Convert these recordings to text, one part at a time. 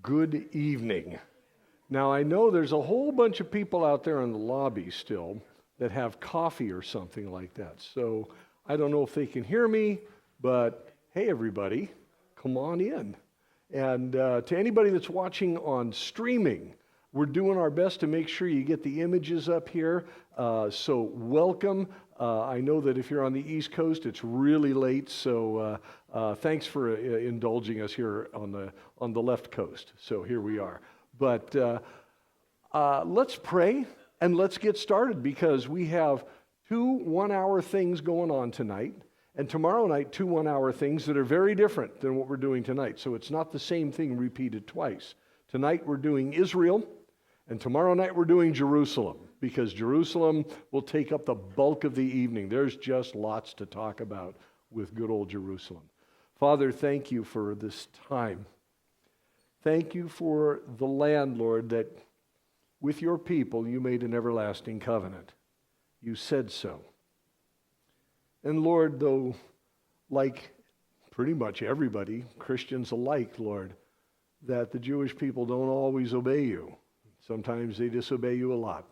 Good evening. Now, I know there's a whole bunch of people out there in the lobby still that have coffee or something like that. So I don't know if they can hear me, but hey, everybody, come on in. And to anybody that's watching on streaming, we're doing our best to make sure you get the images up here. So welcome. I know that if you're on the East Coast, it's really late, so thanks for indulging us here on the left coast. So here we are. But let's pray and let's get started, because we have two one-hour things going on tonight, and tomorrow night 2 one-hour things that are very different than what we're doing tonight. So it's not the same thing repeated twice. Tonight we're doing Israel, and tomorrow night we're doing Jerusalem, because Jerusalem will take up the bulk of the evening. There's just lots to talk about with good old Jerusalem. Father, thank you for this time. Thank you for the land, Lord, that with your people you made an everlasting covenant. You said so. And Lord, though, like pretty much everybody, Christians alike, Lord, that the Jewish people don't always obey you. Sometimes they disobey you a lot.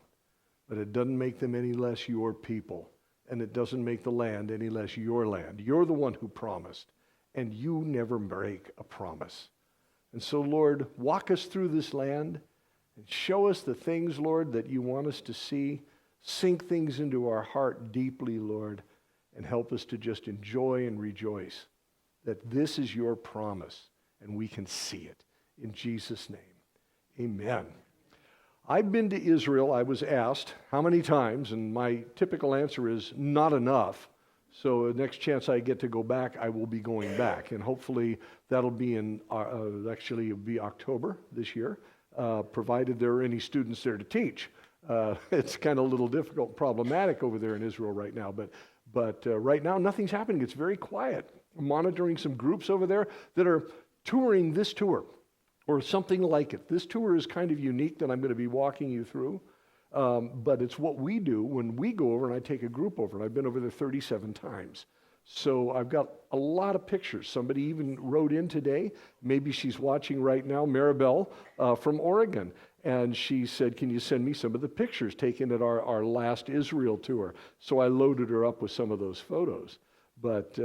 But it doesn't make them any less your people. And it doesn't make the land any less your land. You're the one who promised. And you never break a promise. And so, Lord, walk us through this land and show us the things, Lord, that you want us to see. Sink things into our heart deeply, Lord, and help us to just enjoy and rejoice that this is your promise and we can see it. In Jesus' name, amen. I've been to Israel. I was asked how many times, and my typical answer is not enough. So the next chance I get to go back, I will be going back. And hopefully that'll be actually it'll be October this year, provided there are any students there to teach. It's kind of a little difficult, problematic over there in Israel right now. But right now, nothing's happening. It's very quiet. I'm monitoring some groups over there that are touring this tour, or something like it. This tour is kind of unique that I'm going to be walking you through. But it's what we do when we go over, and I take a group over, and I've been over there 37 times. So I've got a lot of pictures. Somebody even wrote in today, maybe she's watching right now, Maribel from Oregon, and she said, can you send me some of the pictures taken at our last Israel tour? So I loaded her up with some of those photos. But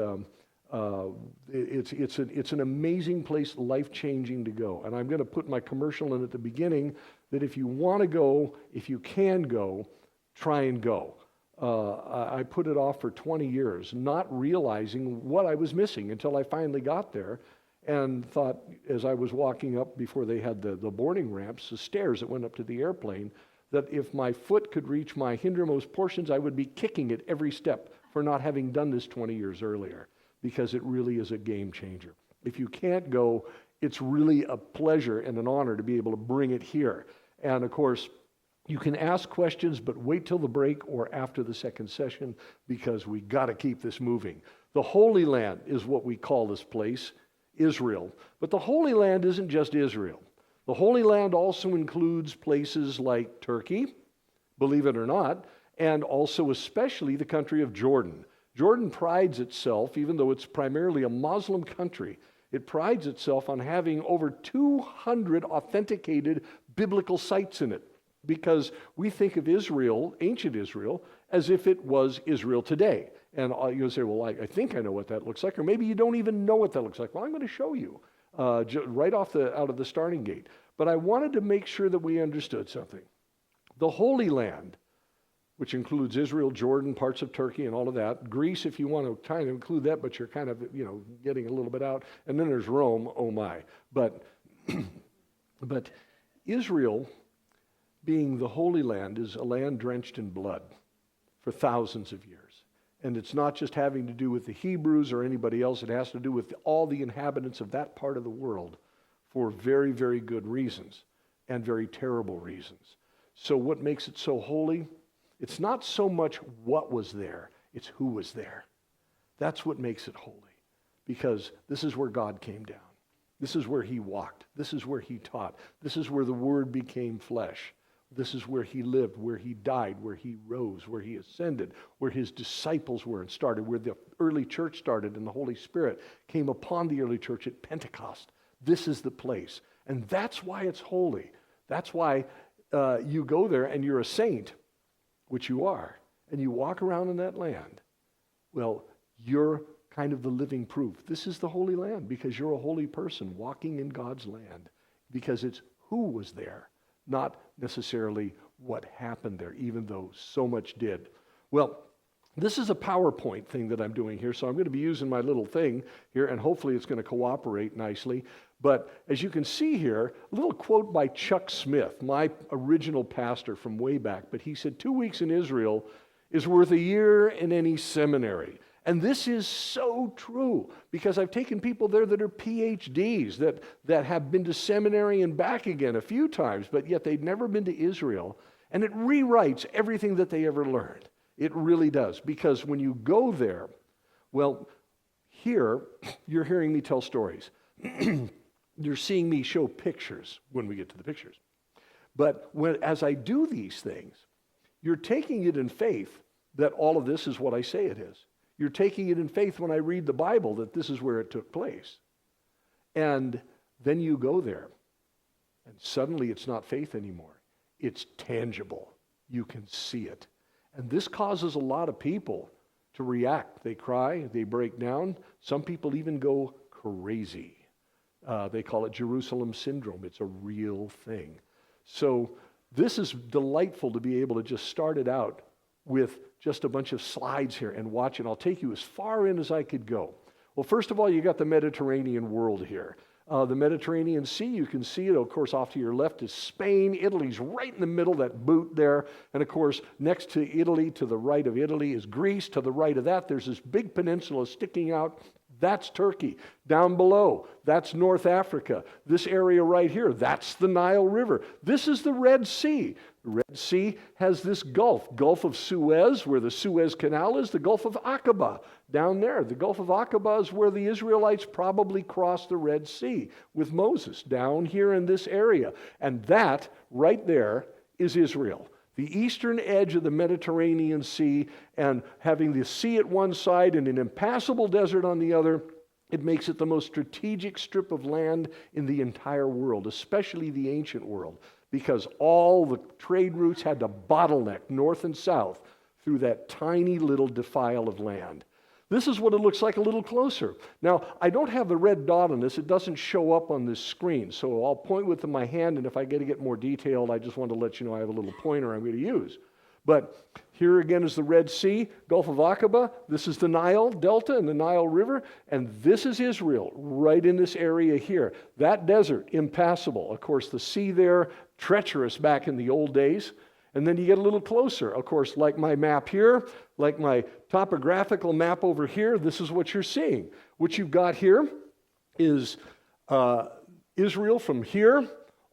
it's an amazing place, life-changing to go. And I'm going to put my commercial in at the beginning that if you want to go, if you can go, try and go. I put it off for 20 years, not realizing what I was missing until I finally got there and thought, as I was walking up before they had the boarding ramps, the stairs that went up to the airplane, that if my foot could reach my hindermost portions, I would be kicking it every step for not having done this 20 years earlier, because it really is a game changer. If you can't go, it's really a pleasure and an honor to be able to bring it here. And of course, you can ask questions, but wait till the break or after the second session, because we got to keep this moving. The Holy Land is what we call this place, Israel. But the Holy Land isn't just Israel. The Holy Land also includes places like Turkey, believe it or not, and also especially the country of Jordan. Jordan prides itself, even though it's primarily a Muslim country, it prides itself on having over 200 authenticated biblical sites in it, because we think of Israel, ancient Israel, as if it was Israel today. And you'll say, well, I think I know what that looks like, or maybe you don't even know what that looks like. Well, I'm going to show you right out of the starting gate. But I wanted to make sure that we understood something. The Holy Land, which includes Israel, Jordan, parts of Turkey, and all of that. Greece, if you want to kind of include that, but you're kind of, getting a little bit out. And then there's Rome, oh my. But Israel, being the Holy Land, is a land drenched in blood for thousands of years. And it's not just having to do with the Hebrews or anybody else. It has to do with all the inhabitants of that part of the world for very, very good reasons and very terrible reasons. So what makes it so holy? It's not so much what was there, it's who was there. That's what makes it holy, because this is where God came down. This is where he walked. This is where he taught. This is where the Word became flesh. This is where he lived, where he died, where he rose, where he ascended, where his disciples were and started, where the early church started and the Holy Spirit came upon the early church at Pentecost. This is the place. And that's why it's holy. That's why you go there and you're a saint, which you are, and you walk around in that land. Well, you're kind of the living proof. This is the Holy Land because you're a holy person walking in God's land, because it's who was there, not necessarily what happened there, even though so much did. Well, this is a PowerPoint thing that I'm doing here, so I'm going to be using my little thing here, and hopefully it's going to cooperate nicely. But as you can see here, a little quote by Chuck Smith, my original pastor from way back, but he said, 2 weeks in Israel is worth a year in any seminary. And this is so true, because I've taken people there that are PhDs, that have been to seminary and back again a few times, but yet they'd never been to Israel. And it rewrites everything that they ever learned. It really does, because when you go there, well, here, you're hearing me tell stories. You're seeing me show pictures when we get to the pictures. But as I do these things, you're taking it in faith that all of this is what I say it is. You're taking it in faith when I read the Bible that this is where it took place. And then you go there, and suddenly it's not faith anymore. It's tangible. You can see it. And this causes a lot of people to react. They cry, they break down. Some people even go crazy. They call it Jerusalem syndrome. It's a real thing. So this is delightful to be able to just start it out with just a bunch of slides here and watch it. I'll take you as far in as I could go. Well, first of all, you got the Mediterranean world here. The Mediterranean Sea, you can see it, of course, off to your left is Spain. Italy's right in the middle, that boot there. And of course, next to Italy, to the right of Italy, is Greece. To the right of that, there's this big peninsula sticking out. That's Turkey. Down below, that's North Africa. This area right here, that's the Nile River. This is the Red Sea. The Red Sea has this Gulf of Suez, where the Suez Canal is, the Gulf of Aqaba down there. The Gulf of Aqaba is where the Israelites probably crossed the Red Sea with Moses, down here in this area. And that right there is Israel. The eastern edge of the Mediterranean Sea, and having the sea at one side and an impassable desert on the other, it makes it the most strategic strip of land in the entire world, especially the ancient world, because all the trade routes had to bottleneck north and south through that tiny little defile of land. This is what it looks like a little closer. Now, I don't have the red dot on this. It doesn't show up on this screen. So I'll point with my hand, and if I get to get more detailed, I just want to let you know I have a little pointer I'm going to use. But here again is the Red Sea, Gulf of Aqaba. This is the Nile Delta and the Nile River. And this is Israel, right in this area here. That desert, impassable. Of course, the sea there, treacherous back in the old days. And then you get a little closer. Of course, like my map here, like my topographical map over here, this is what you're seeing. What you've got here is Israel from here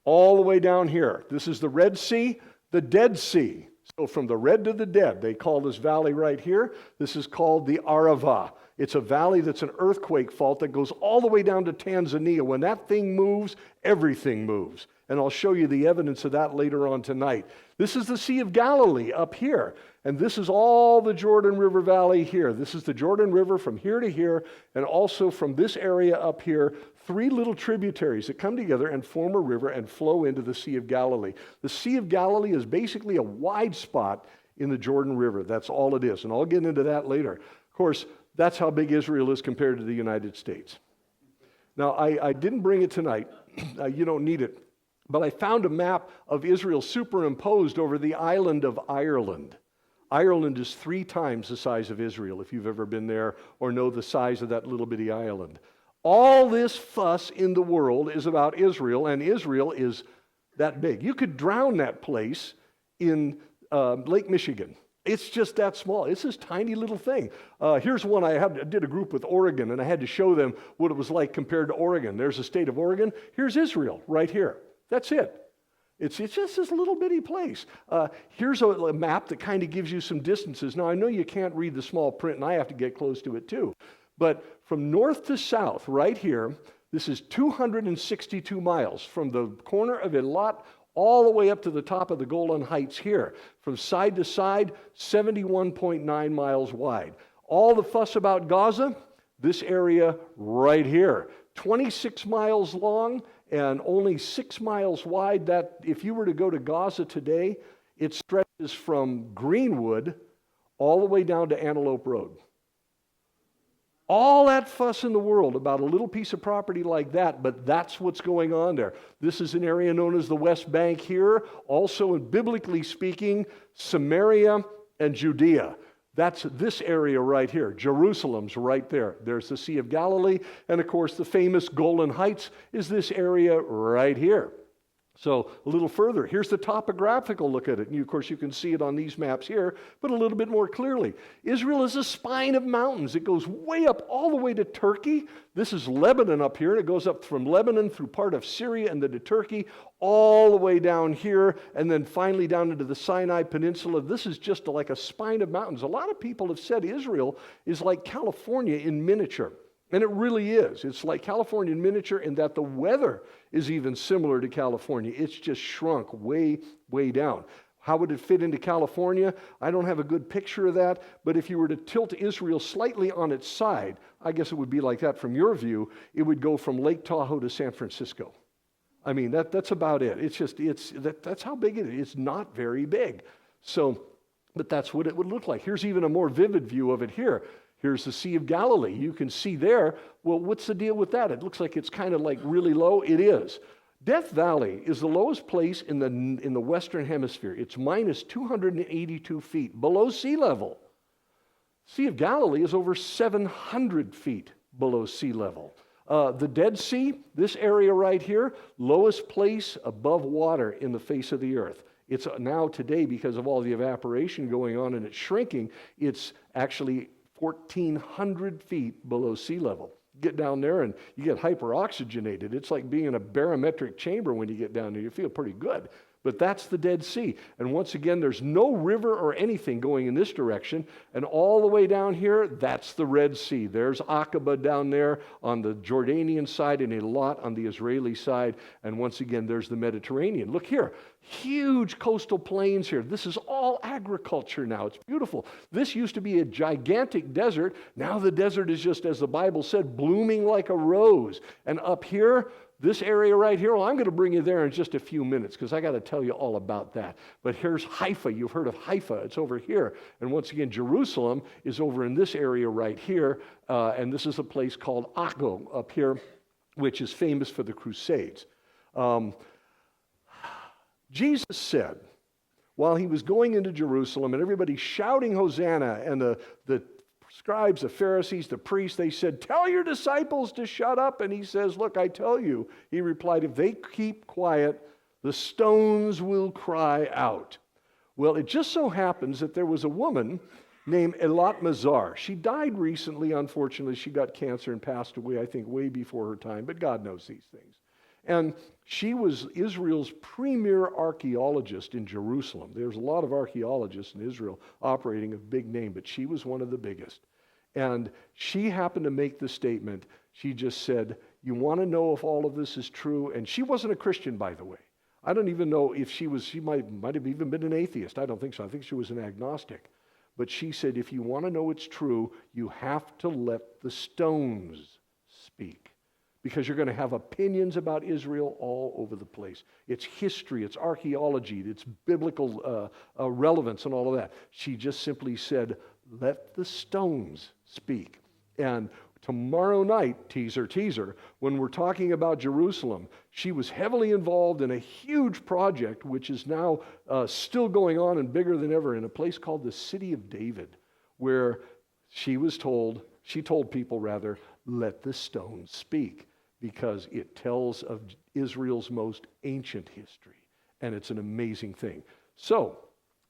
all the way down here. This is the Red Sea, the Dead Sea. So from the red to the dead, they call this valley right here. This is called the Arava. It's a valley that's an earthquake fault that goes all the way down to Tanzania. When that thing moves, everything moves. And I'll show you the evidence of that later on tonight. This is the Sea of Galilee up here. And this is all the Jordan River Valley here. This is the Jordan River from here to here, and also from this area up here, 3 little tributaries that come together and form a river and flow into the Sea of Galilee. The Sea of Galilee is basically a wide spot in the Jordan River. That's all it is. And I'll get into that later. Of course, that's how big Israel is compared to the United States. Now, I didn't bring it tonight. You don't need it. But I found a map of Israel superimposed over the island of Ireland. Ireland is 3 times the size of Israel, if you've ever been there or know the size of that little bitty island. All this fuss in the world is about Israel, and Israel is that big. You could drown that place in Lake Michigan. It's just that small. It's this tiny little thing. Here's one I did a group with Oregon, and I had to show them what it was like compared to Oregon. There's the state of Oregon. Here's Israel right here. That's it. It's just this little bitty place. Here's a map that kind of gives you some distances. Now, I know you can't read the small print, and I have to get close to it too. But from north to south, right here, this is 262 miles from the corner of Eilat all the way up to the top of the Golan Heights here. From side to side, 71.9 miles wide. All the fuss about Gaza, this area right here, 26 miles long and only 6 miles wide. That if you were to go to Gaza today, it stretches from Greenwood all the way down to Antelope Road. All that fuss in the world about a little piece of property like that, but that's what's going on there. This is an area known as the West Bank here, also, biblically speaking, Samaria and Judea. That's this area right here. Jerusalem's right there. There's the Sea of Galilee, and of course the famous Golan Heights is this area right here. So a little further, here's the topographical look at it. And of course you can see it on these maps here, but a little bit more clearly. Israel is a spine of mountains. It goes way up all the way to Turkey. This is Lebanon up here. It goes up from Lebanon through part of Syria and then to Turkey, all the way down here, and then finally down into the Sinai Peninsula. This is just like a spine of mountains. A lot of people have said Israel is like California in miniature. And it really is. It's like California in miniature in that the weather is even similar to California. It's just shrunk way, way down. How would it fit into California? I don't have a good picture of that, but if you were to tilt Israel slightly on its side, I guess it would be like that from your view. It would go from Lake Tahoe to San Francisco. I mean, that's about it. That's how big it is. It's not very big. So, but that's what it would look like. Here's even a more vivid view of it here. Here's the Sea of Galilee. You can see there, well, what's the deal with that? It looks like it's kind of like really low. It is. Death Valley is the lowest place in the Western Hemisphere. It's minus 282 feet below sea level. Sea of Galilee is over 700 feet below sea level. The Dead Sea, this area right here, lowest place above water in the face of the earth. It's now today, because of all the evaporation going on and it's shrinking, it's actually 1,400 feet below sea level. Get down there and you get hyperoxygenated. It's like being in a barometric chamber when you get down there. You feel pretty good. But that's the Dead Sea. And once again, there's no river or anything going in this direction. And all the way down here, that's the Red Sea. There's Aqaba down there on the Jordanian side and Eilat on the Israeli side. And once again, there's the Mediterranean. Look here. Huge coastal plains here. This is all agriculture now. It's beautiful. This used to be a gigantic desert. Now the desert is just, as the Bible said, blooming like a rose. And up here, this area right here, well, I'm going to bring you there in just a few minutes because I got to tell you all about that. But here's Haifa. You've heard of Haifa. It's over here. And once again, Jerusalem is over in this area right here. And this is a place called Akko up here, which is famous for the Crusades. Jesus said, while he was going into Jerusalem and everybody shouting Hosanna, and the scribes, the Pharisees, the priests, they said, tell your disciples to shut up. And he says, look, I tell you, he replied, if they keep quiet, the stones will cry out. Well, it just so happens that there was a woman named Eilat Mazar. She died recently, unfortunately. She got cancer and passed away, I think, way before her time, but God knows these things. And she was Israel's premier archaeologist in Jerusalem. There's a lot of archaeologists in Israel operating a big name, but she was one of the biggest. And she happened to make the statement. She just said, you want to know if all of this is true? And she wasn't a Christian, by the way. I don't even know if she might have even been an atheist. I don't think so. I think she was an agnostic. But she said, if you want to know it's true, you have to let the stones speak. Because you're going to have opinions about Israel all over the place. It's history, it's archaeology, it's biblical relevance and all of that. She just simply said, let the stones speak. And tomorrow night, teaser, when we're talking about Jerusalem, she was heavily involved in a huge project, which is now still going on and bigger than ever, in a place called the City of David, where she told people, let the stones speak. Because it tells of Israel's most ancient history. And it's an amazing thing. So,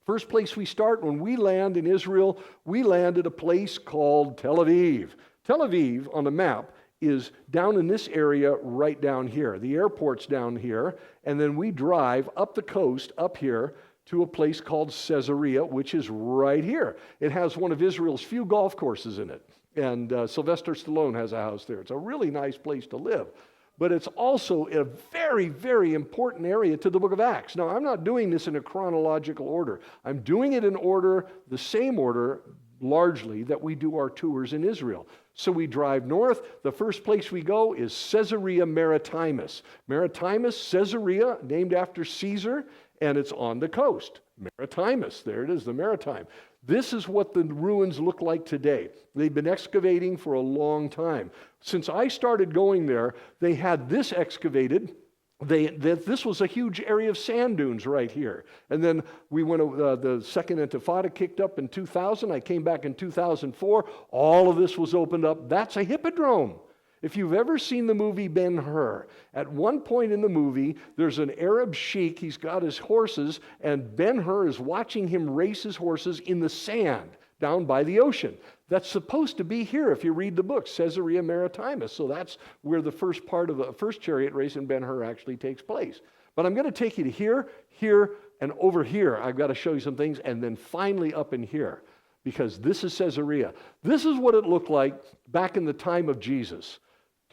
first place we start when we land in Israel, we land at a place called Tel Aviv. Tel Aviv, on the map, is down in this area right down here. The airport's down here, and then we drive up the coast, up here, to a place called Caesarea, which is right here. It has one of Israel's few golf courses in it. And Sylvester Stallone has a house there. It's a really nice place to live. But it's also a very, very important area to the book of Acts. Now, I'm not doing this in a chronological order. I'm doing it in order, the same order, largely that we do our tours in Israel. So we drive north. The first place we go is Caesarea Maritimus. Maritimus, Caesarea, named after Caesar, and it's on the coast. Maritimus, there it is, the Maritime. This is what the ruins look like today. They've been excavating for a long time. Since I started going there, they had this excavated. This was a huge area of sand dunes right here. And then we went, the Second Intifada kicked up in 2000. I came back in 2004. All of this was opened up. That's a hippodrome. If you've ever seen the movie Ben-Hur, at one point in the movie, there's an Arab sheik. He's got his horses, and Ben-Hur is watching him race his horses in the sand down by the ocean. That's supposed to be here if you read the book, Caesarea Maritimus. So that's where the first part of the first chariot race in Ben-Hur actually takes place. But I'm going to take you to here, here, and over here. I've got to show you some things, and then finally up in here, because this is Caesarea. This is what it looked like back in the time of Jesus.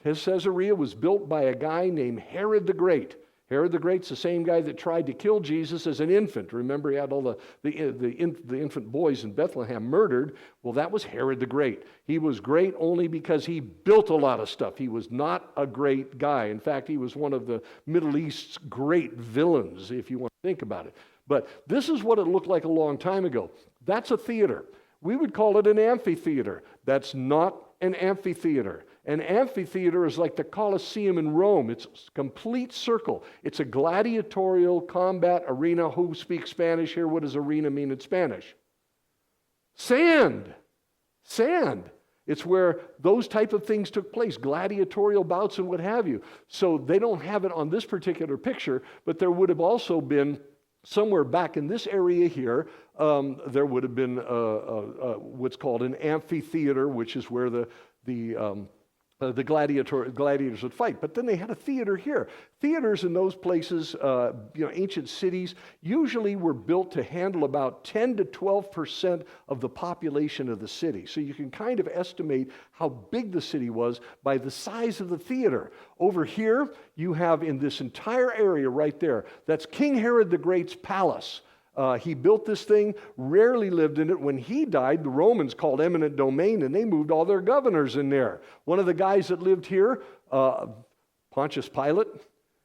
Caesarea was built by a guy named Herod the Great. Herod the Great's the same guy that tried to kill Jesus as an infant. Remember, he had all the infant boys in Bethlehem murdered. Well, that was Herod the Great. He was great only because he built a lot of stuff. He was not a great guy. In fact, he was one of the Middle East's great villains, if you want to think about it. But this is what it looked like a long time ago. That's a theater. We would call it an amphitheater. That's not an amphitheater. An amphitheater is like the Colosseum in Rome. It's a complete circle. It's a gladiatorial combat arena. Who speaks Spanish here? What does arena mean in Spanish? Sand. Sand. It's where those type of things took place, gladiatorial bouts and what have you. So they don't have it on this particular picture, but there would have also been somewhere back in this area here, there would have been what's called an amphitheater, which is where the gladiators would fight. But then they had a theater here. Theaters in those places, ancient cities, usually were built to handle about 10 to 12% of the population of the city. So you can kind of estimate how big the city was by the size of the theater. Over here, you have in this entire area right there, that's King Herod the Great's palace. He built this thing, rarely lived in it. When he died, the Romans called eminent domain, and they moved all their governors in there. One of the guys that lived here, Pontius Pilate,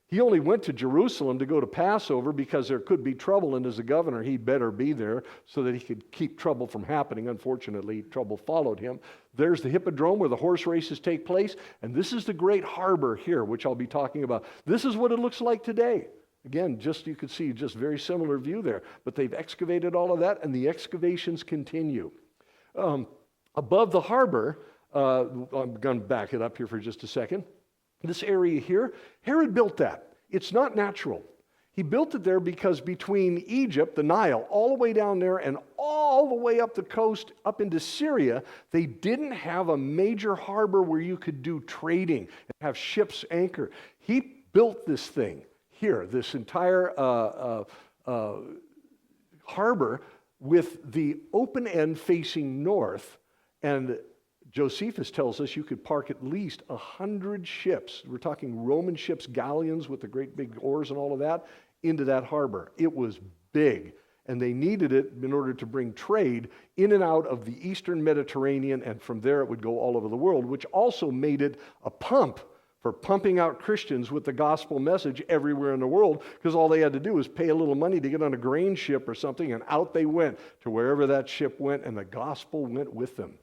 he only went to Jerusalem to go to Passover because there could be trouble, and as a governor, he'd better be there so that he could keep trouble from happening. Unfortunately, trouble followed him. There's the hippodrome where the horse races take place, and this is the great harbor here, which I'll be talking about. This is what it looks like today. Again, you could see just very similar view there. But they've excavated all of that, and the excavations continue. Above the harbor, I'm going to back it up here for just a second. This area here, Herod built that. It's not natural. He built it there because between Egypt, the Nile, all the way down there and all the way up the coast, up into Syria, they didn't have a major harbor where you could do trading and have ships anchor. He built this thing here, this entire harbor with the open end facing north. And Josephus tells us you could park at least 100 ships. We're talking Roman ships, galleons with the great big oars and all of that, into that harbor. It was big, and they needed it in order to bring trade in and out of the eastern Mediterranean, and from there it would go all over the world, which also made it a pump for pumping out Christians with the gospel message everywhere in the world, because all they had to do was pay a little money to get on a grain ship or something, and out they went to wherever that ship went, and the gospel went with them.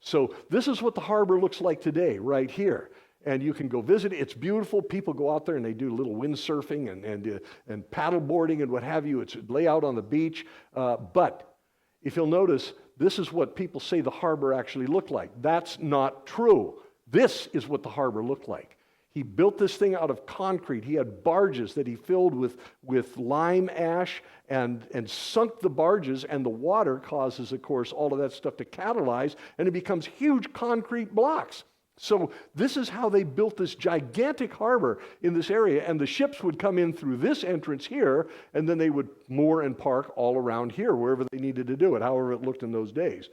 So this is what the harbor looks like today, right here. And you can go visit it. It's beautiful. People go out there and they do a little windsurfing and paddle boarding and what have you. It's lay out on the beach. But if you'll notice, this is what people say the harbor actually looked like. That's not true. This is what the harbor looked like. He built this thing out of concrete. He had barges that he filled with lime ash and sunk the barges, and the water causes, of course, all of that stuff to catalyze, and it becomes huge concrete blocks. So this is how they built this gigantic harbor in this area, and the ships would come in through this entrance here, and then they would moor and park all around here, wherever they needed to do it, however it looked in those days.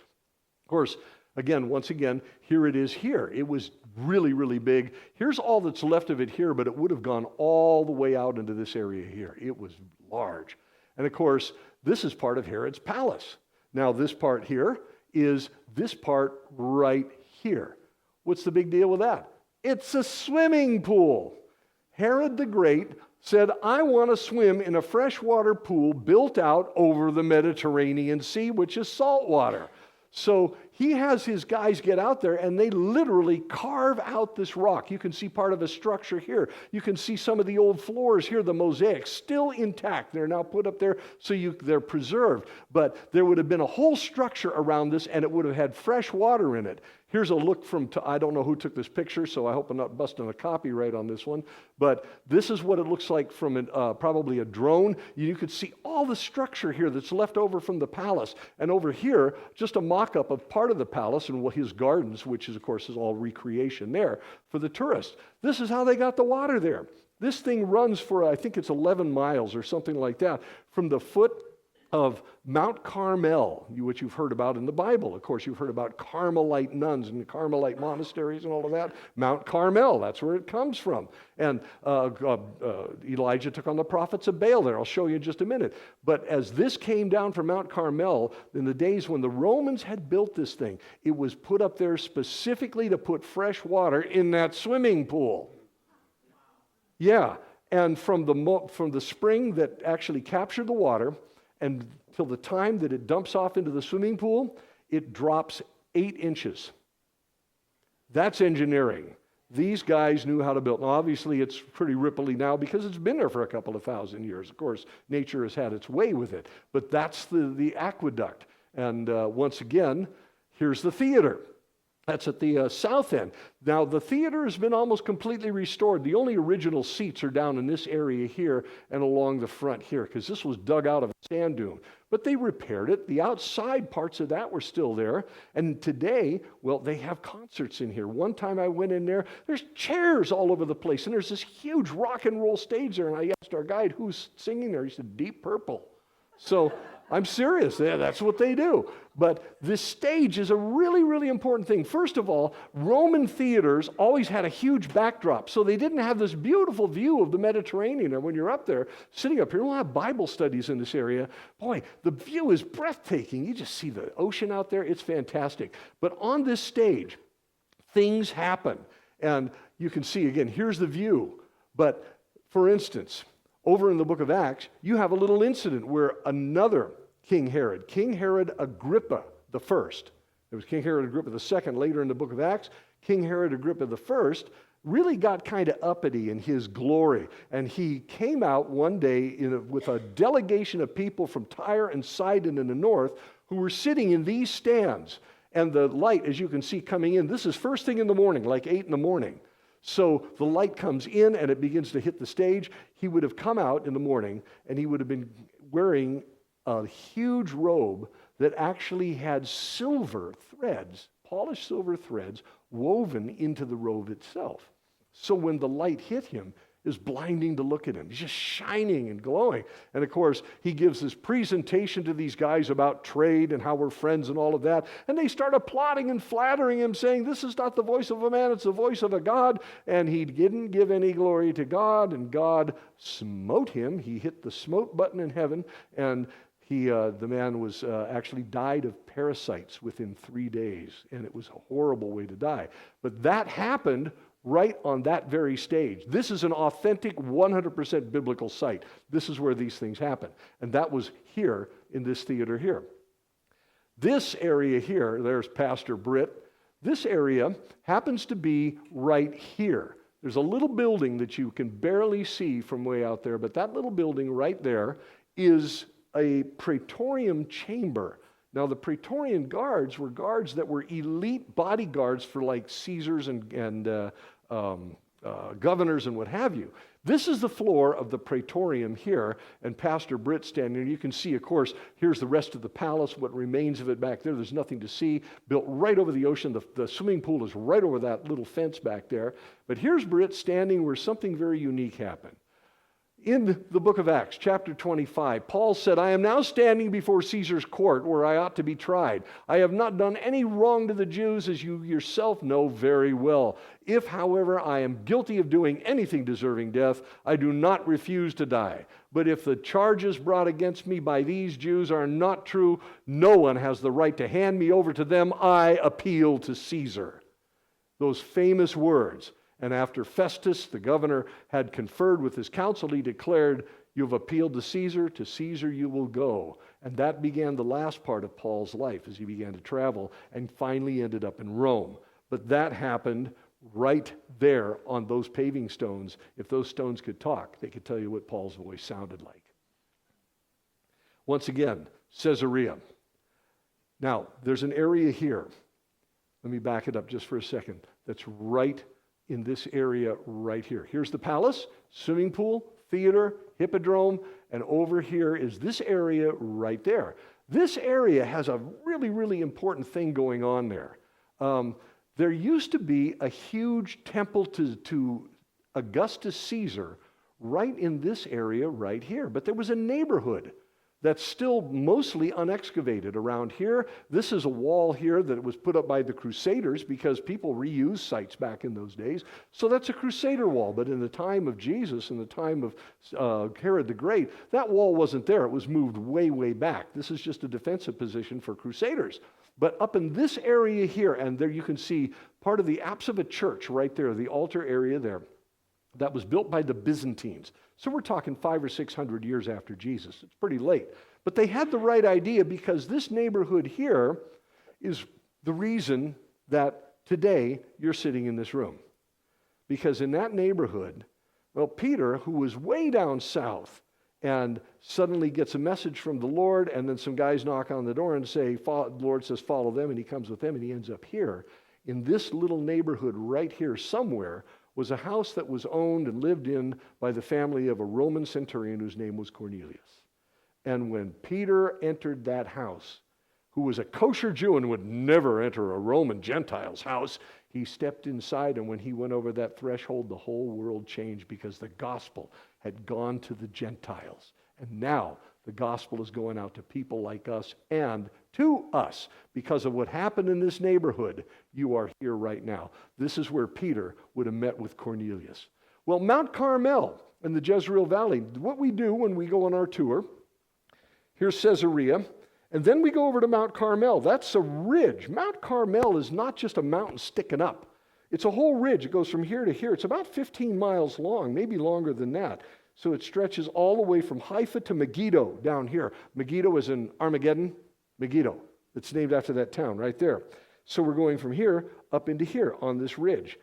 Of course, once again, here it is here. It was really, really big. Here's all that's left of it here, but it would have gone all the way out into this area here. It was large. And of course, this is part of Herod's palace. Now, this part here is this part right here. What's the big deal with that? It's a swimming pool. Herod the Great said, I want to swim in a freshwater pool built out over the Mediterranean Sea, which is salt water. So he has his guys get out there and they literally carve out this rock. You can see part of a structure here. You can see some of the old floors here, the mosaics, still intact. They're now put up there so they're preserved. But there would have been a whole structure around this and it would have had fresh water in it. Here's a look I don't know who took this picture, so I hope I'm not busting a copyright on this one. But this is what it looks like from probably a drone. You could see all the structure here that's left over from the palace. And over here, just a mock-up of part of the palace and his gardens, which is, of course, is all recreation there for the tourists. This is how they got the water there. This thing runs for, I think it's 11 miles or something like that, from the foot of Mount Carmel, which you've heard about in the Bible. Of course, you've heard about Carmelite nuns and Carmelite monasteries and all of that. Mount Carmel, that's where it comes from. And Elijah took on the prophets of Baal there. I'll show you in just a minute. But as this came down from Mount Carmel, in the days when the Romans had built this thing, it was put up there specifically to put fresh water in that swimming pool. Yeah, and from the spring that actually captured the water, and till the time that it dumps off into the swimming pool, it drops 8 inches. That's engineering. These guys knew how to build. Now, obviously, it's pretty ripply now because it's been there for a couple of thousand years. Of course, nature has had its way with it. But that's the aqueduct. And once again, here's the theater. That's at the south end. Now, the theater has been almost completely restored. The only original seats are down in this area here and along the front here, because this was dug out of a sand dune. But they repaired it. The outside parts of that were still there. And today, well, they have concerts in here. One time I went in there, there's chairs all over the place, and there's this huge rock and roll stage there. And I asked our guide, who's singing there? He said, Deep Purple. So I'm serious. Yeah, that's what they do. But this stage is a really, really important thing. First of all, Roman theaters always had a huge backdrop, so they didn't have this beautiful view of the Mediterranean. And when you're up there, sitting up here, we'll have Bible studies in this area. Boy, the view is breathtaking. You just see the ocean out there. It's fantastic. But on this stage, things happen. And you can see, again, here's the view. But for instance, over in the book of Acts, you have a little incident where another King Herod Agrippa the first, there was King Herod Agrippa the second later in the book of Acts, King Herod Agrippa the first really got kind of uppity in his glory. And he came out one day with a delegation of people from Tyre and Sidon in the north who were sitting in these stands. And the light, as you can see coming in, this is first thing in the morning, like 8 in the morning. So the light comes in and it begins to hit the stage. He would have come out in the morning and he would have been wearing a huge robe that actually had silver threads, polished silver threads, woven into the robe itself. So when the light hit him, it was blinding to look at him. He's just shining and glowing. And of course, he gives this presentation to these guys about trade and how we're friends and all of that. And they start applauding and flattering him, saying, this is not the voice of a man, it's the voice of a God. And he didn't give any glory to God, and God smote him. He hit the smote button in heaven, and the man was actually died of parasites within 3 days. And it was a horrible way to die. But that happened right on that very stage. This is an authentic 100% biblical site. This is where these things happen. And that was here in this theater here. This area here, there's Pastor Britt. This area happens to be right here. There's a little building that you can barely see from way out there, but that little building right there is a praetorium chamber. Now, the Praetorian guards were guards that were elite bodyguards for like Caesars and governors and what have you. This is the floor of the Praetorium here, and Pastor Britt standing there. You can see, of course, here's the rest of the palace, what remains of it back there. There's nothing to see. Built right over the ocean. The swimming pool is right over that little fence back there. But here's Britt standing where something very unique happened. In the book of Acts, chapter 25, Paul said, I am now standing before Caesar's court where I ought to be tried. I have not done any wrong to the Jews, as you yourself know very well. If, however, I am guilty of doing anything deserving death, I do not refuse to die. But if the charges brought against me by these Jews are not true, no one has the right to hand me over to them. I appeal to Caesar. Those famous words. And after Festus, the governor, had conferred with his council, he declared, you have appealed to Caesar you will go. And that began the last part of Paul's life as he began to travel and finally ended up in Rome. But that happened right there on those paving stones. If those stones could talk, they could tell you what Paul's voice sounded like. Once again, Caesarea. Now, there's an area here. Let me back it up just for a second. That's right in this area right here. Here's the palace, swimming pool, theater, hippodrome, and over here is this area right there. This area has a really, really important thing going on there. There used to be a huge temple to Augustus Caesar right in this area right here, but there was a neighborhood that's still mostly unexcavated around here. This is a wall here that was put up by the Crusaders because people reused sites back in those days. So that's a Crusader wall. But in the time of Jesus, in the time of Herod the Great, that wall wasn't there. It was moved way, way back. This is just a defensive position for Crusaders. But up in this area here, and there you can see part of the apse of a church right there, the altar area there, that was built by the Byzantines. So we're talking 500 or 600 years after Jesus. It's pretty late. But they had the right idea because this neighborhood here is the reason that today you're sitting in this room. Because in that neighborhood, well, Peter, who was way down south, and suddenly gets a message from the Lord, and then some guys knock on the door and say, the Lord says, follow them, and he comes with them, and he ends up here. In this little neighborhood right here somewhere was a house that was owned and lived in by the family of a Roman centurion whose name was Cornelius. And when Peter entered that house, who was a kosher Jew and would never enter a Roman Gentile's house, he stepped inside, and when he went over that threshold, the whole world changed because the gospel had gone to the Gentiles. And now the gospel is going out to people like us and to us. Because of what happened in this neighborhood, you are here right now. This is where Peter would have met with Cornelius. Well, Mount Carmel in the Jezreel Valley, what we do when we go on our tour, here's Caesarea, and then we go over to Mount Carmel. That's a ridge. Mount Carmel is not just a mountain sticking up. It's a whole ridge. It goes from here to here. It's about 15 miles long, maybe longer than that. So it stretches all the way from Haifa to Megiddo down here. Megiddo is in Armageddon. Megiddo. It's named after that town right there. So we're going from here up into here on this ridge.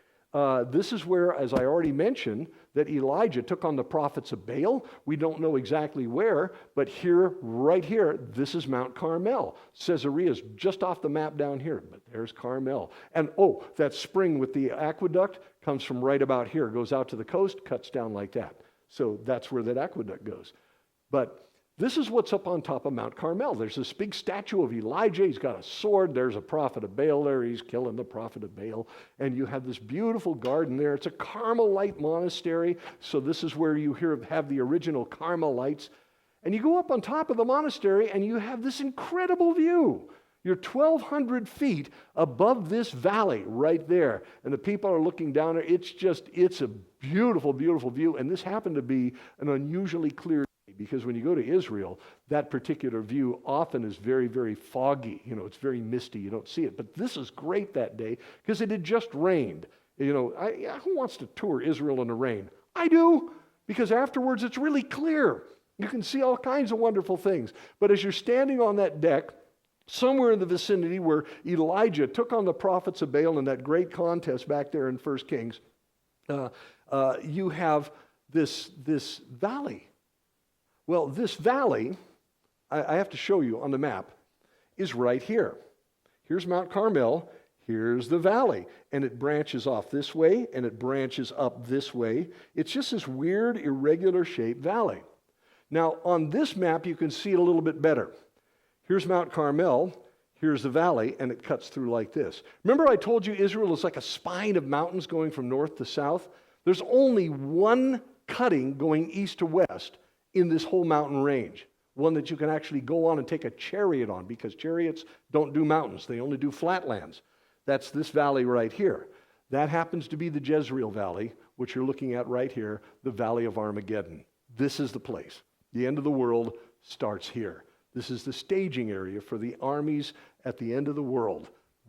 This is where, as I already mentioned, that Elijah took on the prophets of Baal. We don't know exactly where, but here, right here, this is Mount Carmel. Caesarea is just off the map down here, but there's Carmel. And that spring with the aqueduct comes from right about here, goes out to the coast, cuts down like that. So that's where that aqueduct goes. But this is what's up on top of Mount Carmel. There's this big statue of Elijah. He's got a sword. There's a prophet of Baal there. He's killing the prophet of Baal. And you have this beautiful garden there. It's a Carmelite monastery. So this is where you have the original Carmelites. And you go up on top of the monastery and you have this incredible view. You're 1,200 feet above this valley right there. And the people are looking down there. It's a beautiful, beautiful view. And this happened to be an unusually clear day, because when you go to Israel, that particular view often is very, very foggy. It's very misty. You don't see it. But this is great that day because it had just rained. Who wants to tour Israel in the rain? I do, because afterwards it's really clear. You can see all kinds of wonderful things. But as you're standing on that deck, somewhere in the vicinity where Elijah took on the prophets of Baal in that great contest back there in 1 Kings, you have this valley. Well, this valley, I have to show you on the map, is right here. Here's Mount Carmel. Here's the valley. And it branches off this way, and it branches up this way. It's just this weird, irregular shaped valley. Now, on this map, you can see it a little bit better. Here's Mount Carmel, here's the valley, and it cuts through like this. Remember I told you Israel is like a spine of mountains going from north to south? There's only one cutting going east to west in this whole mountain range. One that you can actually go on and take a chariot on, because chariots don't do mountains. They only do flatlands. That's this valley right here. That happens to be the Jezreel Valley, which you're looking at right here, the Valley of Armageddon. This is the place. The end of the world starts here. This is the staging area for the armies at the end of the world,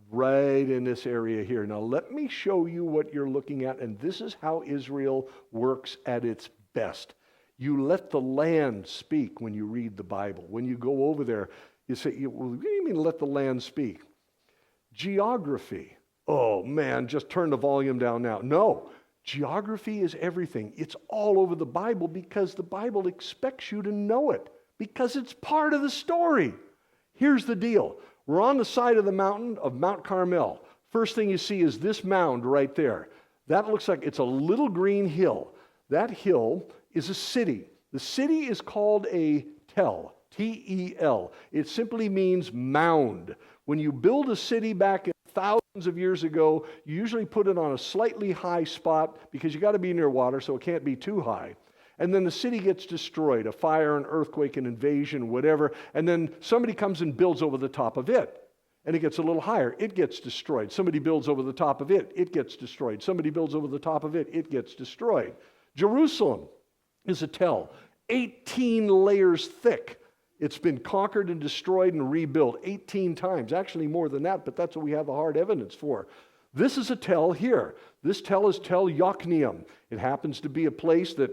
right in this area here. Now let me show you what you're looking at, and this is how Israel works at its best. You let the land speak when you read the Bible. When you go over there, you say, well, what do you mean let the land speak? Geography. Oh man, just turn the volume down now. No, geography is everything. It's all over the Bible because the Bible expects you to know it, because it's part of the story. Here's the deal. We're on the side of the mountain of Mount Carmel. First thing you see is this mound right there. That looks like it's a little green hill. That hill is a city. The city is called a tel, T-E-L. It simply means mound. When you build a city back in thousands of years ago, you usually put it on a slightly high spot because you got to be near water, so it can't be too high. And then the city gets destroyed, a fire, an earthquake, an invasion, whatever, and then somebody comes and builds over the top of it. And it gets a little higher, it gets destroyed. Somebody builds over the top of it, it gets destroyed. Somebody builds over the top of it, it gets destroyed. Jerusalem is a tel, 18 layers thick. It's been conquered and destroyed and rebuilt 18 times. Actually more than that, but that's what we have the hard evidence for. This is a tel here. This tel is Tel Yokneam. It happens to be a place that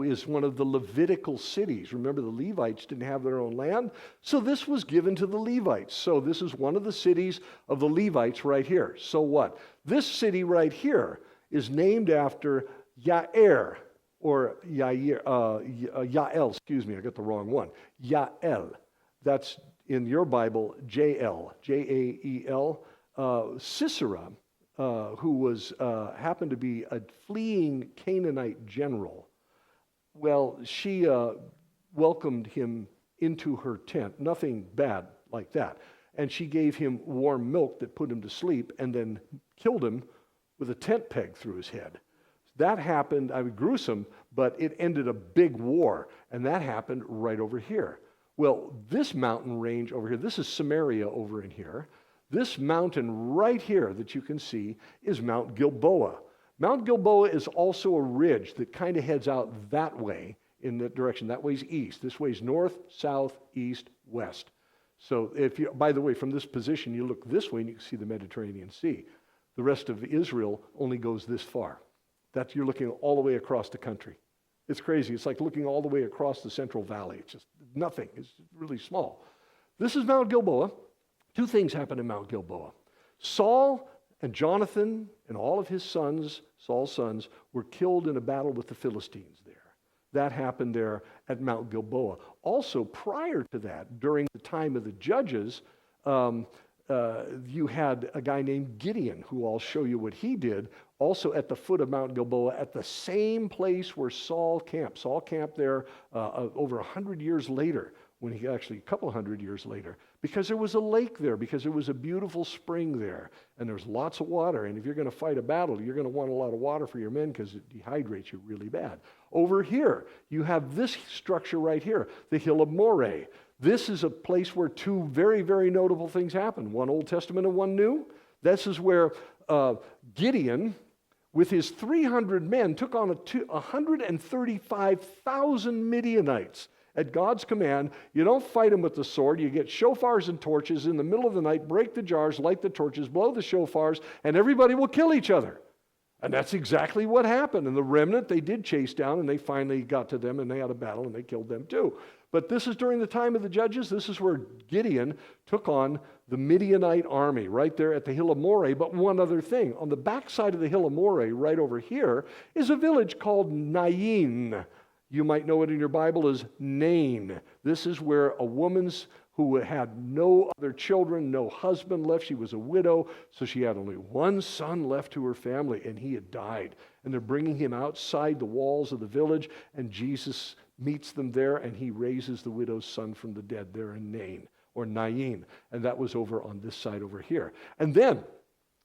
is one of the Levitical cities. Remember, the Levites didn't have their own land, so this was given to the Levites. So this is one of the cities of the Levites right here. So what? This city right here is named after Yair, or Yair, Yael, excuse me, I got the wrong one. Yael. That's in your Bible, J-L, J-A-E-L. Sisera, who was happened to be a fleeing Canaanite general, well, she welcomed him into her tent. Nothing bad like that. And she gave him warm milk that put him to sleep and then killed him with a tent peg through his head. That happened, gruesome, but it ended a big war. And that happened right over here. Well, this mountain range over here, this is Samaria over in here. This mountain right here that you can see is Mount Gilboa. Mount Gilboa is also a ridge that kind of heads out that way in that direction. That way's east. This way's north, south, east, west. So if you, by the way, from this position, you look this way and you can see the Mediterranean Sea. The rest of Israel only goes this far. That you're looking all the way across the country. It's crazy. It's like looking all the way across the Central Valley. It's just nothing. It's really small. This is Mount Gilboa. Two things happened in Mount Gilboa. Saul and Jonathan and all of his sons, Saul's sons, were killed in a battle with the Philistines there. That happened there at Mount Gilboa. Also, prior to that, during the time of the judges, you had a guy named Gideon, who I'll show you what he did, also at the foot of Mount Gilboa, at the same place where Saul camped. Saul camped there over 100 years later, when he actually, a couple hundred years later, because there was a lake there, because there was a beautiful spring there, and there's lots of water. And if you're going to fight a battle, you're going to want a lot of water for your men because it dehydrates you really bad. Over here, you have this structure right here, the Hill of Moreh. This is a place where two very, very notable things happened. One Old Testament and one New. This is where Gideon, with his 300 men, took on 135,000 Midianites. At God's command, you don't fight them with the sword. You get shofars and torches in the middle of the night, break the jars, light the torches, blow the shofars, and everybody will kill each other. And that's exactly what happened. And the remnant, they did chase down, and they finally got to them, and they had a battle, and they killed them too. But this is during the time of the judges. This is where Gideon took on the Midianite army, right there at the Hill of Moreh. But one other thing, on the backside of the Hill of Moreh, right over here, is a village called Nain. You might know it in your Bible as Nain. This is where a woman who had no other children, no husband left. She was a widow, so she had only one son left to her family, and he had died. And they're bringing him outside the walls of the village, and Jesus meets them there, and he raises the widow's son from the dead there in Nain, or Nain. And that was over on this side over here. And then,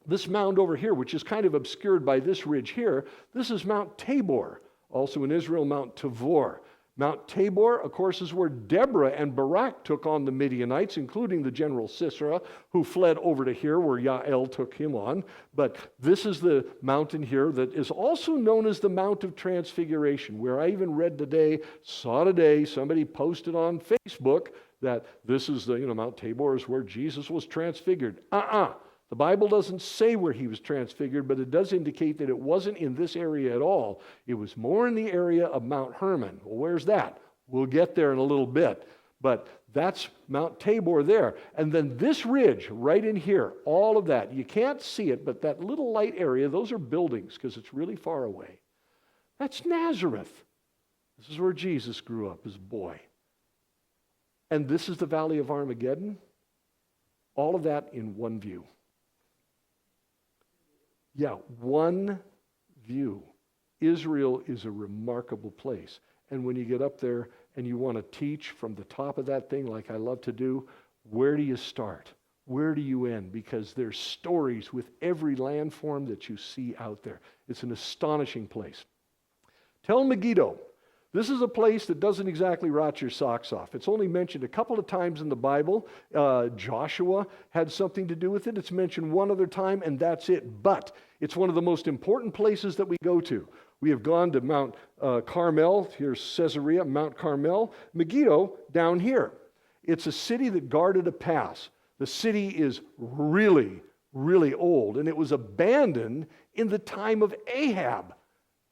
this mound over here, which is kind of obscured by this ridge here, this is Mount Tabor. Also in Israel, Mount Tabor. Mount Tabor, of course, is where Deborah and Barak took on the Midianites, including the general Sisera, who fled over to here where Yael took him on. But this is the mountain here that is also known as the Mount of Transfiguration, where I even read today, somebody posted on Facebook that this is the, Mount Tabor is where Jesus was transfigured. The Bible doesn't say where he was transfigured, but it does indicate that it wasn't in this area at all. It was more in the area of Mount Hermon. Well, where's that? We'll get there in a little bit. But that's Mount Tabor there. And then this ridge right in here, all of that, you can't see it, but that little light area, those are buildings because it's really far away. That's Nazareth. This is where Jesus grew up as a boy. And this is the Valley of Armageddon. All of that in one view. Yeah, one view. Israel is a remarkable place. And when you get up there and you want to teach from the top of that thing like I love to do, where do you start? Where do you end? Because there's stories with every landform that you see out there. It's an astonishing place. Tel Megiddo. This is a place that doesn't exactly rot your socks off. It's only mentioned a couple of times in the Bible. Joshua had something to do with it. It's mentioned one other time, and that's it. But it's one of the most important places that we go to. We have gone to Mount Carmel. Here's Caesarea, Mount Carmel. Megiddo down here. It's a city that guarded a pass. The city is really, really old, and it was abandoned in the time of Ahab.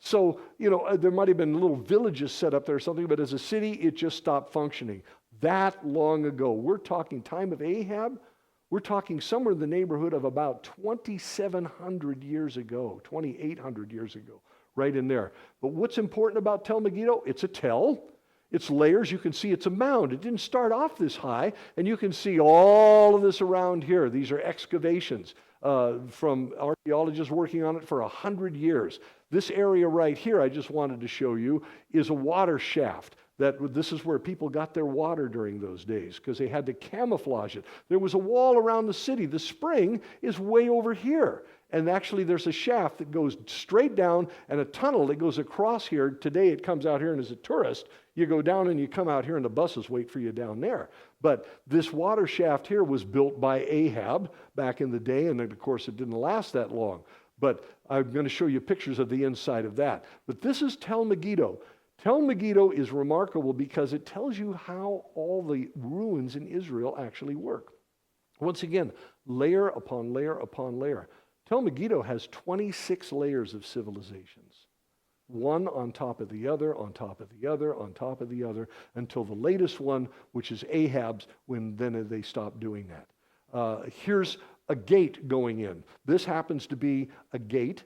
So, there might have been little villages set up there or something, but as a city, it just stopped functioning. That long ago. We're talking time of Ahab. We're talking somewhere in the neighborhood of about 2,700 years ago, 2,800 years ago, right in there. But what's important about Tel Megiddo? It's a tell. It's layers. You can see it's a mound. It didn't start off this high, and you can see all of this around here. These are excavations from archaeologists working on it for 100 years. This area right here, I just wanted to show you, is a water shaft. This is where people got their water during those days because they had to camouflage it. There was a wall around the city. The spring is way over here. And actually there's a shaft that goes straight down and a tunnel that goes across here. Today it comes out here, and as a tourist, you go down and you come out here and the buses wait for you down there. But this water shaft here was built by Ahab back in the day, and of course it didn't last that long. But I'm going to show you pictures of the inside of that. But this is Tel Megiddo. Tel Megiddo is remarkable because it tells you how all the ruins in Israel actually work. Once again, layer upon layer upon layer. Tel Megiddo has 26 layers of civilizations. One on top of the other, on top of the other, on top of the other, until the latest one, which is Ahab's, when then they stopped doing that. Here's a gate going in. This happens to be a gate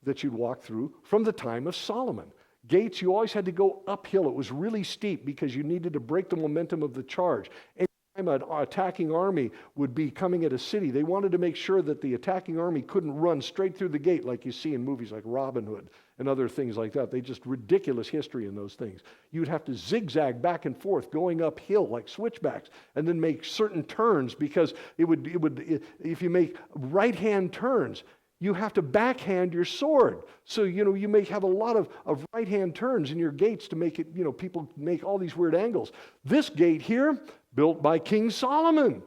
that you'd walk through from the time of Solomon. Gates, you always had to go uphill. It was really steep because you needed to break the momentum of the charge. Anytime an attacking army would be coming at a city, they wanted to make sure that the attacking army couldn't run straight through the gate like you see in movies like Robin Hood and other things like that. They just ridiculous history in those things. You'd have to zigzag back and forth going uphill like switchbacks and then make certain turns because if you make right-hand turns, you have to backhand your sword. So, you may have a lot of right-hand turns in your gates to make it, people make all these weird angles. This gate here, built by King Solomon.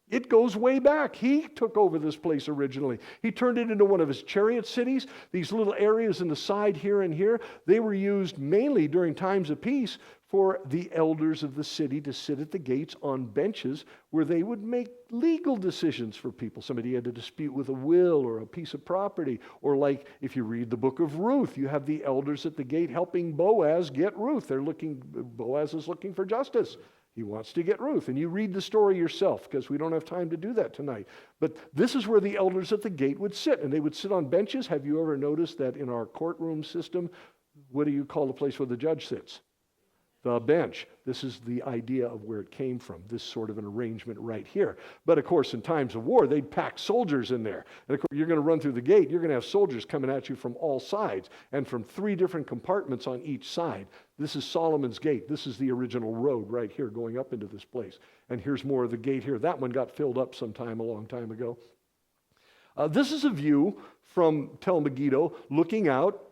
It goes way back. He took over this place originally. He turned it into one of his chariot cities. These little areas in the side here and here, they were used mainly during times of peace for the elders of the city to sit at the gates on benches where they would make legal decisions for people. Somebody had a dispute with a will or a piece of property. Or like if you read the book of Ruth, you have the elders at the gate helping Boaz get Ruth. Boaz is looking for justice. He wants to get Ruth. And you read the story yourself because we don't have time to do that tonight. But this is where the elders at the gate would sit. And they would sit on benches. Have you ever noticed that in our courtroom system, what do you call the place where the judge sits? The bench. This is the idea of where it came from, this sort of an arrangement right here. But of course, in times of war, they'd pack soldiers in there. And of course, you're going to run through the gate. You're going to have soldiers coming at you from all sides and from 3 different compartments on each side. This is Solomon's gate. This is the original road right here going up into this place. And here's more of the gate here. That one got filled up sometime a long time ago. This is a view from Tel Megiddo looking out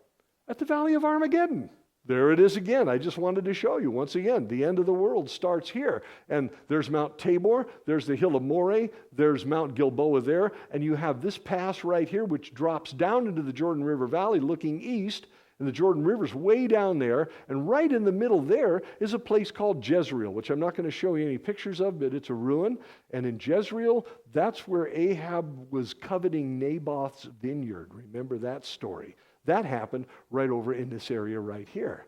At the Valley of Armageddon. There it is again. I just wanted to show you once again. The end of the world starts here. And there's Mount Tabor. There's the hill of Moreh. There's Mount Gilboa there. And you have this pass right here, which drops down into the Jordan River Valley looking east. And the Jordan River's way down there. And right in the middle there is a place called Jezreel, which I'm not going to show you any pictures of, but it's a ruin. And in Jezreel, that's where Ahab was coveting Naboth's vineyard. Remember that story? That happened right over in this area right here.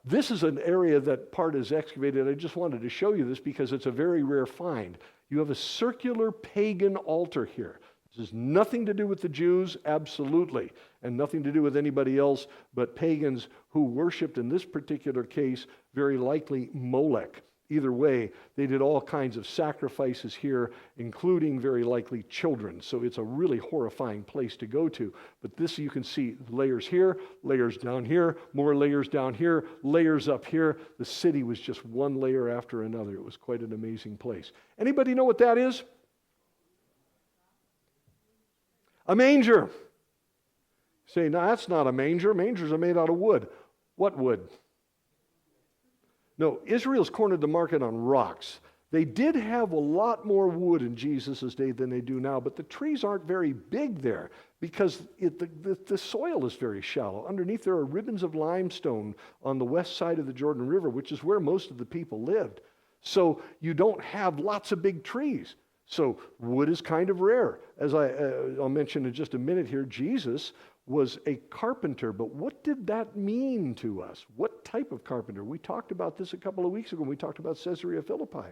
This is an area that part is excavated. I just wanted to show you this because it's a very rare find. You have a circular pagan altar here. This has nothing to do with the Jews, absolutely, and nothing to do with anybody else but pagans who worshipped, in this particular case, very likely Molech. Either way, they did all kinds of sacrifices here, including very likely children. So it's a really horrifying place to go to. But this, you can see layers here, layers down here, more layers down here, layers up here. The city was just one layer after another. It was quite an amazing place. Anybody know what that is? A manger. Say, no, that's not a manger. Mangers are made out of wood. What wood? No, Israel's cornered the market on rocks. They did have a lot more wood in Jesus' day than they do now, but the trees aren't very big there because the soil is very shallow. Underneath there are ribbons of limestone on the west side of the Jordan River, which is where most of the people lived. So you don't have lots of big trees. So wood is kind of rare. As I'll mention in just a minute here, Jesus was a carpenter, but what did that mean to us? What type of carpenter? We talked about this a couple of weeks ago when we talked about Caesarea Philippi.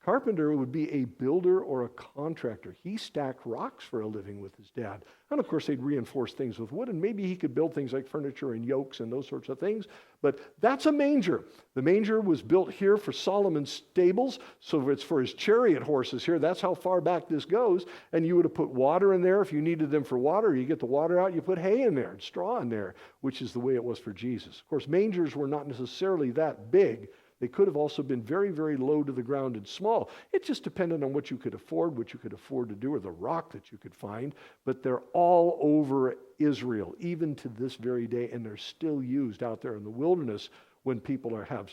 Carpenter would be a builder or a contractor. He stacked rocks for a living with his dad. And of course, they'd reinforce things with wood, and maybe he could build things like furniture and yokes and those sorts of things. But that's a manger. The manger was built here for Solomon's stables, so it's for his chariot horses here. That's how far back this goes. And you would have put water in there if you needed them for water. You get the water out, you put hay in there and straw in there, which is the way it was for Jesus. Of course, mangers were not necessarily that big. They could have also been very, very low to the ground and small. It just depended on what you could afford to do, or the rock that you could find. But they're all over Israel, even to this very day, and they're still used out there in the wilderness when people have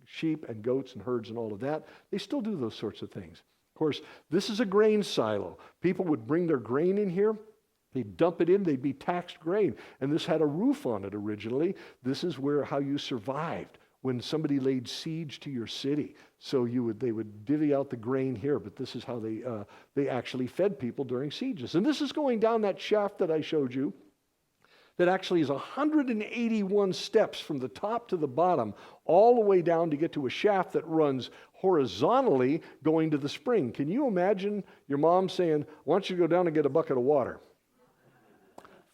sheep and goats and herds and all of that. They still do those sorts of things. Of course, this is a grain silo. People would bring their grain in here. They'd dump it in, they'd be taxed grain. And this had a roof on it originally. This is how you survived when somebody laid siege to your city. So they would divvy out the grain here, but this is how they actually fed people during sieges. And this is going down that shaft that I showed you that actually is 181 steps from the top to the bottom, all the way down to get to a shaft that runs horizontally going to the spring. Can you imagine your mom saying, "Why don't you go down and get a bucket of water?"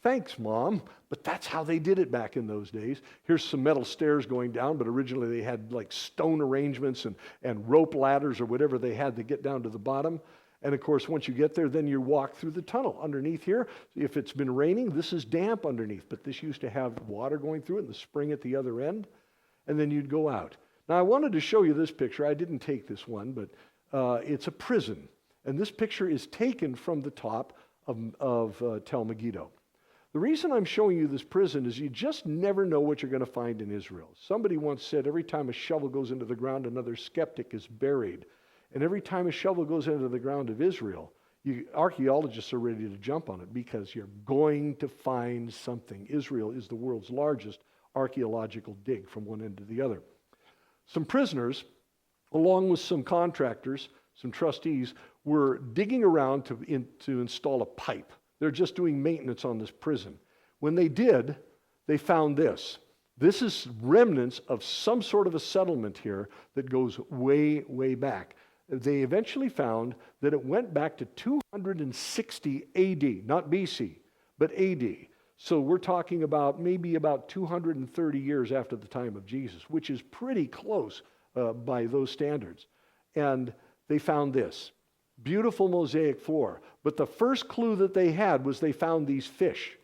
Thanks, Mom. But that's how they did it back in those days. Here's some metal stairs going down, but originally they had like stone arrangements and rope ladders or whatever they had to get down to the bottom. And of course, once you get there, then you walk through the tunnel. Underneath here, if it's been raining, this is damp underneath, but this used to have water going through it and the spring at the other end. And then you'd go out. Now, I wanted to show you this picture. I didn't take this one, but it's a prison. And this picture is taken from the top of Tel Megiddo. The reason I'm showing you this prison is you just never know what you're going to find in Israel. Somebody once said, every time a shovel goes into the ground, another skeptic is buried. And every time a shovel goes into the ground of Israel, archaeologists are ready to jump on it because you're going to find something. Israel is the world's largest archaeological dig from one end to the other. Some prisoners, along with some contractors, some trustees, were digging around to install a pipe. They're just doing maintenance on this prison. When they did, they found this. This is remnants of some sort of a settlement here that goes way, way back. They eventually found that it went back to 260 AD, not BC, but AD. So we're talking about maybe about 230 years after the time of Jesus, which is pretty close by those standards. And they found this. Beautiful mosaic floor. But the first clue that they had was they found these fish.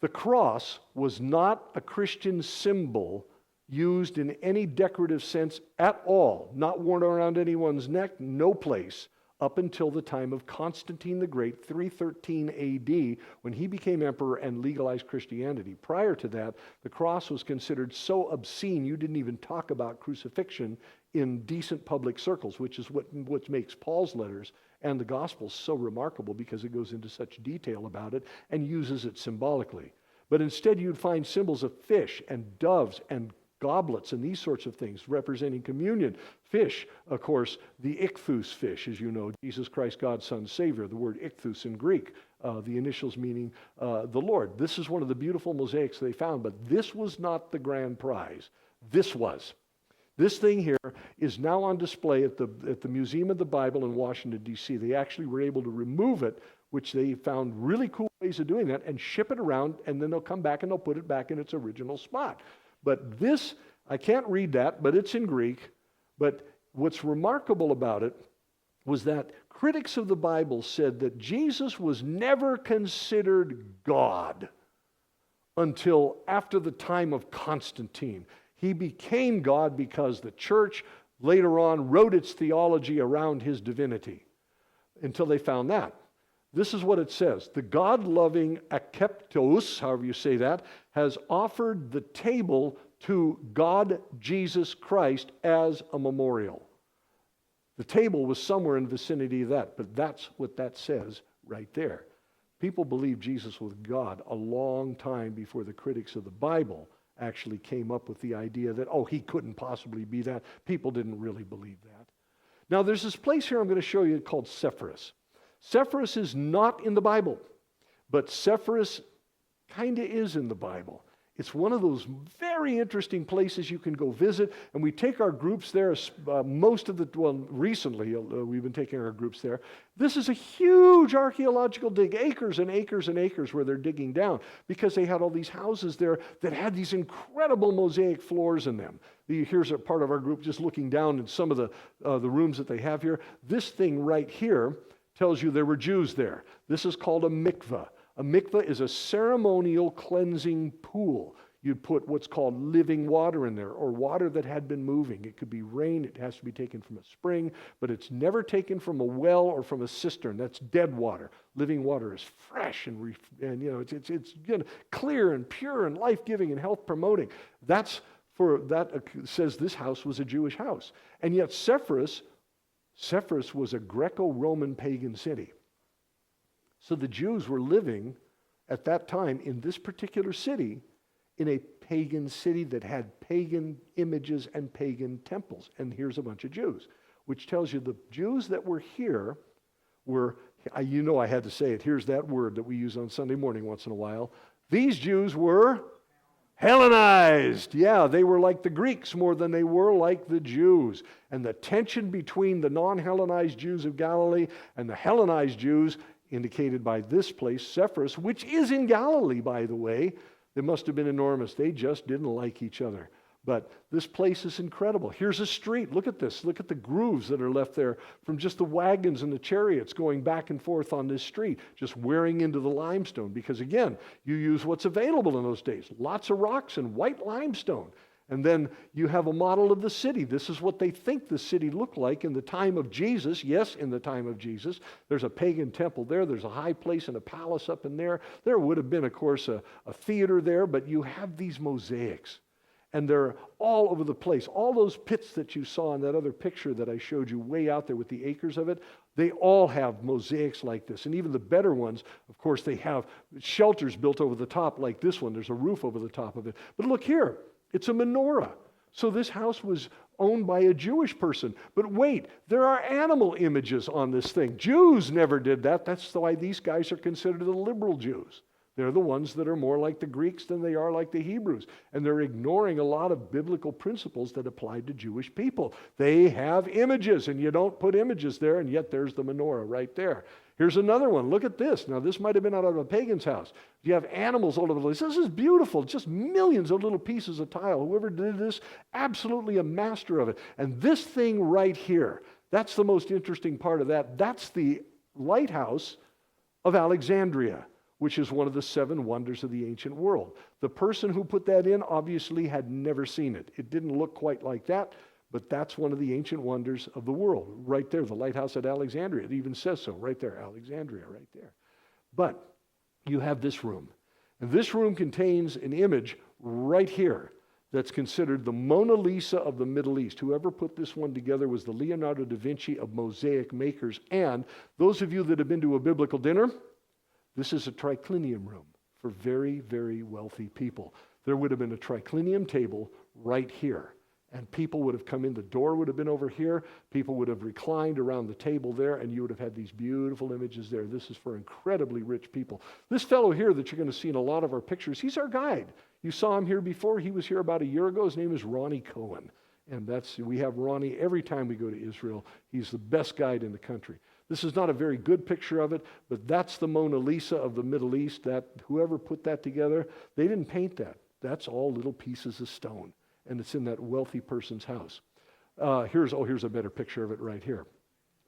The cross was not a Christian symbol used in any decorative sense at all, not worn around anyone's neck, no place, up until the time of Constantine the Great, 313 AD, when he became emperor and legalized Christianity. Prior to that, the cross was considered so obscene you didn't even talk about crucifixion in decent public circles, which is what makes Paul's letters and the Gospels so remarkable, because it goes into such detail about it and uses it symbolically. But instead you'd find symbols of fish and doves and goblets and these sorts of things representing communion. Fish, of course, the ichthus fish, as you know, Jesus Christ, God's Son, Savior, the word ichthus in Greek, the initials meaning the Lord. This is one of the beautiful mosaics they found, but this was not the grand prize. This was. This thing here is now on display at the Museum of the Bible in Washington, D.C. They actually were able to remove it, which they found really cool ways of doing that, and ship it around, and then they'll come back and they'll put it back in its original spot. But this, I can't read that, but it's in Greek. But what's remarkable about it was that critics of the Bible said that Jesus was never considered God until after the time of Constantine. He became God because the church later on wrote its theology around his divinity until they found that. This is what it says. The God-loving akeptos, however you say that, has offered the table to God Jesus Christ as a memorial. The table was somewhere in the vicinity of that, but that's what that says right there. People believed Jesus was God a long time before the critics of the Bible actually came up with the idea that, he couldn't possibly be that. People didn't really believe that. Now, there's this place here I'm going to show you called Sepphoris. Sepphoris is not in the Bible, but Sepphoris kind of is in the Bible. It's one of those very interesting places you can go visit, and we take our groups there. Recently we've been taking our groups there. This is a huge archaeological dig, acres and acres and acres where they're digging down, because they had all these houses there that had these incredible mosaic floors in them. Here's a part of our group just looking down in some of the rooms that they have here. This thing right here tells you there were Jews there. This is called a mikveh. A mikveh is a ceremonial cleansing pool. You'd put what's called living water in there, or water that had been moving. It could be rain. It has to be taken from a spring, but it's never taken from a well or from a cistern. That's dead water. Living water is fresh and it's clear and pure and life-giving and health-promoting. That says this house was a Jewish house. And yet Sepphoris was a Greco-Roman pagan city. So the Jews were living at that time in this particular city, in a pagan city that had pagan images and pagan temples. And here's a bunch of Jews, which tells you the Jews that were here were, I had to say it, here's that word that we use on Sunday morning once in a while. These Jews were Hellenized. Yeah, they were like the Greeks more than they were like the Jews. And the tension between the non-Hellenized Jews of Galilee and the Hellenized Jews, indicated by this place, Sepphoris, which is in Galilee, by the way, they must have been enormous. They just didn't like each other. But this place is incredible. Here's a street. Look at this. Look at the grooves that are left there from just the wagons and the chariots going back and forth on this street, just wearing into the limestone. Because again, you use what's available in those days. Lots of rocks and white limestone. And then you have a model of the city. This is what they think the city looked like in the time of Jesus. Yes, in the time of Jesus. There's a pagan temple there. There's a high place and a palace up in there. There would have been, of course, a theater there, but you have these mosaics. And they're all over the place. All those pits that you saw in that other picture that I showed you way out there with the acres of it, they all have mosaics like this. And even the better ones, of course, they have shelters built over the top like this one. There's a roof over the top of it. But look here. It's a menorah. So this house was owned by a Jewish person. But wait, there are animal images on this thing. Jews never did that. That's why these guys are considered the liberal Jews. They're the ones that are more like the Greeks than they are like the Hebrews. And they're ignoring a lot of biblical principles that applied to Jewish people. They have images, and you don't put images there, and yet there's the menorah right there. Here's another one. Look at this. Now, this might have been out of a pagan's house. You have animals all over the place. This is beautiful. Just millions of little pieces of tile. Whoever did this, absolutely a master of it. And this thing right here, that's the most interesting part of that. That's the lighthouse of Alexandria, which is one of the 7 wonders of the ancient world. The person who put that in obviously had never seen it. It didn't look quite like that, but that's one of the ancient wonders of the world. Right there, the lighthouse at Alexandria. It even says so right there, Alexandria, right there. But you have this room. And this room contains an image right here that's considered the Mona Lisa of the Middle East. Whoever put this one together was the Leonardo da Vinci of mosaic makers. And those of you that have been to a biblical dinner, this is a triclinium room for very, very wealthy people. There would have been a triclinium table right here. And people would have come in, the door would have been over here, people would have reclined around the table there, and you would have had these beautiful images there. This is for incredibly rich people. This fellow here that you're going to see in a lot of our pictures, he's our guide. You saw him here before. He was here about a year ago. His name is Ronnie Cohen. And we have Ronnie every time we go to Israel. He's the best guide in the country. This is not a very good picture of it, but that's the Mona Lisa of the Middle East. That whoever put that together, they didn't paint that. That's all little pieces of stone. And it's in that wealthy person's house. Here's a better picture of it right here,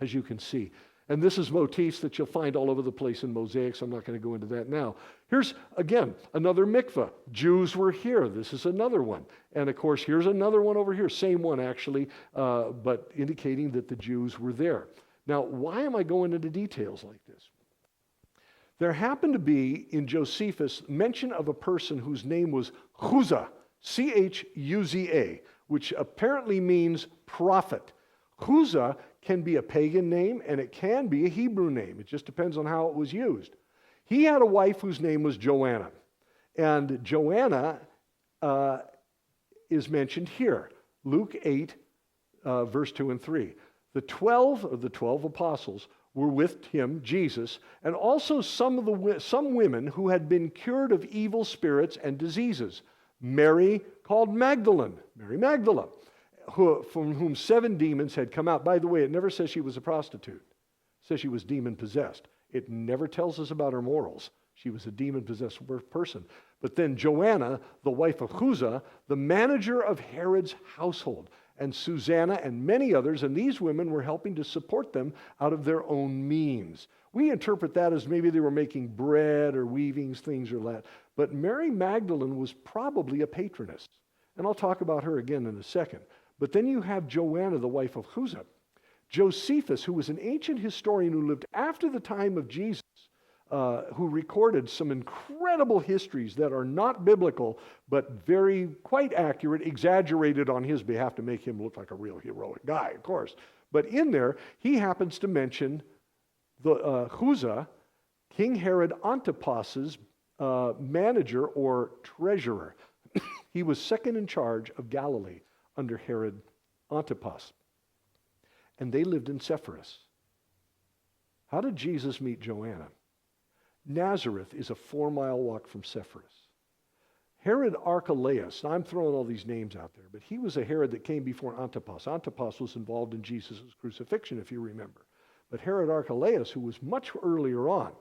as you can see. And this is motifs that you'll find all over the place in mosaics. I'm not going to go into that now. Here's, again, another mikveh. Jews were here. This is another one. And, of course, here's another one over here. Same one, actually, but indicating that the Jews were there. Now, why am I going into details like this? There happened to be, in Josephus, mention of a person whose name was Chuza, C-H-U-Z-A, which apparently means prophet. Chuza can be a pagan name, and it can be a Hebrew name. It just depends on how it was used. He had a wife whose name was Joanna. And Joanna is mentioned here. Luke 8, verse 2 and 3. The 12 apostles were with him, Jesus, and also some women who had been cured of evil spirits and diseases. Mary, called Magdalene, Mary Magdalene, from whom 7 demons had come out. By the way, it never says she was a prostitute. It says she was demon-possessed. It never tells us about her morals. She was a demon-possessed person. But then Joanna, the wife of Chuza, the manager of Herod's household, and Susanna and many others, and these women were helping to support them out of their own means. We interpret that as maybe they were making bread or weaving things or that. But Mary Magdalene was probably a patroness. And I'll talk about her again in a second. But then you have Joanna, the wife of Chuza. Josephus, who was an ancient historian who lived after the time of Jesus, who recorded some incredible histories that are not biblical, but quite accurate, exaggerated on his behalf to make him look like a real heroic guy, of course. But in there, he happens to mention the Chuza, King Herod Antipas's manager or treasurer. He was second in charge of Galilee under Herod Antipas. And they lived in Sepphoris. How did Jesus meet Joanna? Nazareth is a 4-mile walk from Sepphoris. Herod Archelaus, I'm throwing all these names out there, but he was a Herod that came before Antipas. Antipas was involved in Jesus' crucifixion, if you remember. But Herod Archelaus, who was much earlier on,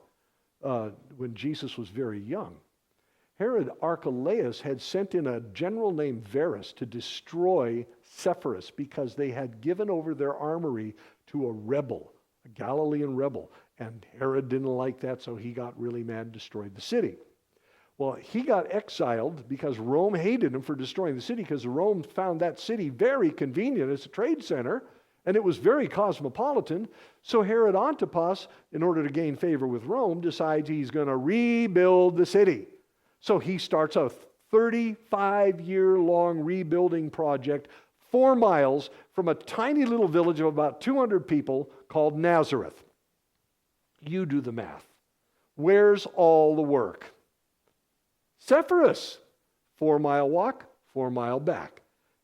when Jesus was very young, Herod Archelaus had sent in a general named Varus to destroy Sepphoris because they had given over their armory to a rebel, a Galilean rebel. And Herod didn't like that, so he got really mad and destroyed the city. Well, he got exiled because Rome hated him for destroying the city, because Rome found that city very convenient as a trade center, and it was very cosmopolitan. So Herod Antipas, in order to gain favor with Rome, decides he's going to rebuild the city. So he starts a 35-year-long rebuilding project 4 miles from a tiny little village of about 200 people called Nazareth. You do the math. Where's all the work? Sepphoris. 4-mile walk, 4-mile back.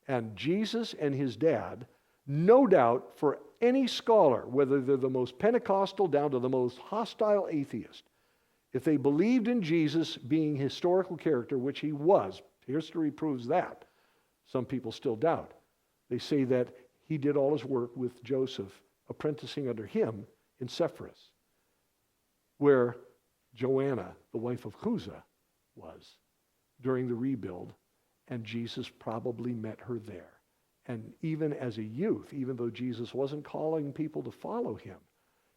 And Jesus and his dad, no doubt for any scholar, whether they're the most Pentecostal down to the most hostile atheist, if they believed in Jesus being historical character, which he was, history proves that. Some people still doubt. They say that he did all his work with Joseph, apprenticing under him in Sepphoris, where Joanna, the wife of Chuza, was during the rebuild, and Jesus probably met her there. And even as a youth, even though Jesus wasn't calling people to follow him,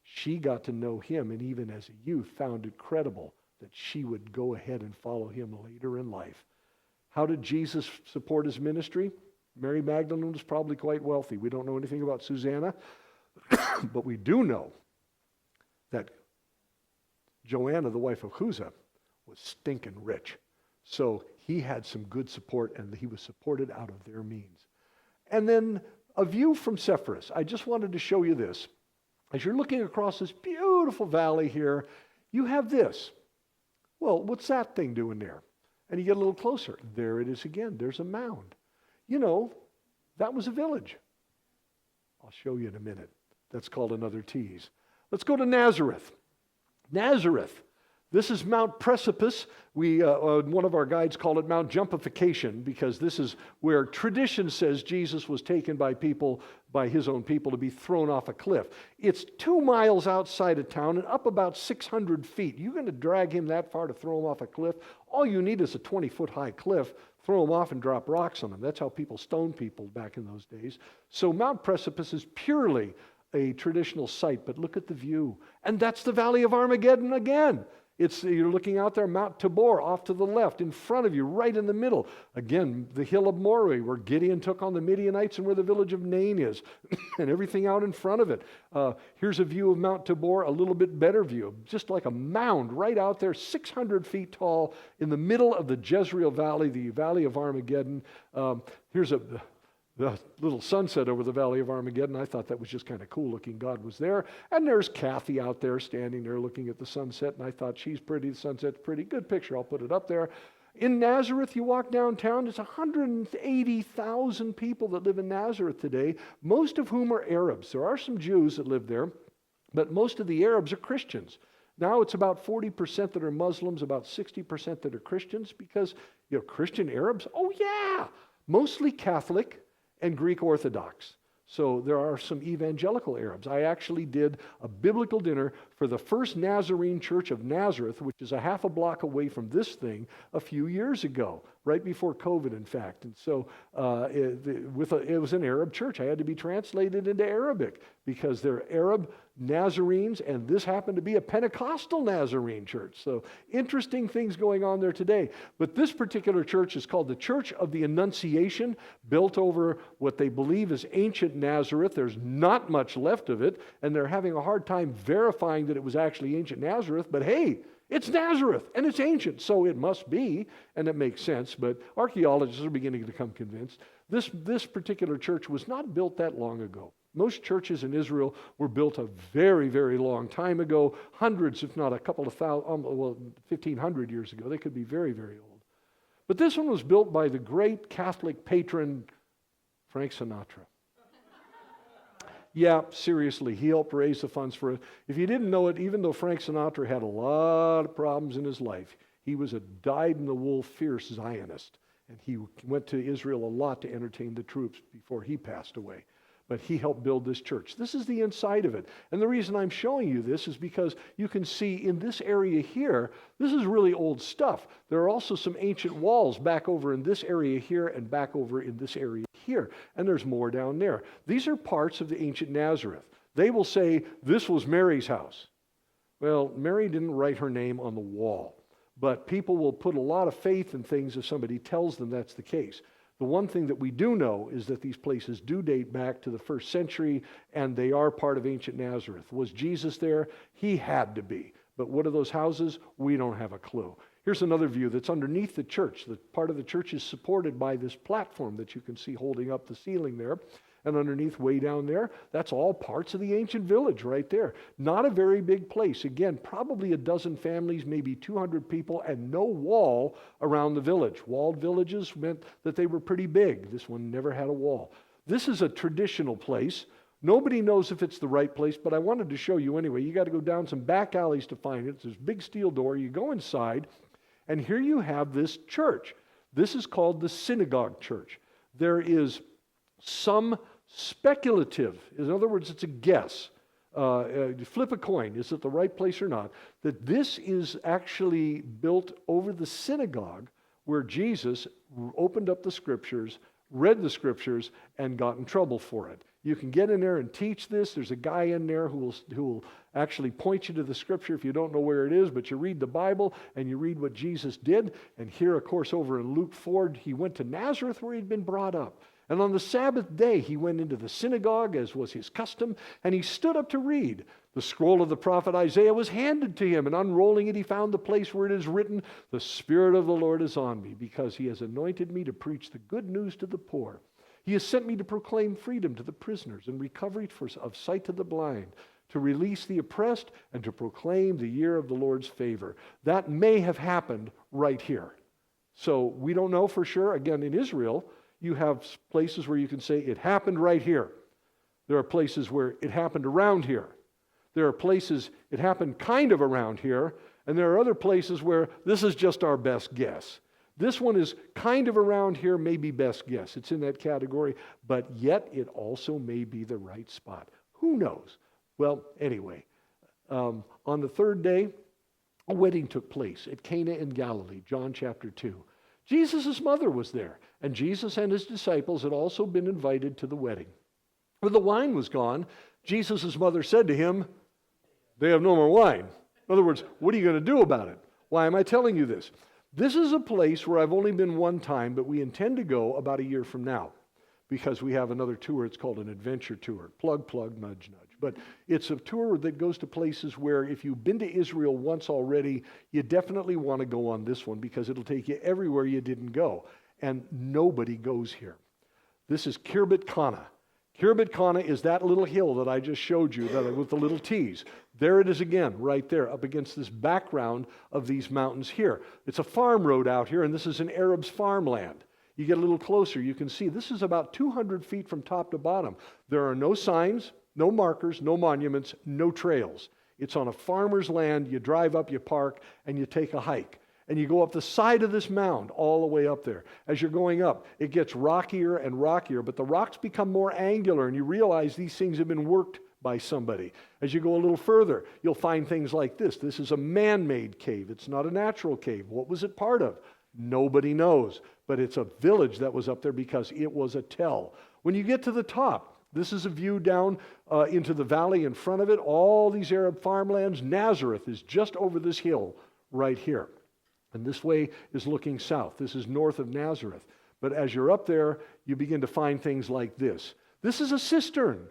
she got to know him, and even as a youth found it credible that she would go ahead and follow him later in life. How did Jesus support his ministry? Mary Magdalene was probably quite wealthy. We don't know anything about Susanna, but we do know that Joanna, the wife of Chuza, was stinking rich. So he had some good support, and he was supported out of their means. And then a view from Sepphoris. I just wanted to show you this. As you're looking across this beautiful valley here, you have this. Well, what's that thing doing there? And you get a little closer. There it is again. There's a mound. You know, that was a village. I'll show you in a minute. That's called another tease. Let's go to Nazareth. Nazareth. This is Mount Precipice. One of our guides called it Mount Jumpification, because this is where tradition says Jesus was taken by his own people, to be thrown off a cliff. It's 2 miles outside of town and up about 600 feet. You're going to drag him that far to throw him off a cliff? All you need is a 20-foot high cliff. Throw them off and drop rocks on them. That's how people stoned people back in those days. So Mount Precipice is purely a traditional site, but look at the view. And that's the Valley of Armageddon again. You're looking out there, Mount Tabor off to the left, in front of you, right in the middle. Again, the hill of Moreh, where Gideon took on the Midianites, and where the village of Nain is, and everything out in front of it. Here's a view of Mount Tabor, a little bit better view, just like a mound right out there, 600 feet tall, in the middle of the Jezreel Valley, the Valley of Armageddon. Here's the little sunset over the Valley of Armageddon. I thought that was just kind of cool looking. God was there. And there's Kathy out there standing there looking at the sunset, and I thought, she's pretty, the sunset's pretty. Good picture, I'll put it up there. In Nazareth, you walk downtown, there's 180,000 people that live in Nazareth today, most of whom are Arabs. There are some Jews that live there, but most of the Arabs are Christians. Now it's about 40% that are Muslims, about 60% that are Christians, because, Christian Arabs, oh yeah, mostly Catholic and Greek Orthodox. So there are some evangelical Arabs. I actually did a biblical dinner for the First Nazarene Church of Nazareth, which is a half a block away from this thing, a few years ago, right before COVID, in fact. And so it was an Arab church. I had to be translated into Arabic because they're Arab Nazarenes, and this happened to be a Pentecostal Nazarene church. So interesting things going on there today. But this particular church is called the Church of the Annunciation, built over what they believe is ancient Nazareth. There's not much left of it, and they're having a hard time verifying that it was actually ancient Nazareth. But hey, it's Nazareth, and it's ancient, so it must be, and it makes sense. But archaeologists are beginning to become convinced. This particular church was not built that long ago. Most churches in Israel were built a very, very long time ago, hundreds, if not a couple of thousand, 1,500 years ago. They could be very, very old. But this one was built by the great Catholic patron, Frank Sinatra. Yeah, seriously, he helped raise the funds for it. If you didn't know it, even though Frank Sinatra had a lot of problems in his life, he was a dyed-in-the-wool fierce Zionist, and he went to Israel a lot to entertain the troops before he passed away. But he helped build this church. This is the inside of it. And the reason I'm showing you this is because you can see in this area here, this is really old stuff. There are also some ancient walls back over in this area here and back over in this area here. And there's more down there. These are parts of the ancient Nazareth. They will say, this was Mary's house. Well, Mary didn't write her name on the wall. But people will put a lot of faith in things if somebody tells them that's the case. The one thing that we do know is that these places do date back to the 1st century, and they are part of ancient Nazareth. Was Jesus there? He had to be. But what are those houses? We don't have a clue. Here's another view that's underneath the church. The part of the church is supported by this platform that you can see holding up the ceiling there. And underneath, way down there, that's all parts of the ancient village right there. Not a very big place. Again, probably a dozen families, maybe 200 people, and no wall around the village. Walled villages meant that they were pretty big. This one never had a wall. This is a traditional place. Nobody knows if it's the right place, but I wanted to show you anyway. You got to go down some back alleys to find it. There's a big steel door. You go inside, and here you have this church. This is called the synagogue church. There is some speculative, in other words, it's a guess. Flip a coin, is it the right place or not? That this is actually built over the synagogue where Jesus opened up the scriptures, read the scriptures, and got in trouble for it. You can get in there and teach this. There's a guy in there who will actually point you to the scripture if you don't know where it is, but you read the Bible and you read what Jesus did. And here, of course, over in Luke 4, he went to Nazareth where he'd been brought up. And on the Sabbath day he went into the synagogue, as was his custom, and he stood up to read. The scroll of the prophet Isaiah was handed to him, and unrolling it he found the place where it is written, "The Spirit of the Lord is on me, because he has anointed me to preach the good news to the poor. He has sent me to proclaim freedom to the prisoners and recovery of sight to the blind, to release the oppressed, and to proclaim the year of the Lord's favor." That may have happened right here. So we don't know for sure. Again, in Israel, you have places where you can say it happened right here. There are places where it happened around here. There are places it happened kind of around here, and there are other places where this is just our best guess. This one is kind of around here, maybe best guess. It's in that category, but yet it also may be the right spot. Who knows? Well, anyway, on the third day, a wedding took place at Cana in Galilee, John chapter 2. Jesus' mother was there, and Jesus and his disciples had also been invited to the wedding. When the wine was gone, Jesus' mother said to him, "They have no more wine." In other words, what are you going to do about it? Why am I telling you this? This is a place where I've only been one time, but we intend to go about a year from now because we have another tour. It's called an adventure tour. Plug, plug, nudge, nudge. But it's a tour that goes to places where if you've been to Israel once already, you definitely want to go on this one because it'll take you everywhere you didn't go. And nobody goes here. This is Khirbet Kana. Khirbet Kana is that little hill that I just showed you with the little T's. There it is again, right there, up against this background of these mountains here. It's a farm road out here, and this is an Arab's farmland. You get a little closer, you can see this is about 200 feet from top to bottom. There are no signs, no markers, no monuments, no trails. It's on a farmer's land. You drive up, you park, and you take a hike. And you go up the side of this mound all the way up there. As you're going up, it gets rockier and rockier, but the rocks become more angular, and you realize these things have been worked by somebody. As you go a little further, you'll find things like this. This is a man-made cave. It's not a natural cave. What was it part of? Nobody knows, but it's a village that was up there because it was a tell. When you get to the top, this is a view down into the valley in front of it. All these Arab farmlands. Nazareth is just over this hill right here. And this way is looking south. This is north of Nazareth. But as you're up there, you begin to find things like this. This is a cistern.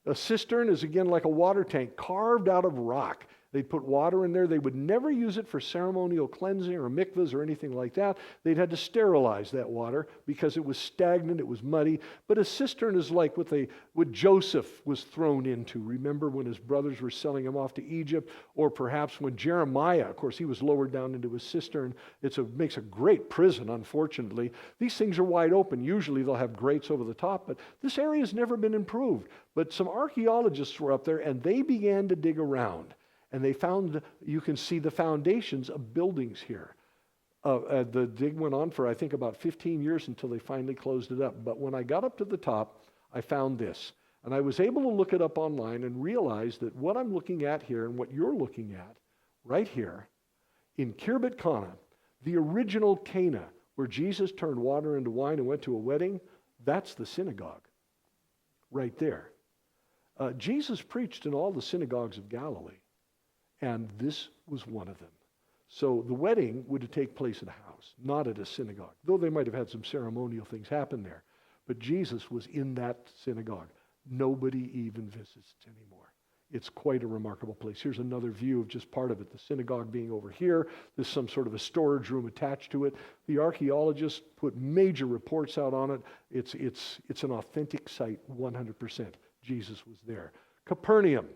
A cistern is, again, like a water tank carved out of rock. They'd put water in there. They would never use it for ceremonial cleansing or mikvahs or anything like that. They'd had to sterilize that water because it was stagnant, it was muddy. But a cistern is like what Joseph was thrown into. Remember when his brothers were selling him off to Egypt? Or perhaps when Jeremiah, of course, he was lowered down into a cistern. It makes a great prison, unfortunately. These things are wide open. Usually they'll have grates over the top, but this area has never been improved. But some archaeologists were up there, and they began to dig around. And they found, you can see the foundations of buildings here. The dig went on for, I think, about 15 years until they finally closed it up. But when I got up to the top, I found this. And I was able to look it up online and realize that what I'm looking at here and what you're looking at right here in Khirbet Kana, the original Cana, where Jesus turned water into wine and went to a wedding, that's the synagogue right there. Jesus preached in all the synagogues of Galilee. And this was one of them. So the wedding would take place at a house, not at a synagogue, though they might have had some ceremonial things happen there. But Jesus was in that synagogue. Nobody even visits it anymore. It's quite a remarkable place. Here's another view of just part of it, the synagogue being over here. There's some sort of a storage room attached to it. The archaeologists put major reports out on it. It's an authentic site, 100%. Jesus was there. Capernaum.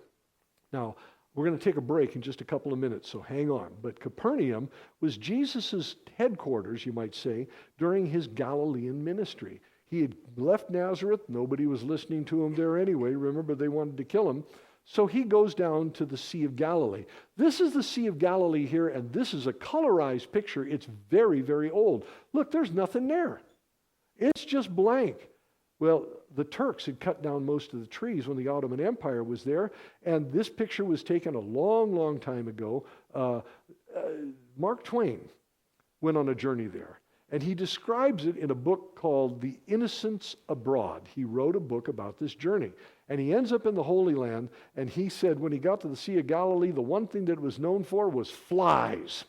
Now, we're going to take a break in just a couple of minutes, so hang on. But Capernaum was Jesus' headquarters, you might say, during his Galilean ministry. He had left Nazareth. Nobody was listening to him there anyway. Remember, they wanted to kill him. So he goes down to the Sea of Galilee. This is the Sea of Galilee here, and this is a colorized picture. It's very, very old. Look, there's nothing there. It's just blank. Well, the Turks had cut down most of the trees when the Ottoman Empire was there, and this picture was taken a long, long time ago. Mark Twain went on a journey there, and he describes it in a book called The Innocents Abroad. He wrote a book about this journey, and he ends up in the Holy Land, and he said when he got to the Sea of Galilee, the one thing that it was known for was flies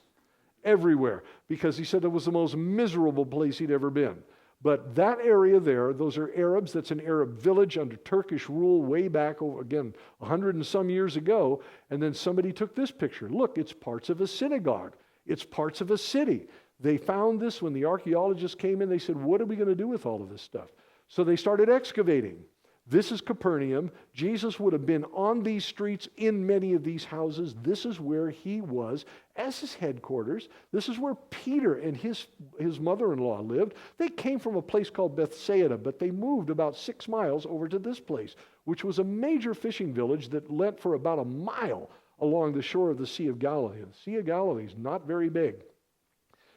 everywhere, because he said it was the most miserable place he'd ever been. But that area there, those are Arabs. That's an Arab village under Turkish rule way back, over, again, 100 and some years ago. And then somebody took this picture. Look, it's parts of a synagogue. It's parts of a city. They found this when the archaeologists came in. They said, what are we going to do with all of this stuff? So they started excavating. This is Capernaum. Jesus would have been on these streets in many of these houses. This is where he was as his headquarters. This is where Peter and his mother-in-law lived. They came from a place called Bethsaida, but they moved about 6 miles over to this place, which was a major fishing village that lent for about a mile along the shore of the Sea of Galilee. And the Sea of Galilee is not very big.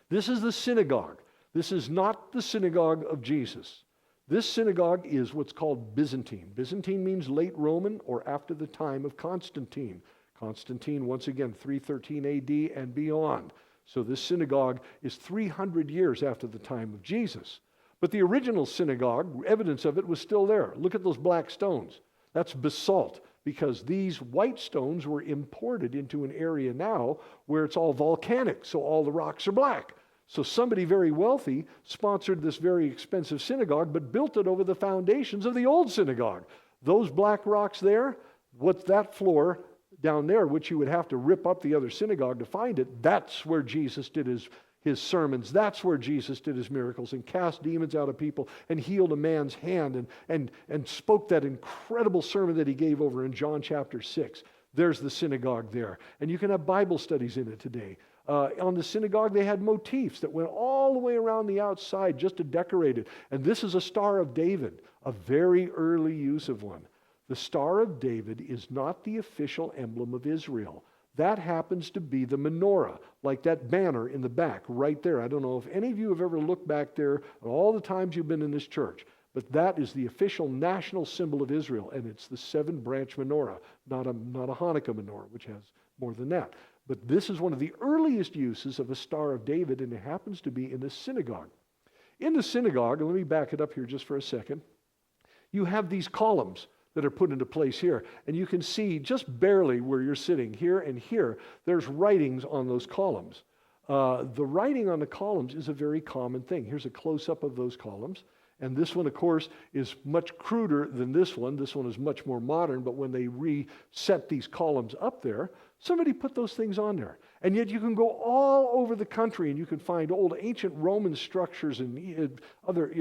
This is the synagogue. This is not the synagogue of Jesus. This synagogue is what's called Byzantine. Byzantine means late Roman or after the time of Constantine. Constantine, once again, 313 AD and beyond. So this synagogue is 300 years after the time of Jesus. But the original synagogue, evidence of it was still there. Look at those black stones. That's basalt, because these white stones were imported into an area now where it's all volcanic, so all the rocks are black. So somebody very wealthy sponsored this very expensive synagogue, but built it over the foundations of the old synagogue. Those black rocks there, what's that floor down there, which you would have to rip up the other synagogue to find it, that's where Jesus did his sermons. That's where Jesus did his miracles and cast demons out of people and healed a man's hand and spoke that incredible sermon that he gave over in John chapter 6. There's the synagogue there. And you can have Bible studies in it today. On the synagogue, they had motifs that went all the way around the outside just to decorate it. And this is a Star of David, a very early use of one. The Star of David is not the official emblem of Israel. That happens to be the menorah, like that banner in the back right there. I don't know if any of you have ever looked back there all the times you've been in this church, but that is the official national symbol of Israel, and it's the 7-branch menorah, not a Hanukkah menorah, which has more than that. But this is one of the earliest uses of a Star of David, and it happens to be in the synagogue. In the synagogue, and let me back it up here just for a second, you have these columns that are put into place here. And you can see just barely where you're sitting, here and here, there's writings on those columns. The writing on the columns is a very common thing. Here's a close-up of those columns. And this one, of course, is much cruder than this one. This one is much more modern, but when they reset these columns up there, somebody put those things on there. And yet you can go all over the country and you can find old ancient Roman structures and other,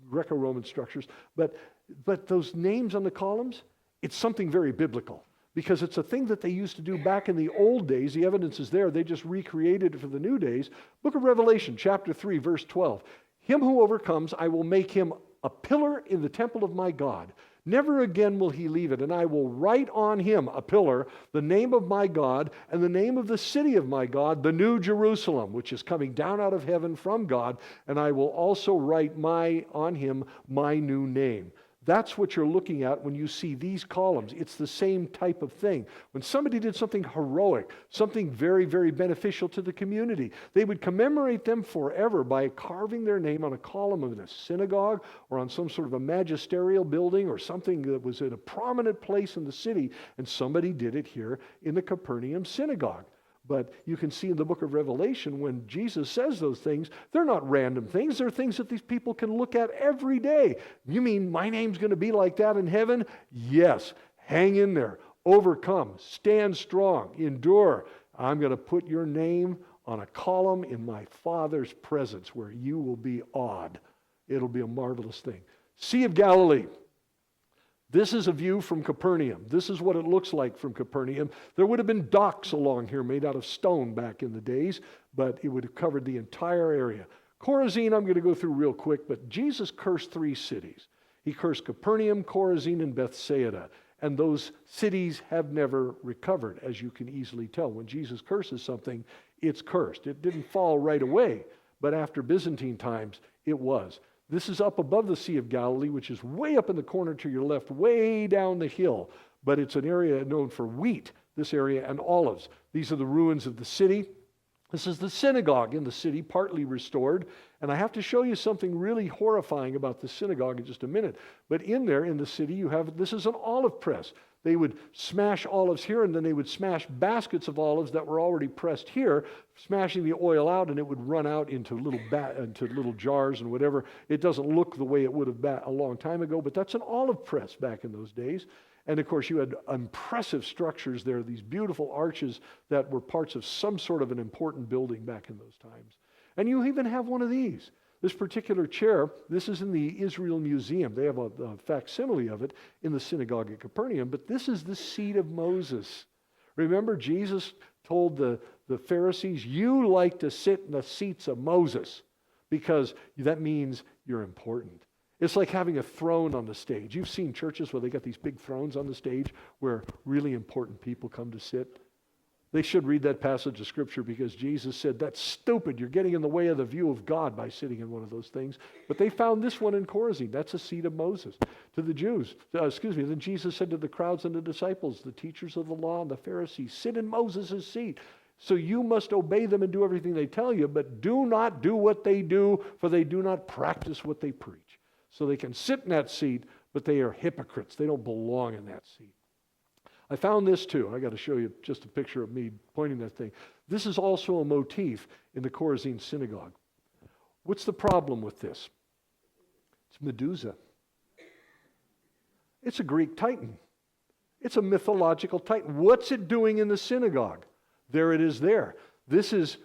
Greco-Roman structures. But those names on the columns, it's something very biblical, because it's a thing that they used to do back in the old days. The evidence is there. They just recreated it for the new days. Book of Revelation, chapter 3, verse 12. Him who overcomes, I will make him a pillar in the temple of my God. Never again will he leave it, and I will write on him, a pillar, the name of my God and the name of the city of my God, the New Jerusalem, which is coming down out of heaven from God, and I will also write on him my new name. That's what you're looking at when you see these columns. It's the same type of thing. When somebody did something heroic, something very, very beneficial to the community, they would commemorate them forever by carving their name on a column in a synagogue or on some sort of a magisterial building or something that was at a prominent place in the city, and somebody did it here in the Capernaum synagogue. But you can see in the book of Revelation, when Jesus says those things, they're not random things. They're things that these people can look at every day. You mean my name's going to be like that in heaven? Yes. Hang in there. Overcome. Stand strong. Endure. I'm going to put your name on a column in my Father's presence where you will be awed. It'll be a marvelous thing. Sea of Galilee. This is a view from Capernaum. This is what it looks like from Capernaum. There would have been docks along here made out of stone back in the days, but it would have covered the entire area. Chorazin, I'm going to go through real quick, but Jesus cursed 3 cities. He cursed Capernaum, Chorazin, and Bethsaida. And those cities have never recovered, as you can easily tell. When Jesus curses something, it's cursed. It didn't fall right away, but after Byzantine times, it was. This is up above the Sea of Galilee, which is way up in the corner to your left, way down the hill. But it's an area known for wheat, this area, and olives. These are the ruins of the city. This is the synagogue in the city, partly restored. And I have to show you something really horrifying about the synagogue in just a minute. But in there, in the city, this is an olive press. They would smash olives here, and then they would smash baskets of olives that were already pressed here, smashing the oil out, and it would run out into little jars and whatever. It doesn't look the way it would have a long time ago, but that's an olive press back in those days. And of course, you had impressive structures there, these beautiful arches that were parts of some sort of an important building back in those times. And you even have one of these. This particular chair, this is in the Israel Museum. They have a facsimile of it in the synagogue at Capernaum, but this is the seat of Moses. Remember, Jesus told the Pharisees, you like to sit in the seats of Moses because that means you're important. It's like having a throne on the stage. You've seen churches where they got these big thrones on the stage where really important people come to sit. They should read that passage of Scripture because Jesus said, that's stupid. You're getting in the way of the view of God by sitting in one of those things. But they found this one in Chorazin. That's a seat of Moses. To the Jews, then Jesus said to the crowds and the disciples, the teachers of the law and the Pharisees, sit in Moses' seat. So you must obey them and do everything they tell you, but do not do what they do, for they do not practice what they preach. So they can sit in that seat, but they are hypocrites. They don't belong in that seat. I found this too. I got to show you just a picture of me pointing that thing. This is also a motif in the Chorazin synagogue. What's the problem with this? It's Medusa. It's a Greek titan. It's a mythological titan. What's it doing in the synagogue? There it is there. This is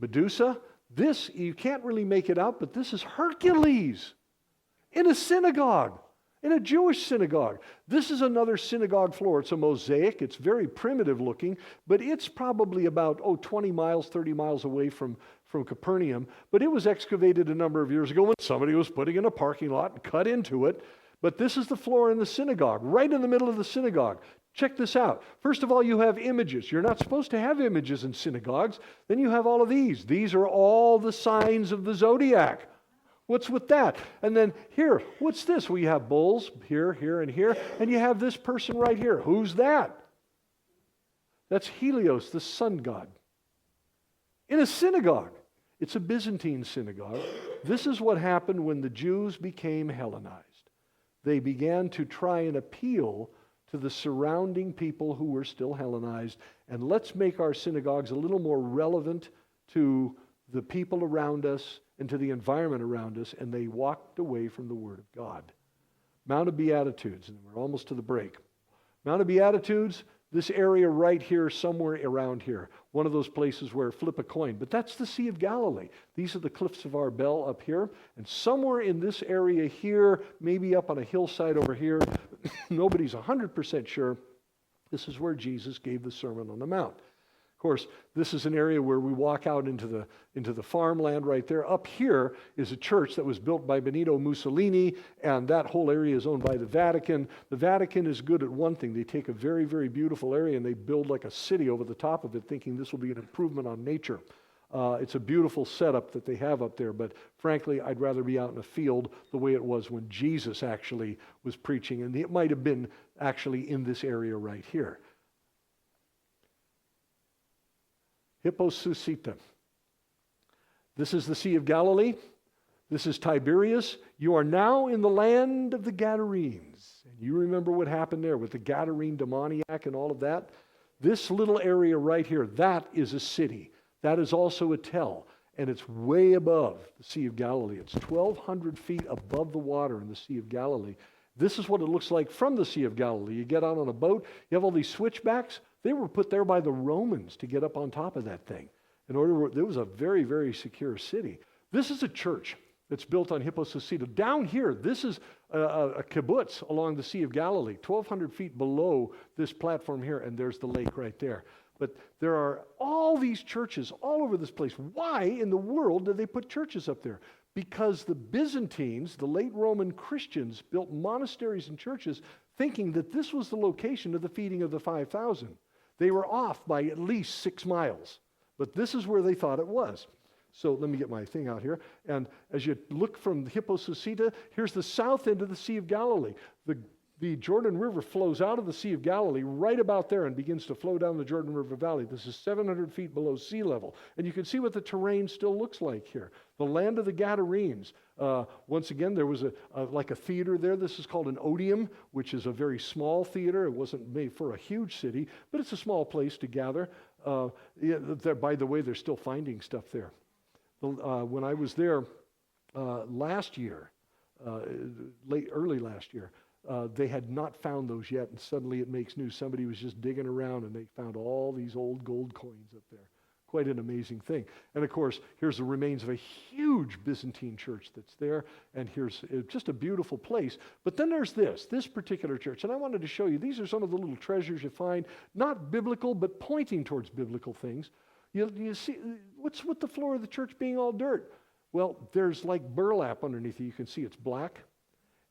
Medusa. This, you can't really make it out, but this is Hercules in a synagogue, in a Jewish synagogue. This is another synagogue floor. It's a mosaic. It's very primitive looking, but it's probably about, 20 miles, 30 miles away from Capernaum. But it was excavated a number of years ago when somebody was putting in a parking lot and cut into it. But this is the floor in the synagogue, right in the middle of the synagogue. Check this out. First of all, you have images. You're not supposed to have images in synagogues. Then you have all of these. These are all the signs of the zodiac. What's with that? And then here, what's this? Well, you have bulls here, here, and here. And you have this person right here. Who's that? That's Helios, the sun god. In a synagogue. It's a Byzantine synagogue. This is what happened when the Jews became Hellenized. They began to try and appeal to the surrounding people who were still Hellenized, and let's make our synagogues a little more relevant to the people around us and to the environment around us, and they walked away from the Word of God. Mount of Beatitudes, and we're almost to the break. Mount of Beatitudes, this area right here, somewhere around here, one of those places where flip a coin, but that's the Sea of Galilee. These are the cliffs of Arbel up here, and somewhere in this area here, maybe up on a hillside over here, nobody's 100% sure, this is where Jesus gave the Sermon on the Mount. Of course, this is an area where we walk out into the farmland right there. Up here is a church that was built by Benito Mussolini, and that whole area is owned by the Vatican. The Vatican is good at one thing. They take a very, very beautiful area and they build like a city over the top of it, thinking this will be an improvement on nature. It's a beautiful setup that they have up there, but frankly, I'd rather be out in a field the way it was when Jesus actually was preaching, and it might have been actually in this area right here. Hipposusita. This is the Sea of Galilee. This is Tiberias. You are now in the land of the Gadarenes. And you remember what happened there with the Gadarene demoniac and all of that? This little area right here, that is a city. That is also a tell. And it's way above the Sea of Galilee. It's 1,200 feet above the water in the Sea of Galilee. This is what it looks like from the Sea of Galilee. You get out on a boat, you have all these switchbacks. They were put there by the Romans to get up on top of that thing. It was a very, very secure city. This is a church that's built on Hipposusita. Down here, this is a kibbutz along the Sea of Galilee, 1,200 feet below this platform here, and there's the lake right there. But there are all these churches all over this place. Why in the world did they put churches up there? Because the Byzantines, the late Roman Christians, built monasteries and churches thinking that this was the location of the feeding of the 5,000. They were off by at least 6 miles, but this is where they thought it was. So let me get my thing out here. And as you look from Hipposusita, here's the south end of the Sea of Galilee. The The Jordan River flows out of the Sea of Galilee right about there and begins to flow down the Jordan River Valley. This is 700 feet below sea level. And you can see what the terrain still looks like here. The land of the Gadarenes. Once again, there was like a theater there. This is called an Odeum, which is a very small theater. It wasn't made for a huge city, but it's a small place to gather. By the way, they're still finding stuff there. When I was there last year, early last year, they had not found those yet, and suddenly it makes news. Somebody was just digging around, and they found all these old gold coins up there. Quite an amazing thing. And of course, here's the remains of a huge Byzantine church that's there, and here's just a beautiful place. But then there's this particular church, and I wanted to show you, these are some of the little treasures you find, not biblical, but pointing towards biblical things. You see, what's with the floor of the church being all dirt? Well, there's like burlap underneath it. You can see it's black.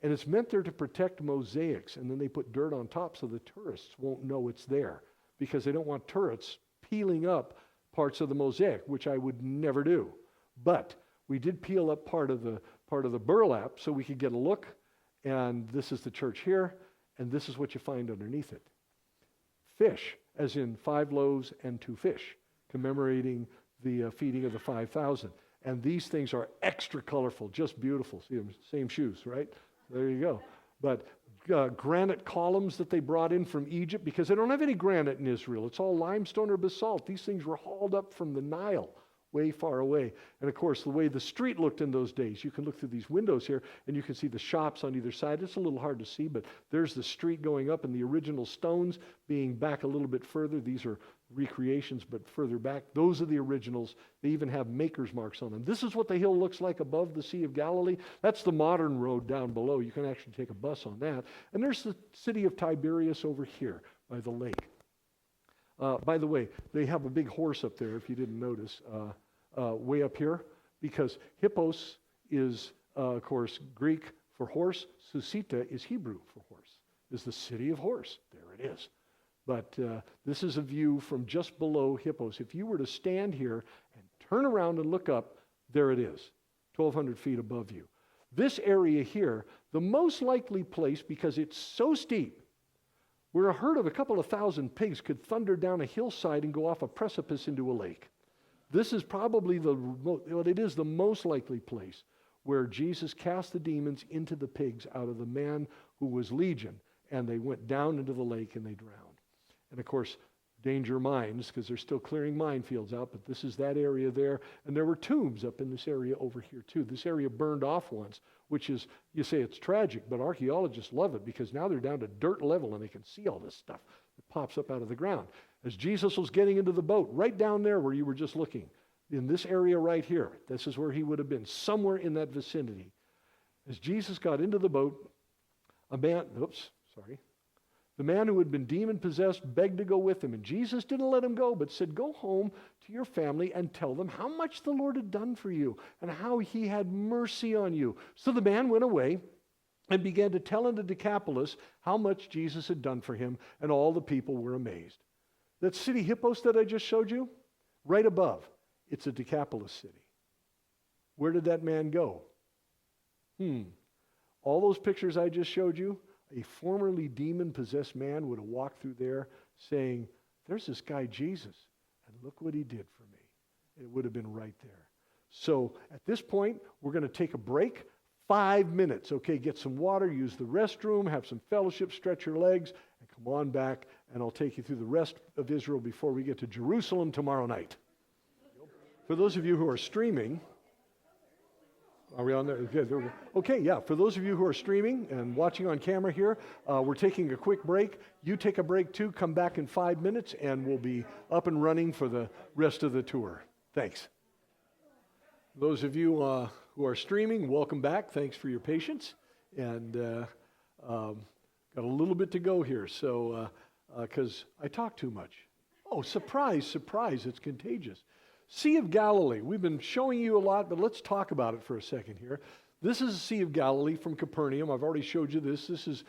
And it's meant there to protect mosaics, and then they put dirt on top so the tourists won't know it's there, because they don't want tourists peeling up parts of the mosaic, which I would never do. But we did peel up part of the burlap so we could get a look, and this is the church here, and this is what you find underneath it. Fish, as in 5 loaves and 2 fish, commemorating the feeding of the 5,000. And these things are extra colorful, just beautiful. See them, same shoes, right? There you go. But granite columns that they brought in from Egypt, because they don't have any granite in Israel. It's all limestone or basalt. These things were hauled up from the Nile, way far away. And of course, the way the street looked in those days, you can look through these windows here, and you can see the shops on either side. It's a little hard to see, but there's the street going up, and the original stones being back a little bit further. These are recreations, but further back. Those are the originals. They even have maker's marks on them. This is what the hill looks like above the Sea of Galilee. That's the modern road down below. You can actually take a bus on that. And there's the city of Tiberias over here by the lake. By the way, they have a big horse up there, if you didn't notice, way up here, because hippos is, of course, Greek for horse. Susita is Hebrew for horse. Is the city of horse. There it is. But this is a view from just below Hippos. If you were to stand here and turn around and look up, there it is, 1,200 feet above you. This area here, the most likely place, because it's so steep, where a herd of a couple of thousand pigs could thunder down a hillside and go off a precipice into a lake. This is probably it is the most likely place where Jesus cast the demons into the pigs out of the man who was Legion, and they went down into the lake and they drowned. And of course, danger mines, because they're still clearing minefields out, but this is that area there. And there were tombs up in this area over here too. This area burned off once, which is, you say it's tragic, but archaeologists love it because now they're down to dirt level and they can see all this stuff that pops up out of the ground. As Jesus was getting into the boat, right down there where you were just looking, in this area right here, this is where he would have been, somewhere in that vicinity. As Jesus got into the boat, the man who had been demon-possessed begged to go with him, and Jesus didn't let him go, but said, "Go home to your family and tell them how much the Lord had done for you and how he had mercy on you." So the man went away and began to tell in the Decapolis how much Jesus had done for him, and all the people were amazed. That city Hippos that I just showed you, right above, it's a Decapolis city. Where did that man go? All those pictures I just showed you, a formerly demon-possessed man would have walked through there saying, "There's this guy Jesus, and look what he did for me." It would have been right there. So at this point, we're going to take a break, 5 minutes. Okay, get some water, use the restroom, have some fellowship, stretch your legs, and come on back, and I'll take you through the rest of Israel before we get to Jerusalem tomorrow night. For those of you who are streaming, are we on there? Okay, yeah. For those of you who are streaming and watching on camera here, we're taking a quick break. You take a break too. Come back in 5 minutes, and we'll be up and running for the rest of the tour. Thanks. Those of you who are streaming, welcome back. Thanks for your patience. And got a little bit to go here, so because I talk too much. Oh, surprise, surprise! It's contagious. Sea of Galilee. We've been showing you a lot, but let's talk about it for a second here. This is the Sea of Galilee from Capernaum. I've already showed you this. This is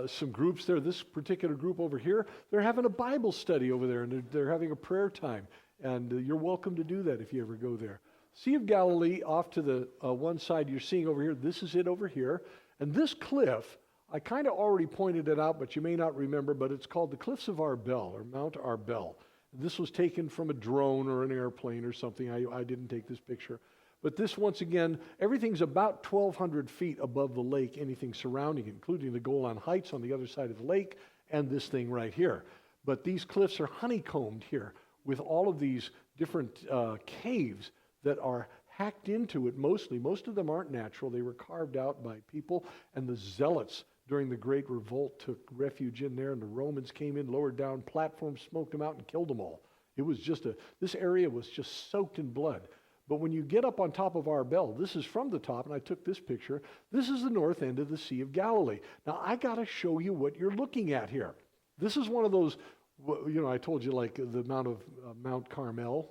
some groups there. This particular group over here, they're having a Bible study over there, and they're having a prayer time. And you're welcome to do that if you ever go there. Sea of Galilee, off to the one side you're seeing over here, this is it over here. And this cliff, I kind of already pointed it out, but you may not remember, but it's called the Cliffs of Arbel, or Mount Arbel. This was taken from a drone or an airplane or something. I didn't take this picture. But this, once again, everything's about 1,200 feet above the lake, anything surrounding it, including the Golan Heights on the other side of the lake, and this thing right here. But these cliffs are honeycombed here with all of these different caves that are hacked into it mostly. Most of them aren't natural. They were carved out by people, and the zealots during the Great Revolt took refuge in there, and the Romans came in, lowered down platforms, smoked them out, and killed them all. It was just this area was just soaked in blood. But when you get up on top of Arbel, this is from the top, and I took this picture. This is the north end of the Sea of Galilee. Now, I got to show you what you're looking at here. This is one of those, I told you, like the Mount Carmel,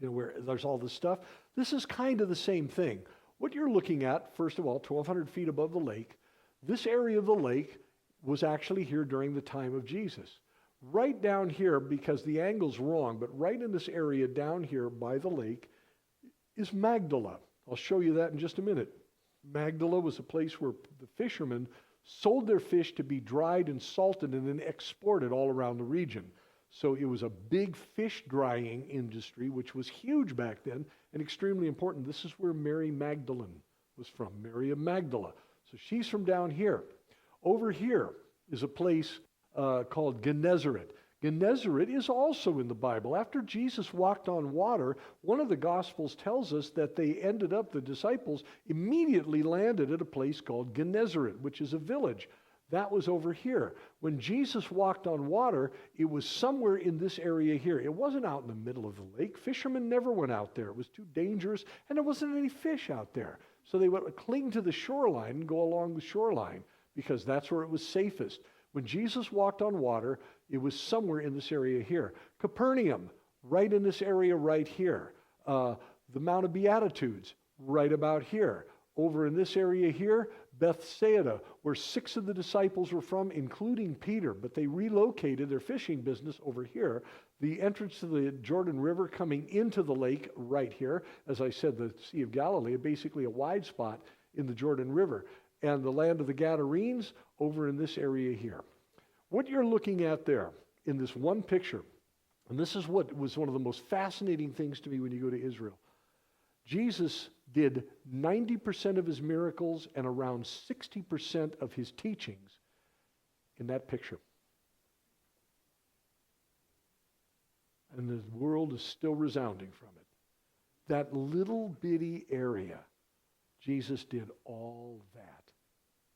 where there's all this stuff. This is kind of the same thing. What you're looking at, first of all, 1,200 feet above the lake. This area of the lake was actually here during the time of Jesus. Right down here, because the angle's wrong, but right in this area down here by the lake is Magdala. I'll show you that in just a minute. Magdala was a place where the fishermen sold their fish to be dried and salted and then exported all around the region. So it was a big fish drying industry, which was huge back then and extremely important. This is where Mary Magdalene was from, Mary of Magdala. So she's from down here. Over here is a place called Gennesaret. Gennesaret is also in the Bible. After Jesus walked on water, one of the Gospels tells us that the disciples immediately landed at a place called Gennesaret, which is a village. That was over here. When Jesus walked on water, it was somewhere in this area here. It wasn't out in the middle of the lake. Fishermen never went out there. It was too dangerous, and there wasn't any fish out there. So they would cling to the shoreline and go along the shoreline because that's where it was safest. When Jesus walked on water, it was somewhere in this area here. Capernaum, right in this area right here. The Mount of Beatitudes, right about here. Over in this area here, Bethsaida, where 6 of the disciples were from, including Peter, but they relocated their fishing business over here. The entrance to the Jordan River coming into the lake right here, as I said, the Sea of Galilee, basically a wide spot in the Jordan River. And the land of the Gadarenes over in this area here. What you're looking at there in this one picture, and this is what was one of the most fascinating things to me when you go to Israel. Jesus did 90% of his miracles and around 60% of his teachings in that picture. And the world is still resounding from it. That little bitty area, Jesus did all that.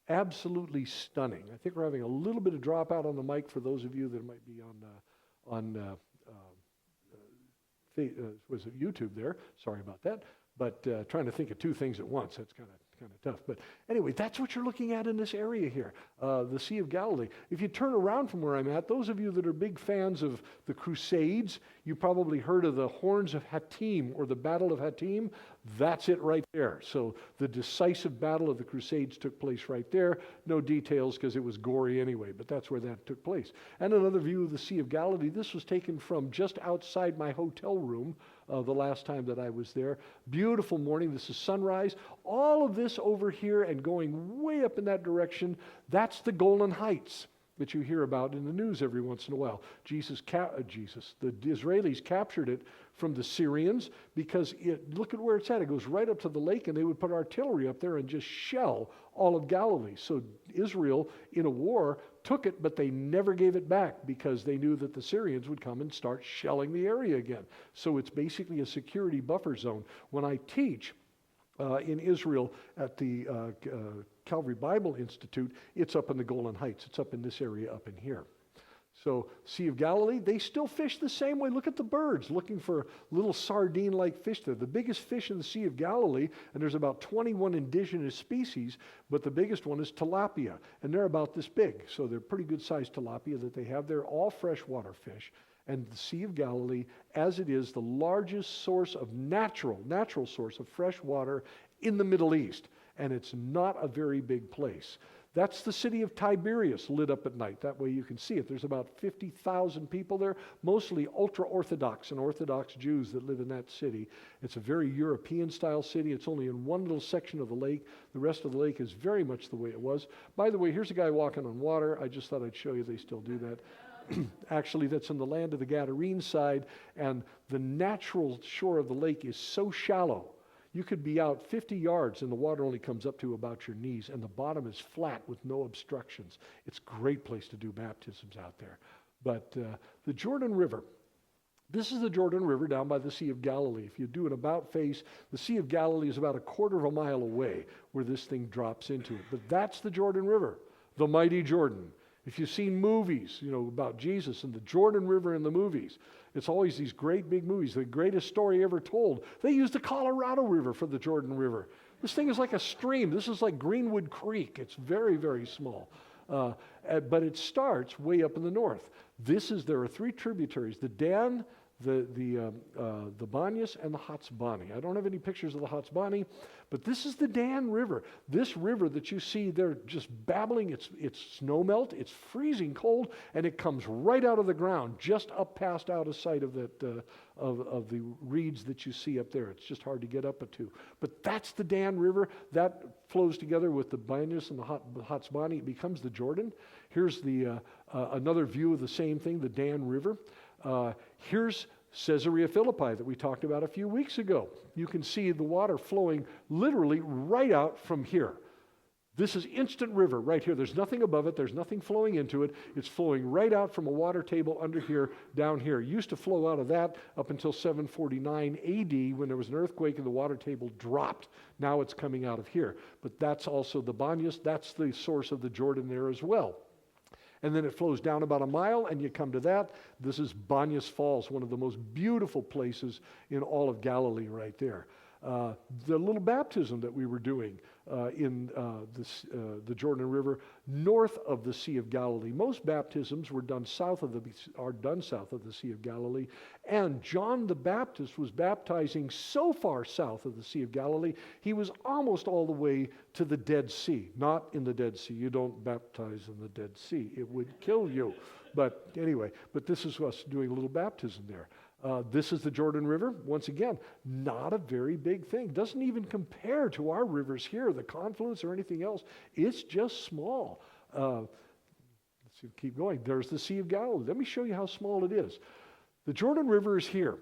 Absolutely stunning. I think we're having a little bit of dropout on the mic for those of you that might be on was it YouTube there? Sorry about that. But trying to think of 2 things at once, that's kind of tough. But anyway, that's what you're looking at in this area here, the Sea of Galilee. If you turn around from where I'm at, those of you that are big fans of the Crusades, you probably heard of the Horns of Hattim or the Battle of Hattim. That's it right there. So the decisive battle of the Crusades took place right there. No details because it was gory anyway, but that's where that took place. And another view of the Sea of Galilee. This was taken from just outside my hotel room the last time that I was there. Beautiful morning. This is sunrise. All of this over here and going way up in that direction, that's the Golan Heights that you hear about in the news every once in a while. the Israelis captured it from the Syrians because look at where it's at. It goes right up to the lake, and they would put artillery up there and just shell all of Galilee. So Israel, in a war, took it, but they never gave it back because they knew that the Syrians would come and start shelling the area again. So it's basically a security buffer zone. When I teach in Israel at the Calvary Bible Institute, it's up in the Golan Heights. It's up in this area up in here. So Sea of Galilee, they still fish the same way. Look at the birds looking for little sardine-like fish there. The biggest fish in the Sea of Galilee, and there's about 21 indigenous species, but the biggest one is tilapia, and they're about this big. So they're pretty good-sized tilapia that they have. They're all freshwater fish. And the Sea of Galilee, as it is the largest source of natural source of fresh water in the Middle East. And it's not a very big place. That's the city of Tiberias lit up at night. That way you can see it. There's about 50,000 people there, mostly ultra-Orthodox and Orthodox Jews that live in that city. It's a very European-style city. It's only in one little section of the lake. The rest of the lake is very much the way it was. By the way, here's a guy walking on water. I just thought I'd show you they still do that. Actually, that's in the land of the Gadarene side, and the natural shore of the lake is so shallow. You could be out 50 yards and the water only comes up to about your knees, and the bottom is flat with no obstructions. It's a great place to do baptisms out there. But the Jordan River, this is the Jordan River down by the Sea of Galilee. If you do an about face, the Sea of Galilee is about a quarter of a mile away where this thing drops into it. But that's the Jordan River, the mighty Jordan. If you've seen movies, about Jesus and the Jordan River in the movies, it's always these great big movies, the greatest story ever told. They use the Colorado River for the Jordan River. This thing is like a stream. This is like Greenwood Creek. It's very, very small. But it starts way up in the north. There are three tributaries, the Dan, the Banyas, and the Hatsbani. I don't have any pictures of the Hatsbani, but this is the Dan River. This river that you see there just babbling, it's snow melt, it's freezing cold, and it comes right out of the ground, just up past out of sight of that of the reeds that you see up there. It's just hard to get up to. But that's the Dan River. That flows together with the Banyas and the Hatsbani. It becomes the Jordan. Here's another view of the same thing, the Dan River. Here's Caesarea Philippi that we talked about a few weeks ago. You can see the water flowing literally right out from here. This is instant river right here. There's nothing above it. There's nothing flowing into it. It's flowing right out from a water table under here, down here. It used to flow out of that up until 749 AD when there was an earthquake and the water table dropped. Now it's coming out of here. But that's also the Banyas. That's the source of the Jordan there as well. And then it flows down about a mile, and you come to that. This is Banyas Falls, one of the most beautiful places in all of Galilee right there. The little baptism that we were doing in the Jordan River, north of the Sea of Galilee. Most baptisms were done south of the Sea of Galilee, and John the Baptist was baptizing so far south of the Sea of Galilee, he was almost all the way to the Dead Sea. Not in the Dead Sea. You don't baptize in the Dead Sea. It would kill you. But anyway, this is us doing a little baptism there. This is the Jordan River. Once again, not a very big thing. Doesn't even compare to our rivers here, the confluence or anything else. It's just small. Let's see, keep going. There's the Sea of Galilee. Let me show you how small it is. The Jordan River is here.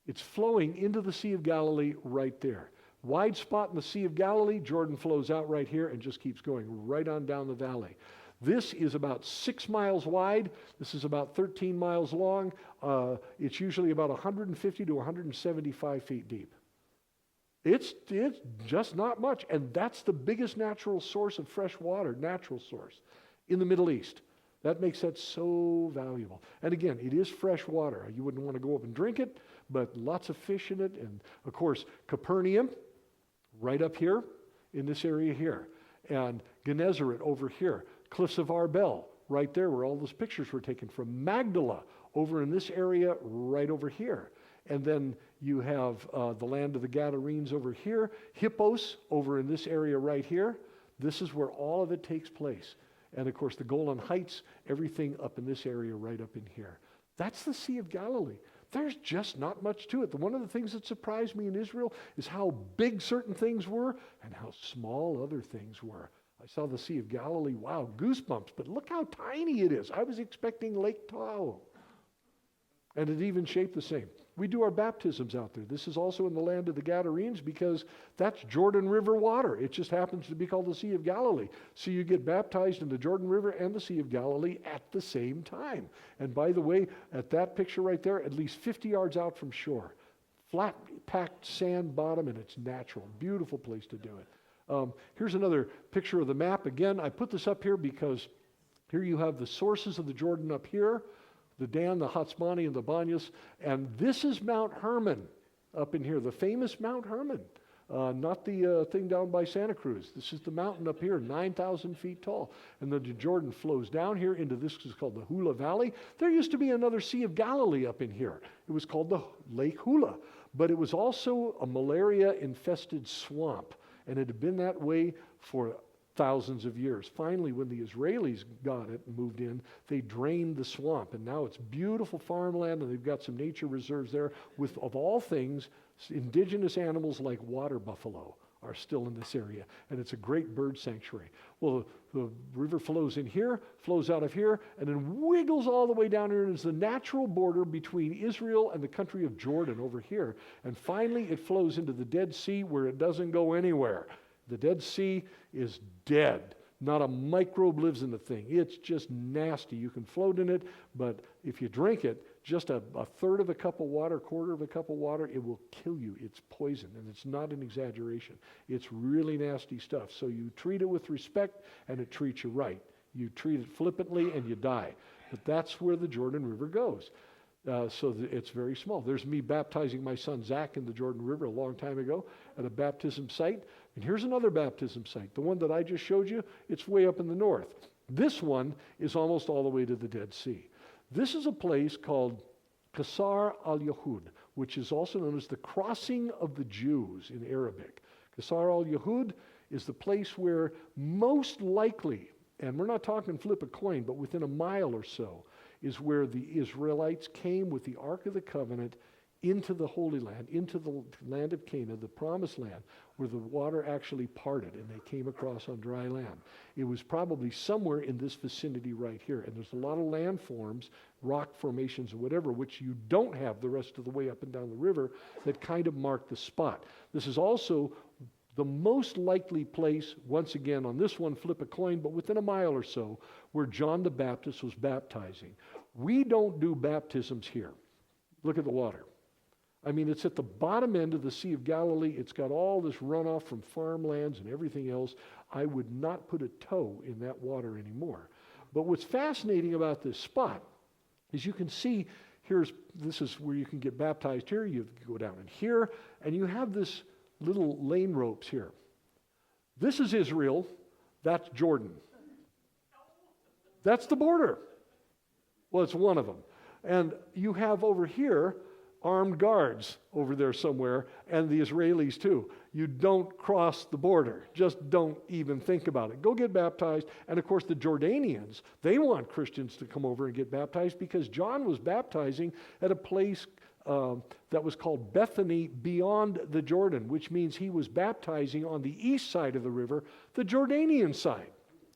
It's flowing into the Sea of Galilee right there. Wide spot in the Sea of Galilee. Jordan flows out right here and just keeps going right on down the valley. This is about 6 miles wide. This is about 13 miles long. It's usually about 150 to 175 feet deep. It's just not much. And that's the biggest natural source of fresh water, natural source, in the Middle East. That makes that so valuable. And again, it is fresh water. You wouldn't want to go up and drink it, but lots of fish in it. And of course, Capernaum, right up here in this area here. And Gennesaret over here. Cliffs of Arbel, right there where all those pictures were taken from. Magdala, over in this area, right over here. And then you have the land of the Gadarenes over here. Hippos, over in this area right here. This is where all of it takes place. And of course, the Golan Heights, everything up in this area right up in here. That's the Sea of Galilee. There's just not much to it. One of the things that surprised me in Israel is how big certain things were and how small other things were. I saw the Sea of Galilee. Wow, goosebumps. But look how tiny it is. I was expecting Lake Tahoe. And it even shaped the same. We do our baptisms out there. This is also in the land of the Gadarenes because that's Jordan River water. It just happens to be called the Sea of Galilee. So you get baptized in the Jordan River and the Sea of Galilee at the same time. And by the way, at that picture right there, at least 50 yards out from shore. Flat, packed sand bottom, and it's natural. Beautiful place to do it. Here's another picture of the map. Again, I put this up here because here you have the sources of the Jordan up here, the Dan, the Hatsbani, and the Banyas. And this is Mount Hermon up in here, the famous Mount Hermon, not the thing down by Santa Cruz. This is the mountain up here, 9,000 feet tall. And the Jordan flows down here into this is called the Hula Valley. There used to be another Sea of Galilee up in here. It was called the Lake Hula, but it was also a malaria-infested swamp. And it had been that way for thousands of years. Finally, when the Israelis got it and moved in, they drained the swamp, and now it's beautiful farmland, and they've got some nature reserves there with, of all things, indigenous animals like water buffalo are still in this area, and it's a great bird sanctuary. Well, the river flows in here, flows out of here, and then wiggles all the way down here, and is the natural border between Israel and the country of Jordan over here. And finally, it flows into the Dead Sea, where it doesn't go anywhere. The Dead Sea is dead. Not a microbe lives in the thing. It's just nasty. You can float in it, but if you drink it, just a third of a cup of water, quarter of a cup of water, it will kill you. It's poison, and it's not an exaggeration. It's really nasty stuff. So you treat it with respect, and it treats you right. You treat it flippantly, and you die. But that's where the Jordan River goes. It's very small. There's me baptizing my son Zach in the Jordan River a long time ago at a baptism site. And here's another baptism site. The one that I just showed you, it's way up in the north. This one is almost all the way to the Dead Sea. This is a place called Qasr al-Yahud, which is also known as the crossing of the Jews in Arabic. Qasr al-Yahud is the place where most likely, and we're not talking flip a coin, but within a mile or so, is where the Israelites came with the Ark of the Covenant into the Holy Land, into the land of Canaan, the Promised Land, where the water actually parted and they came across on dry land. It was probably somewhere in this vicinity right here. And there's a lot of landforms, rock formations or whatever, which you don't have the rest of the way up and down the river, that kind of mark the spot. This is also the most likely place, once again, on this one, flip a coin, but within a mile or so, where John the Baptist was baptizing. We don't do baptisms here. Look at the water. I mean, it's at the bottom end of the Sea of Galilee. It's got all this runoff from farmlands and everything else. I would not put a toe in that water anymore. But what's fascinating about this spot is you can see this is where you can get baptized here. You go down in here, and you have this little lane ropes here. This is Israel. That's Jordan. That's the border. Well, it's one of them. And you have over here armed guards over there somewhere, and the Israelis too. You don't cross the border. Just don't even think about it. Go get baptized. And of course, the Jordanians, they want Christians to come over and get baptized because John was baptizing at a place that was called Bethany beyond the Jordan, which means he was baptizing on the east side of the river, the Jordanian side,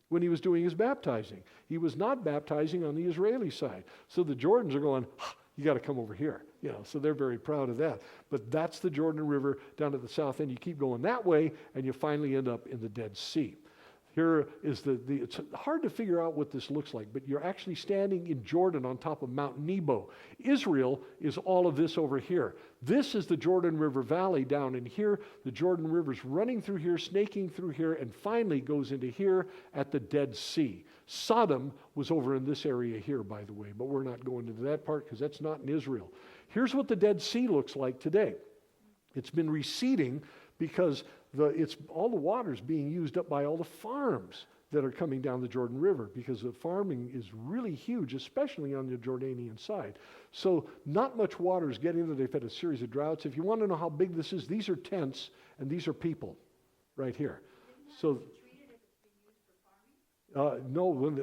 when he was doing his baptizing. He was not baptizing on the Israeli side. So the Jordans are going, you got to come over here. So they're very proud of that. But that's the Jordan River down at the south end. You keep going that way, and you finally end up in the Dead Sea. Here is it's hard to figure out what this looks like, but you're actually standing in Jordan on top of Mount Nebo. Israel is all of this over here. This is the Jordan River Valley down in here. The Jordan River's running through here, snaking through here, and finally goes into here at the Dead Sea. Sodom was over in this area here, by the way, but we're not going into that part because that's not in Israel. Here's what the Dead Sea looks like today. It's been receding because all the water's being used up by all the farms that are coming down the Jordan River because the farming is really huge, especially on the Jordanian side. So not much water is getting there. They've had a series of droughts. If you want to know how big this is, these are tents and these are people right here. So no,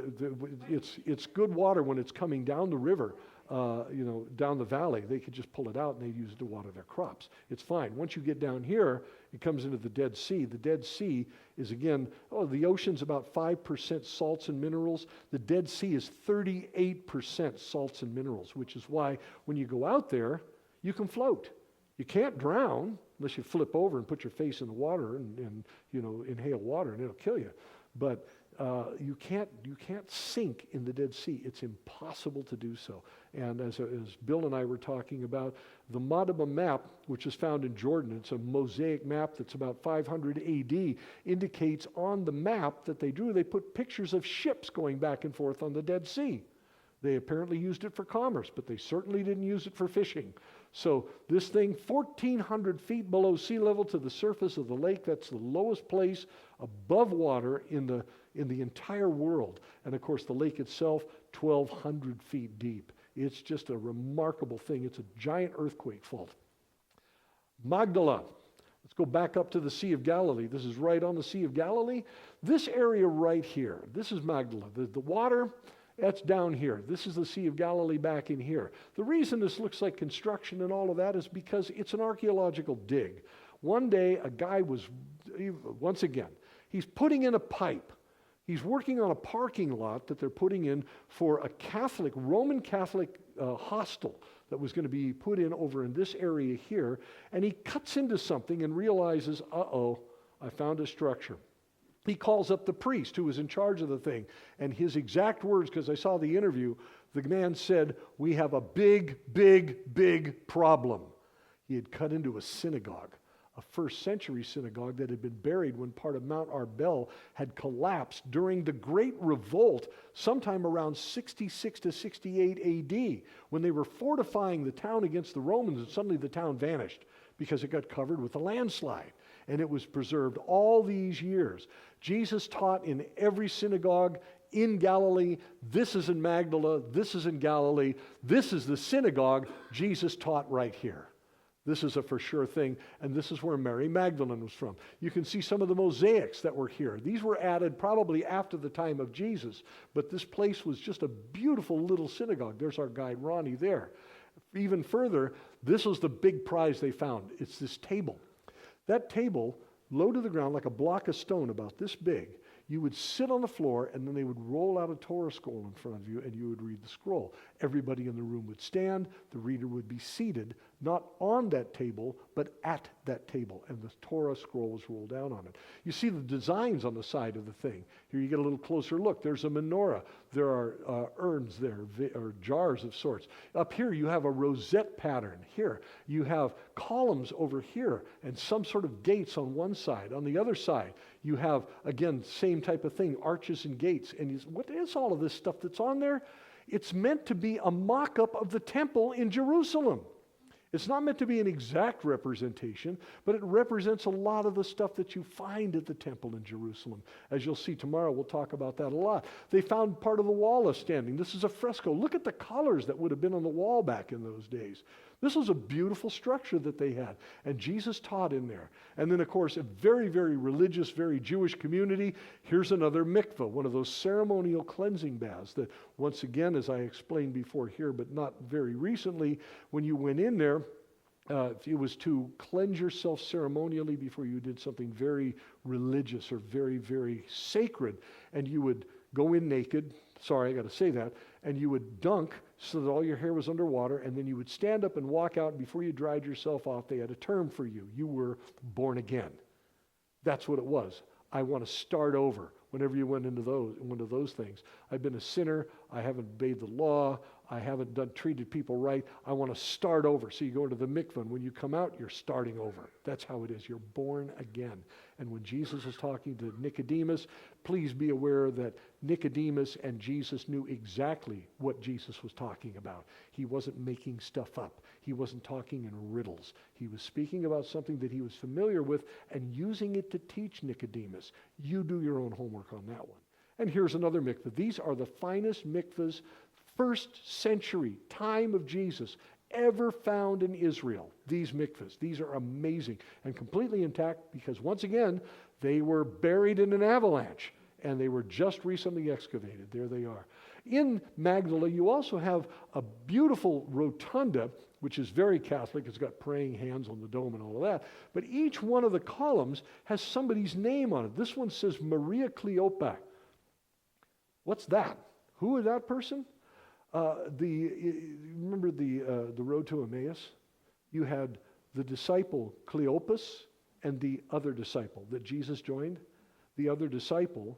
it's good water when it's coming down the river. Down the valley, they could just pull it out and they use it to water their crops. It's fine. Once you get down here, it comes into the Dead Sea. The Dead Sea is, again, the ocean's about 5% salts and minerals. The Dead Sea is 38% salts and minerals, which is why when you go out there, you can float. You can't drown unless you flip over and put your face in the water and inhale water and it'll kill you. But you can't sink in the Dead Sea. It's impossible to do so. And as Bill and I were talking about, the Madaba map, which is found in Jordan, it's a mosaic map that's about 500 AD, indicates on the map that they drew, they put pictures of ships going back and forth on the Dead Sea. They apparently used it for commerce, but they certainly didn't use it for fishing. So this thing, 1,400 feet below sea level to the surface of the lake, that's the lowest place above water in the entire world. And of course, the lake itself, 1,200 feet deep. It's just a remarkable thing. It's a giant earthquake fault. Magdala. Let's go back up to the Sea of Galilee. This is right on the Sea of Galilee. This area right here, this is Magdala. The water, that's down here. This is the Sea of Galilee back in here. The reason this looks like construction and all of that is because it's an archaeological dig. One day, a guy was, once again, he's putting in a pipe. He's working on a parking lot that they're putting in for a Catholic, Roman Catholic hostel that was going to be put in over in this area here. And he cuts into something and realizes, uh-oh, I found a structure. He calls up the priest who was in charge of the thing. And his exact words, because I saw the interview, the man said, "We have a big, big, big problem." He had cut into a synagogue, a first century synagogue that had been buried when part of Mount Arbel had collapsed during the Great Revolt sometime around 66 to 68 AD, when they were fortifying the town against the Romans, and suddenly the town vanished because it got covered with a landslide. And it was preserved all these years. Jesus taught in every synagogue in Galilee. This is in Magdala. This is in Galilee. This is the synagogue Jesus taught right here. This is a for sure thing, and this is where Mary Magdalene was from. You can see some of the mosaics that were here. These were added probably after the time of Jesus, but this place was just a beautiful little synagogue. There's our guide Ronnie there. Even further, this was the big prize they found. It's this table. That table, low to the ground like a block of stone about this big, you would sit on the floor, and then they would roll out a Torah scroll in front of you, and you would read the scroll. Everybody in the room would stand. The reader would be seated, not on that table, but at that table, and the Torah scroll was rolled down on it. You see the designs on the side of the thing. Here you get a little closer look. There's a menorah. There are urns there, or jars of sorts. Up here you have a rosette pattern. Here you have columns over here, and some sort of gates on one side. On the other side, you have, again, same type of thing, arches and gates. And what is all of this stuff that's on there? It's meant to be a mock-up of the temple in Jerusalem. It's not meant to be an exact representation, but it represents a lot of the stuff that you find at the temple in Jerusalem. As you'll see tomorrow, we'll talk about that a lot. They found part of the wall is standing. This is a fresco. Look at the colors that would have been on the wall back in those days. This was a beautiful structure that they had, and Jesus taught in there. And then, of course, a very, very religious, very Jewish community. Here's another mikveh, one of those ceremonial cleansing baths that, once again, as I explained before here, but not very recently, when you went in there, it was to cleanse yourself ceremonially before you did something very religious or very, very sacred. And you would go in naked, sorry, I got to say that, and you would dunk so that all your hair was underwater, and then you would stand up and walk out, and before you dried yourself off, they had a term for you. You were born again. That's what it was. I want to start over whenever you went into those things. I've been a sinner. I haven't obeyed the law. I haven't treated people right. I want to start over. So you go into the mikvah, and when you come out, you're starting over. That's how it is. You're born again. And when Jesus was talking to Nicodemus, please be aware that Nicodemus and Jesus knew exactly what Jesus was talking about. He wasn't making stuff up. He wasn't talking in riddles. He was speaking about something that he was familiar with and using it to teach Nicodemus. You do your own homework on that one. And here's another mikvah. These are the finest mikvahs, first century, time of Jesus, ever found in Israel. These mikvahs. These are amazing and completely intact because, once again, they were buried in an avalanche and they were just recently excavated. There they are. In Magdala, you also have a beautiful rotunda, which is very Catholic. It's got praying hands on the dome and all of that. But each one of the columns has somebody's name on it. This one says Maria Cleopa. What's that? Who is that person? Remember the road to Emmaus? You had the disciple Cleopas and the other disciple that Jesus joined. The other disciple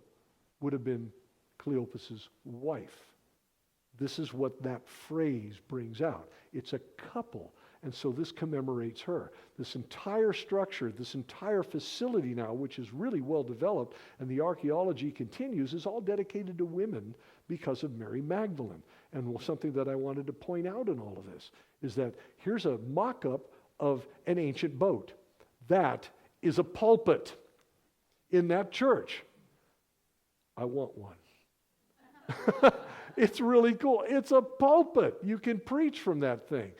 would have been Cleopas's wife. This is what that phrase brings out. It's a couple. And so this commemorates her. This entire structure, this entire facility now, which is really well developed, and the archaeology continues, is all dedicated to women because of Mary Magdalene. And something that I wanted to point out in all of this is that here's a mock-up of an ancient boat. That is a pulpit in that church. I want one. It's really cool. It's a pulpit. You can preach from that thing.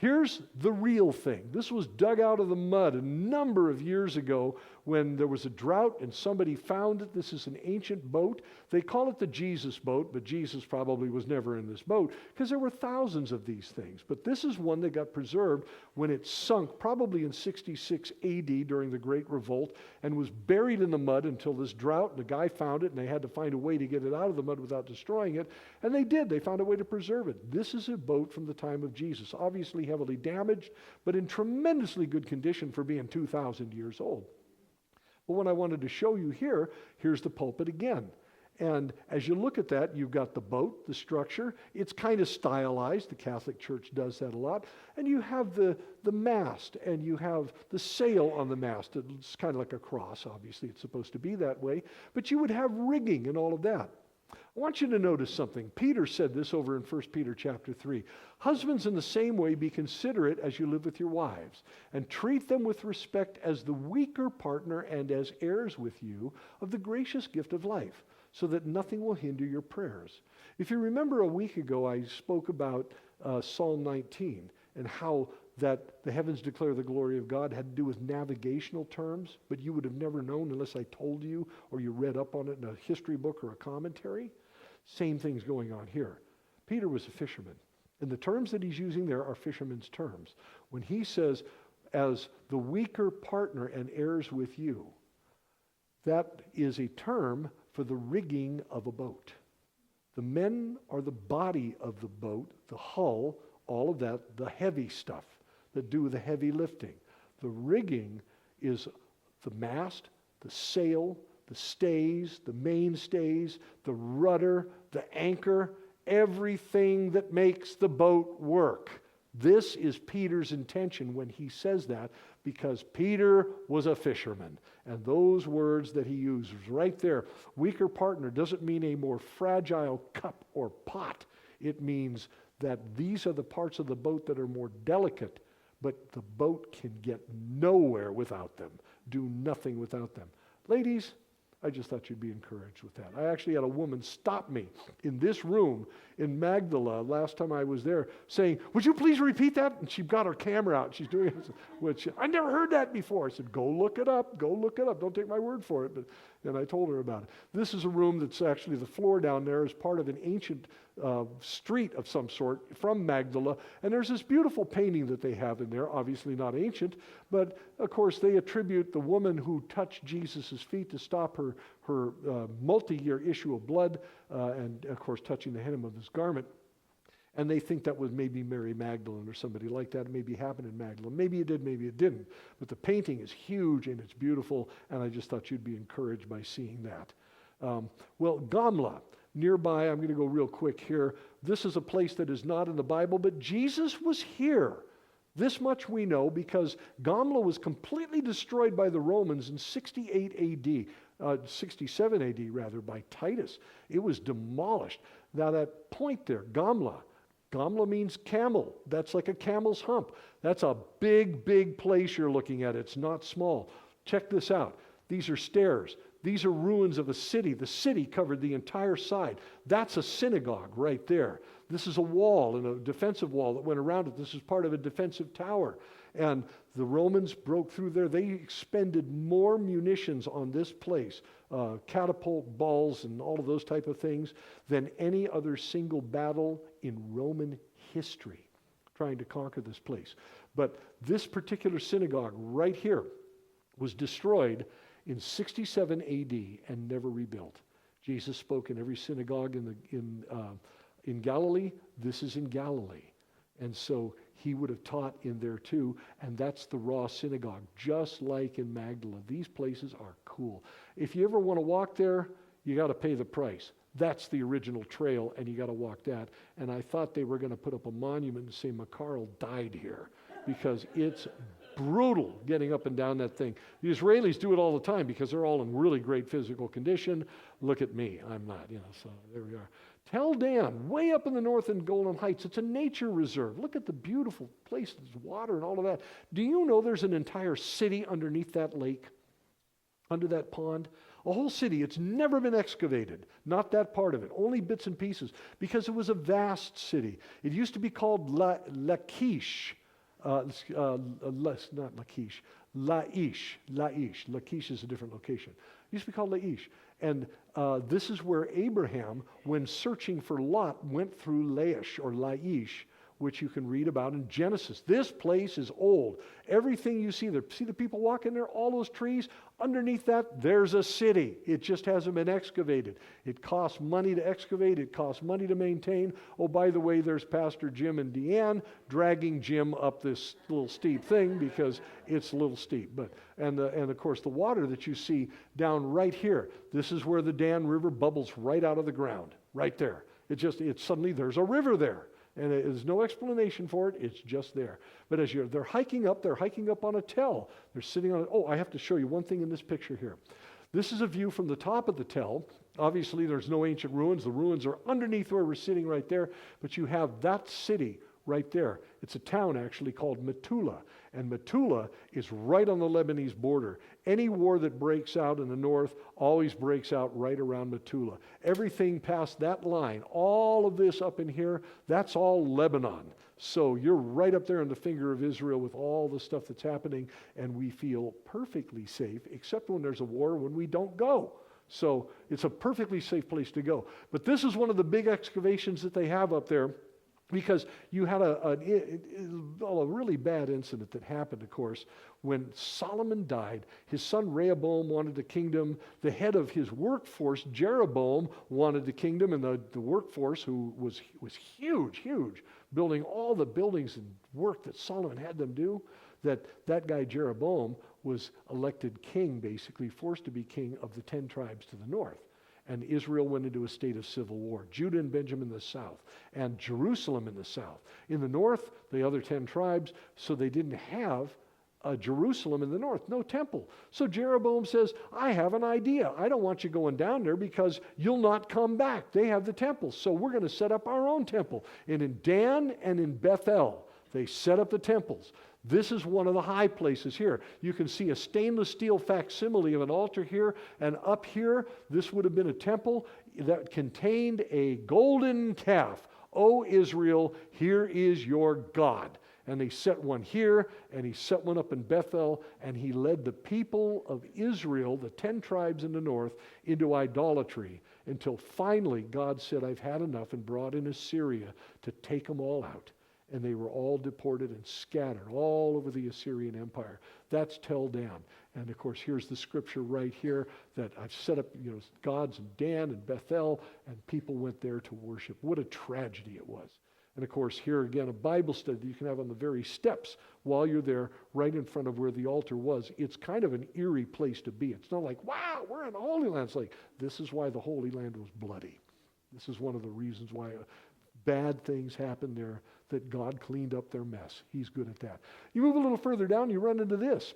Here's the real thing. This was dug out of the mud a number of years ago when there was a drought and somebody found it. This is an ancient boat. They call it the Jesus boat, but Jesus probably was never in this boat because there were thousands of these things. But this is one that got preserved when it sunk probably in 66 AD during the Great Revolt and was buried in the mud until this drought, and the guy found it and they had to find a way to get it out of the mud without destroying it. And they did. They found a way to preserve it. This is a boat from the time of Jesus, obviously heavily damaged, but in tremendously good condition for being 2,000 years old. But what I wanted to show you here, here's the pulpit again. And as you look at that, you've got the boat, the structure. It's kind of stylized. The Catholic Church does that a lot. And you have the mast, and you have the sail on the mast. It's kind of like a cross, obviously. It's supposed to be that way. But you would have rigging and all of that. I want you to notice something. Peter said this over in 1 Peter chapter 3. Husbands, in the same way, be considerate as you live with your wives, and treat them with respect as the weaker partner and as heirs with you of the gracious gift of life, so that nothing will hinder your prayers. If you remember a week ago, I spoke about Psalm 19 and how that the heavens declare the glory of God had to do with navigational terms, but you would have never known unless I told you or you read up on it in a history book or a commentary. Same thing's going on here. Peter was a fisherman, and the terms that he's using there are fisherman's terms. When he says, as the weaker partner and heirs with you, that is a term for the rigging of a boat. The men are the body of the boat, the hull, all of that, the heavy stuff that do the heavy lifting. The rigging is the mast, the sail, the stays, the mainstays, the rudder, the anchor, everything that makes the boat work. This is Peter's intention when he says that, because Peter was a fisherman. And those words that he uses right there, weaker partner, doesn't mean a more fragile cup or pot. It means that these are the parts of the boat that are more delicate, but the boat can get nowhere without them, do nothing without them. Ladies, I just thought you'd be encouraged with that. I actually had a woman stop me in this room in Magdala last time I was there saying, would you please repeat that? And she got her camera out. She's doing it, which I never heard that before. I said, go look it up. Go look it up. Don't take my word for it. And I told her about it. This is a room that's actually, the floor down there is part of an ancient street of some sort from Magdala. And there's this beautiful painting that they have in there, obviously not ancient, but of course they attribute the woman who touched Jesus' feet to stop her multi-year issue of blood, and of course touching the hem of his garment. And they think that was maybe Mary Magdalene or somebody like that. It maybe happened in Magdalene. Maybe it did, maybe it didn't. But the painting is huge and it's beautiful, and I just thought you'd be encouraged by seeing that. Gamla, nearby, I'm going to go real quick here. This is a place that is not in the Bible, but Jesus was here. This much we know because Gamla was completely destroyed by the Romans in 68 AD. 67 AD rather, by Titus. It was demolished. Now that point there, Gamla means camel. That's like a camel's hump. That's a big, big place you're looking at. It's not small. Check this out. These are stairs. These are ruins of a city. The city covered the entire side. That's a synagogue right there. This is a wall, and a defensive wall that went around it. This is part of a defensive tower. And the Romans broke through there. They expended more munitions on this place, catapult balls and all of those type of things, than any other single battle in Roman history, trying to conquer this place. But this particular synagogue right here was destroyed in 67 AD and never rebuilt. Jesus spoke in every synagogue in Galilee. This is in Galilee. And so he would have taught in there too, and that's the raw synagogue, just like in Magdala. These places are cool. If you ever want to walk there, you got to pay the price. That's the original trail, and you got to walk that. And I thought they were going to put up a monument and say Makarel died here, because it's brutal getting up and down that thing. The Israelis do it all the time because they're all in really great physical condition. Look at me. I'm not, so there we are. Tel Dan, way up in the north in Golan Heights, it's a nature reserve. Look at the beautiful place, there's water and all of that. Do you know there's an entire city underneath that lake, under that pond? A whole city. It's never been excavated. Not that part of it. Only bits and pieces. Because it was a vast city. It used to be called Lachish. not Lachish, Laish. Lachish is a different location. It used to be called Laish. And this is where Abraham, when searching for Lot, went through Laish or Laish, which you can read about in Genesis. This place is old. Everything you see there, see the people walking there, all those trees? Underneath that, there's a city. It just hasn't been excavated. It costs money to excavate. It costs money to maintain. Oh, by the way, there's Pastor Jim and Deanne dragging Jim up this little steep thing because it's a little steep. And of course, the water that you see down right here, this is where the Dan River bubbles right out of the ground, right there. It's suddenly there's a river there. And there's no explanation for it. It's just there. But as they're hiking up on a tell. They're sitting on it. Oh, I have to show you one thing in this picture here. This is a view from the top of the tell. Obviously, there's no ancient ruins. The ruins are underneath where we're sitting right there. But you have that city right there. It's a town actually called Metula. And Metula is right on the Lebanese border. Any war that breaks out in the north always breaks out right around Metula. Everything past that line, all of this up in here, that's all Lebanon. So you're right up there in the finger of Israel with all the stuff that's happening, and we feel perfectly safe, except when there's a war, when we don't go. So it's a perfectly safe place to go. But this is one of the big excavations that they have up there, because you had a really bad incident that happened, of course, when Solomon died. His son Rehoboam wanted the kingdom. The head of his workforce, Jeroboam, wanted the kingdom, and the workforce, who was huge, building all the buildings and work that Solomon had them do, that guy Jeroboam was elected king, basically forced to be king of the 10 tribes to the north. And Israel went into a state of civil war. Judah and Benjamin in the south, and Jerusalem in the south. In the north, the other 10 tribes, so they didn't have Jerusalem in the north, no temple. So Jeroboam says, I have an idea. I don't want you going down there because you'll not come back. They have the temple, so we're going to set up our own temple. And in Dan and in Bethel, they set up the temples. This is one of the high places here. You can see a stainless steel facsimile of an altar here, and up here, this would have been a temple that contained a golden calf. O Israel, here is your God. And they set one here, and he set one up in Bethel, and he led the people of Israel, the 10 tribes in the north, into idolatry, until finally God said, I've had enough, and brought in Assyria to take them all out. And they were all deported and scattered all over the Assyrian Empire. That's Tel Dan. And of course, here's the scripture right here that I've set up, gods in Dan and Bethel, and people went there to worship. What a tragedy it was. And of course, here again, a Bible study that you can have on the very steps while you're there, right in front of where the altar was. It's kind of an eerie place to be. It's not like, wow, we're in the Holy Land. It's like, this is why the Holy Land was bloody. This is one of the reasons why bad things happened there, that God cleaned up their mess. He's good at that. You move a little further down, you run into this.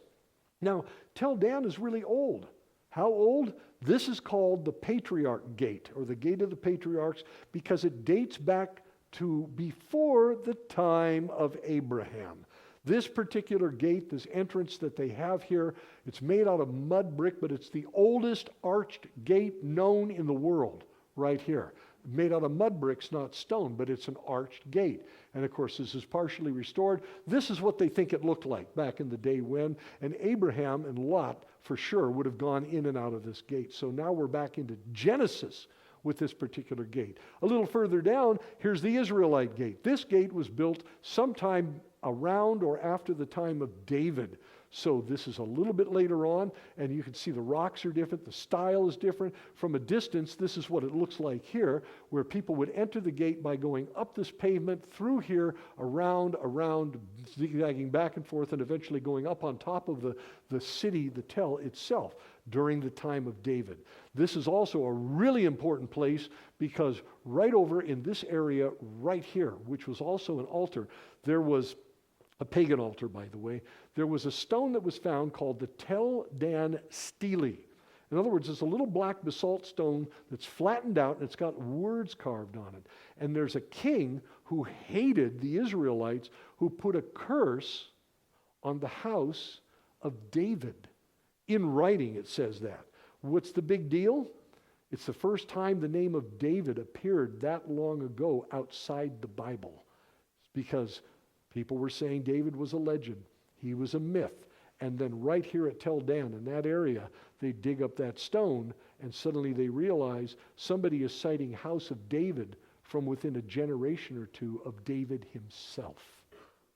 Now, Tel Dan is really old. How old? This is called the Patriarch Gate, or the Gate of the Patriarchs, because it dates back to before the time of Abraham. This particular gate, this entrance that they have here, it's made out of mud brick, but it's the oldest arched gate known in the world, right here. Made out of mud bricks, not stone, but it's an arched gate. And of course, this is partially restored. This is what they think it looked like back in the day when, and Abraham and Lot, for sure, would have gone in and out of this gate. So now we're back into Genesis with this particular gate. A little further down, here's the Israelite gate. This gate was built sometime around or after the time of David. So this is a little bit later on, and you can see the rocks are different, the style is different. From a distance, this is what it looks like here, where people would enter the gate by going up this pavement, through here, around, zigzagging back and forth, and eventually going up on top of the city, the Tel itself, during the time of David. This is also a really important place, because right over in this area right here, which was also an altar, there was a pagan altar, by the way. There was a stone that was found called the Tel Dan Stele. In other words, it's a little black basalt stone that's flattened out, and it's got words carved on it. And there's a king who hated the Israelites, who put a curse on the house of David. In writing, it says that. What's the big deal? It's the first time the name of David appeared that long ago outside the Bible. It's because People were saying David was a legend. He was a myth. And then right here at Tel Dan, in that area, they dig up that stone, and suddenly they realize somebody is citing House of David from within a generation or two of David himself.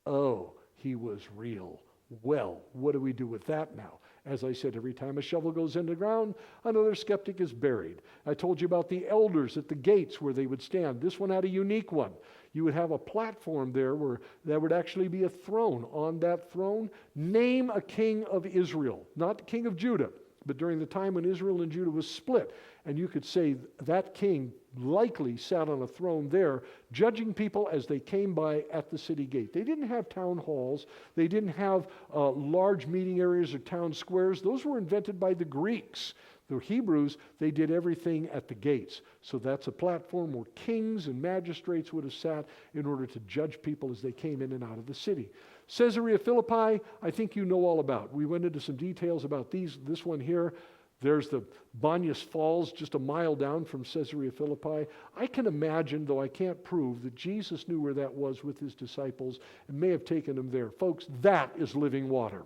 Oh, he was real. Well, what do we do with that now? As I said, every time a shovel goes in the ground, another skeptic is buried. I told you about the elders at the gates where they would stand. This one had a unique one. You would have a platform there where there would actually be a throne. On that throne, name a king of Israel, not the king of Judah, but during the time when Israel and Judah was split. And you could say that king likely sat on a throne there, judging people as they came by at the city gate. They didn't have town halls. They didn't have large meeting areas or town squares. Those were invented by the Greeks. The Hebrews, they did everything at the gates. So that's a platform where kings and magistrates would have sat in order to judge people as they came in and out of the city. Caesarea Philippi, I think you know all about. We went into some details about this one here. There's the Banyas Falls just a mile down from Caesarea Philippi. I can imagine, though I can't prove, that Jesus knew where that was with his disciples and may have taken them there. Folks, that is living water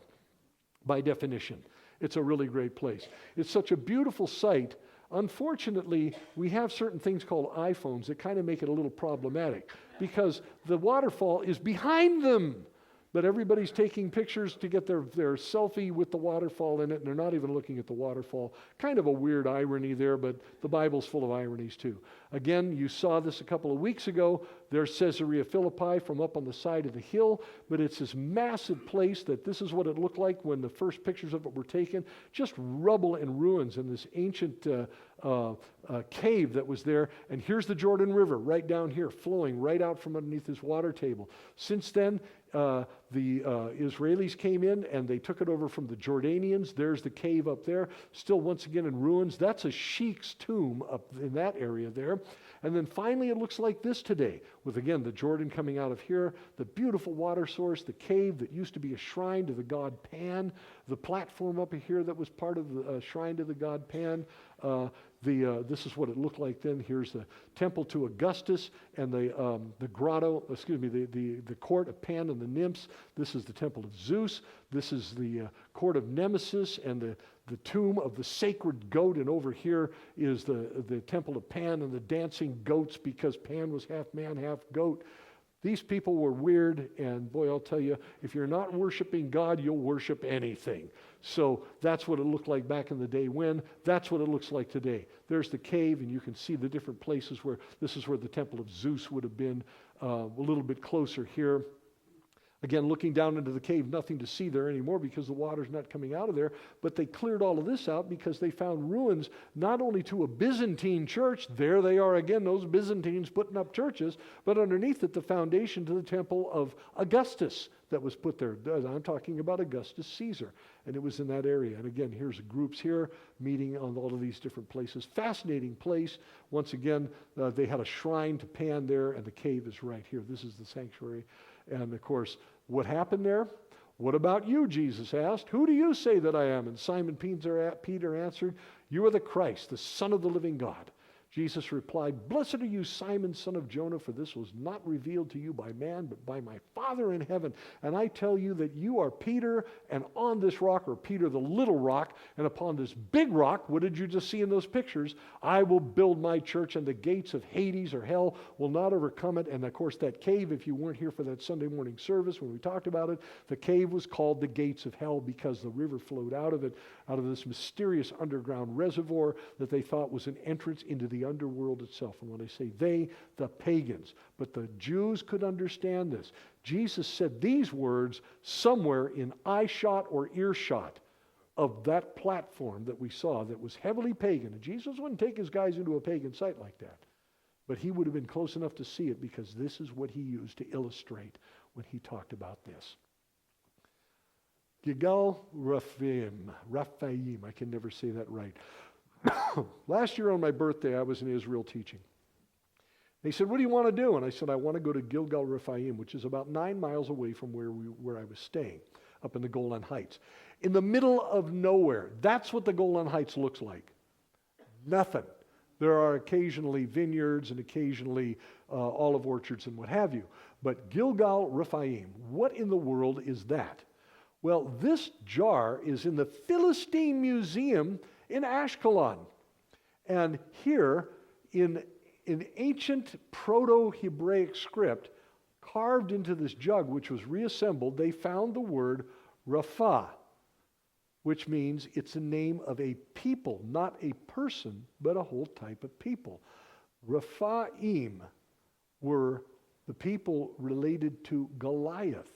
by definition. It's a really great place. It's such a beautiful sight. Unfortunately, we have certain things called iPhones that kind of make it a little problematic because the waterfall is behind them. But everybody's taking pictures to get their selfie with the waterfall in it, and they're not even looking at the waterfall. Kind of a weird irony there, but the Bible's full of ironies too. Again, you saw this a couple of weeks ago. There's Caesarea Philippi from up on the side of the hill, but it's this massive place that this is what it looked like when the first pictures of it were taken. Just rubble and ruins in this ancient cave that was there. And here's the Jordan River right down here, flowing right out from underneath this water table. Since then, the Israelis came in and they took it over from the Jordanians. There's the cave up there, still once again in ruins. That's a sheik's tomb up in that area there. And then finally it looks like this today, with again the Jordan coming out of here, the beautiful water source, the cave that used to be a shrine to the god Pan, the platform up here that was part of the shrine to the god Pan. This is what it looked like then. Here's the temple to Augustus and the grotto, the court of Pan and the nymphs. This is the temple of Zeus. This is the court of Nemesis and the tomb of the sacred goat. And over here is the temple of Pan and the dancing goats, because Pan was half man, half goat. These people were weird, and boy, I'll tell you, if you're not worshiping God, you'll worship anything. So that's what it looked like back in the day when. That's what it looks like today. There's the cave, and you can see the different places where this is where the temple of Zeus would have been, a little bit closer here. Again, looking down into the cave, nothing to see there anymore because the water's not coming out of there. But they cleared all of this out because they found ruins not only to a Byzantine church, there they are again, those Byzantines putting up churches, but underneath it, the foundation to the temple of Augustus that was put there. I'm talking about Augustus Caesar, and it was in that area. And again, here's groups here meeting on all of these different places. Fascinating place. Once again, they had a shrine to Pan there, and the cave is right here. This is the sanctuary. And of course, what happened there? What about you, Jesus asked. Who do you say that I am? And Simon Peter answered, you are the Christ, the Son of the living God. Jesus replied, blessed are you, Simon, son of Jonah, for this was not revealed to you by man, but by my Father in heaven. And I tell you that you are Peter, and on this rock, or Peter the little rock, and upon this big rock, what did you just see in those pictures? I will build my church, and the gates of Hades or hell will not overcome it. And of course, that cave, if you weren't here for that Sunday morning service when we talked about it, the cave was called the gates of hell because the river flowed out of it, out of this mysterious underground reservoir that they thought was an entrance into the underworld itself. And when I say they, the pagans. But the Jews could understand this. Jesus said these words somewhere in eyeshot or earshot of that platform that we saw that was heavily pagan. And Jesus wouldn't take his guys into a pagan site like that. But he would have been close enough to see it because this is what he used to illustrate when he talked about this. Gilgal Raphaim, I can never say that right. Last year on my birthday, I was in Israel teaching. They said, what do you want to do? And I said, I want to go to Gilgal Raphaim, which is about 9 miles away from where I was staying, up in the Golan Heights. In the middle of nowhere. That's what the Golan Heights looks like. Nothing. There are occasionally vineyards and occasionally olive orchards and what have you. But Gilgal Rephaim, what in the world is that? Well, this jar is in the Philistine Museum in Ashkelon. And here, in ancient Proto-Hebraic script, carved into this jug, which was reassembled, they found the word Rapha, which means it's a name of a people, not a person, but a whole type of people. Rephaim were the people related to Goliath.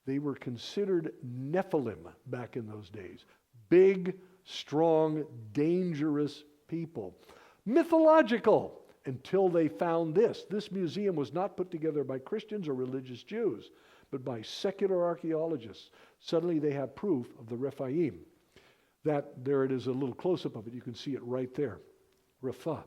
They were considered Nephilim back in those days. Big, strong, dangerous people. Mythological until they found this. This museum was not put together by Christians or religious Jews, but by secular archaeologists. Suddenly they have proof of the Rephaim. That, there it is, a little close-up of it. You can see it right there. Rapha.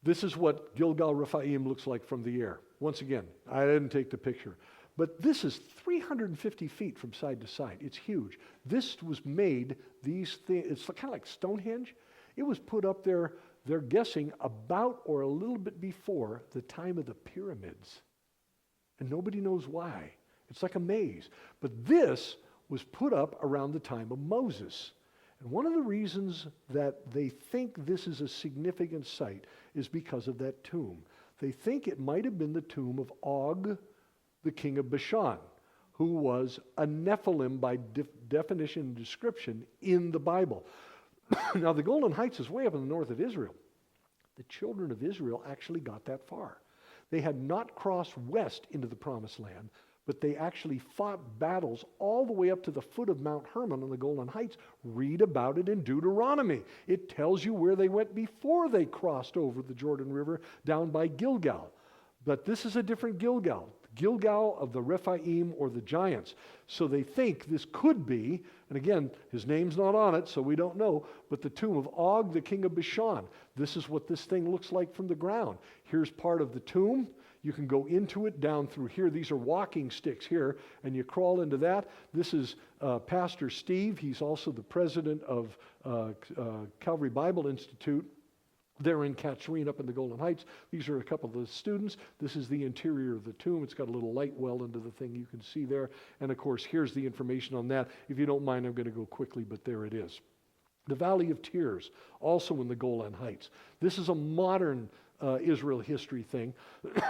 This is what Gilgal Rephaim looks like from the air. Once again, I didn't take the picture. But this is 350 feet from side to side. It's huge. This was made, it's kind of like Stonehenge. It was put up there, they're guessing, about or a little bit before the time of the pyramids. And nobody knows why. It's like a maze. But this was put up around the time of Moses. And one of the reasons that they think this is a significant site is because of that tomb. They think it might have been the tomb of Og, the king of Bashan, who was a Nephilim by definition and description in the Bible. Now, the Golan Heights is way up in the north of Israel. The children of Israel actually got that far. They had not crossed west into the Promised Land, but they actually fought battles all the way up to the foot of Mount Hermon on the Golan Heights. Read about it in Deuteronomy. It tells you where they went before they crossed over the Jordan River down by Gilgal. But this is a different Gilgal. Gilgal of the Rephaim or the giants. So they think this could be, and again, his name's not on it, so we don't know, but the tomb of Og, the king of Bashan. This is what this thing looks like from the ground. Here's part of the tomb. You can go into it down through here. These are walking sticks here, and you crawl into that. This is Pastor Steve. He's also the president of Calvary Bible Institute. They're in Katsrine up in the Golan Heights. These are a couple of the students. This is the interior of the tomb. It's got a little light well into the thing you can see there. And of course, here's the information on that. If you don't mind, I'm going to go quickly, but there it is. The Valley of Tears, also in the Golan Heights. This is a modern Israel history thing.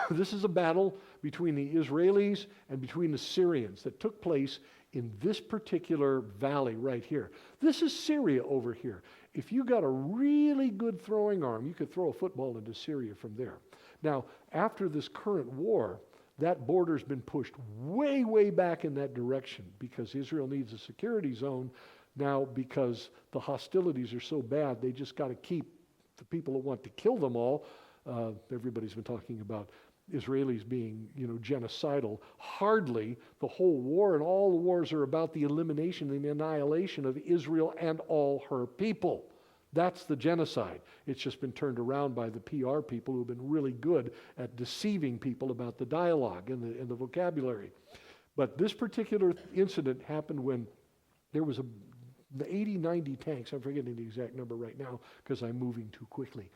This is a battle between the Israelis and between the Syrians that took place in this particular valley right here. This is Syria over here. If you got a really good throwing arm, you could throw a football into Syria from there. Now, after this current war, that border's been pushed way, way back in that direction because Israel needs a security zone now because the hostilities are so bad, they just got to keep the people that want to kill them all. Everybody's been talking about Israelis being, genocidal. Hardly. The whole war and all the wars are about the elimination and the annihilation of Israel and all her people. That's the genocide. It's just been turned around by the PR people who have been really good at deceiving people about the dialogue and the vocabulary. But this particular incident happened when there was 80, 90 tanks. I'm forgetting the exact number right now because I'm moving too quickly.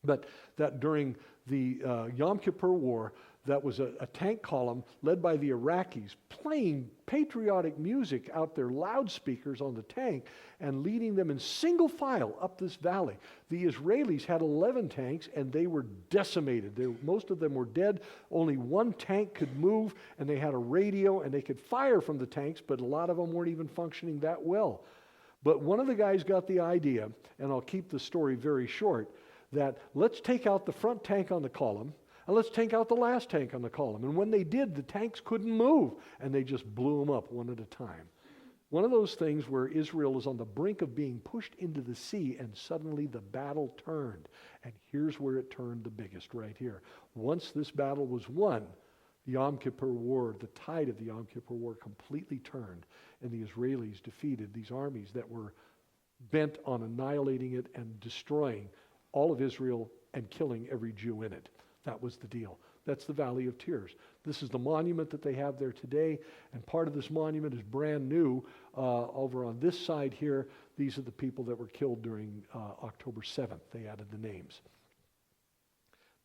But that during the Yom Kippur War, that was a tank column led by the Iraqis playing patriotic music out their loudspeakers on the tank and leading them in single file up this valley. The Israelis had 11 tanks and they were decimated. Most of them were dead. Only one tank could move and they had a radio and they could fire from the tanks, but a lot of them weren't even functioning that well. But one of the guys got the idea, and I'll keep the story very short, that let's take out the front tank on the column and let's take out the last tank on the column. And when they did, the tanks couldn't move and they just blew them up one at a time. One of those things where Israel is on the brink of being pushed into the sea and suddenly the battle turned. And here's where it turned the biggest right here. Once this battle was won, the Yom Kippur War, the tide of the Yom Kippur War completely turned and the Israelis defeated these armies that were bent on annihilating it and destroying all of Israel and killing every Jew in it. That was the deal. That's the Valley of Tears. This is the monument that they have there today, and part of this monument is brand new over on this side here. these are the people that were killed during October 7th. They added the names.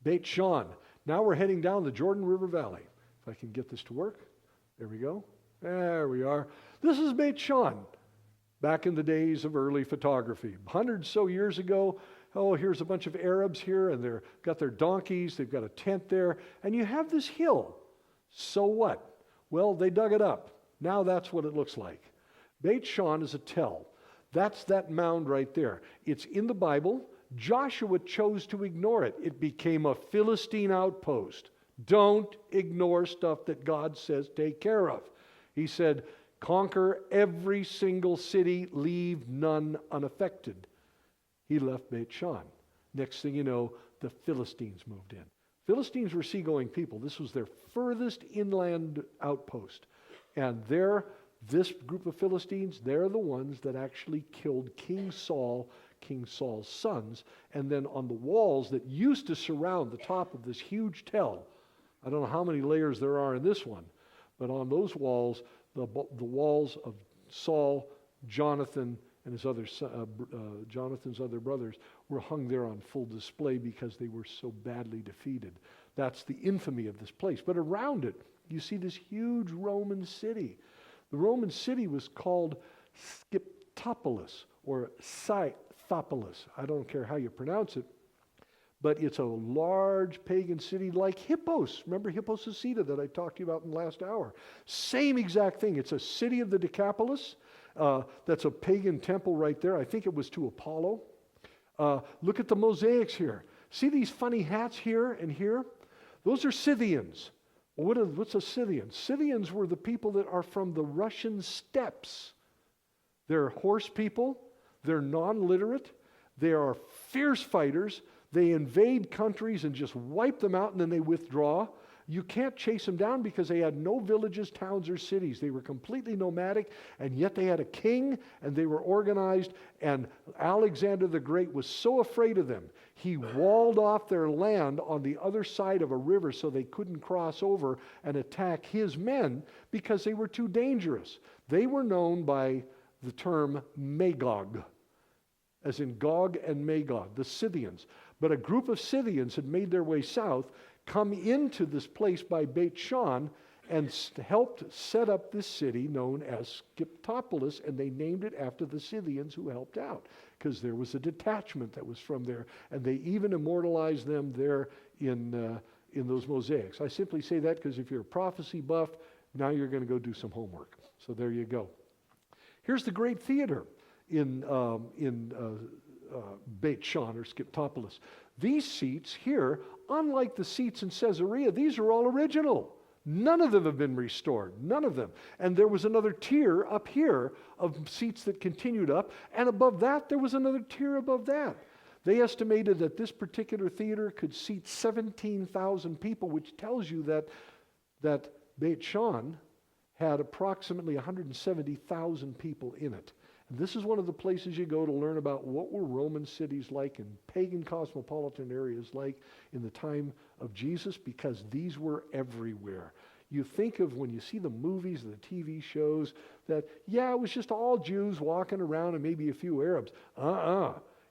Beit Shan. Now we're heading down the Jordan River Valley. If I can get this to work. There we go. There we are. This is Beit Shan. Back in the days of early photography. 100 so years ago, here's a bunch of Arabs here, and they've got their donkeys, they've got a tent there, and you have this hill. So what? Well, they dug it up. Now that's what it looks like. Beit Shan is a tell. That's that mound right there. It's in the Bible. Joshua chose to ignore it. It became a Philistine outpost. Don't ignore stuff that God says take care of. He said, conquer every single city, leave none unaffected. He left Beit Shan. Next thing you know, the Philistines moved in. Philistines were seagoing people. This was their furthest inland outpost. And this group of Philistines, they're the ones that actually killed King Saul, King Saul's sons. And then on the walls that used to surround the top of this huge tell, I don't know how many layers there are in this one, but on those walls, the walls of Saul, Jonathan, and his other Jonathan's other brothers were hung there on full display because they were so badly defeated. That's the infamy of this place. But around it, you see this huge Roman city. The Roman city was called Scythopolis or Scythopolis. I don't care how you pronounce it. But it's a large pagan city like Hippos. Remember Hippos-Aceta that I talked to you about in the last hour? Same exact thing. It's a city of the Decapolis. That's a pagan temple right there. I think it was to Apollo. Look at the mosaics here. See these funny hats here and here? Those are Scythians. What's a Scythian? Scythians were the people that are from the Russian steppes. They're horse people. They're non-literate. They are fierce fighters. They invade countries and just wipe them out, and then they withdraw. You can't chase them down because they had no villages, towns, or cities. They were completely nomadic, and yet they had a king, and they were organized, and Alexander the Great was so afraid of them, he walled off their land on the other side of a river so they couldn't cross over and attack his men because they were too dangerous. They were known by the term Magog, as in Gog and Magog, the Scythians. But a group of Scythians had made their way south, come into this place by Beit Shan, and helped set up this city known as Scythopolis, and they named it after the Scythians who helped out, because there was a detachment that was from there, and they even immortalized them there in those mosaics. I simply say that because if you're a prophecy buff, now you're going to go do some homework. So there you go. Here's the great theater in Beit Shan or Scythopolis. These seats here, unlike the seats in Caesarea, these are all original. None of them have been restored. None of them. And there was another tier up here of seats that continued up, and above that there was another tier above that. They estimated that this particular theater could seat 17,000 people, which tells you that Beit Shan had approximately 170,000 people in it. And this is one of the places you go to learn about what were Roman cities like and pagan cosmopolitan areas like in the time of Jesus, because these were everywhere. You think of when you see the movies, the TV shows, that, yeah, it was just all Jews walking around and maybe a few Arabs.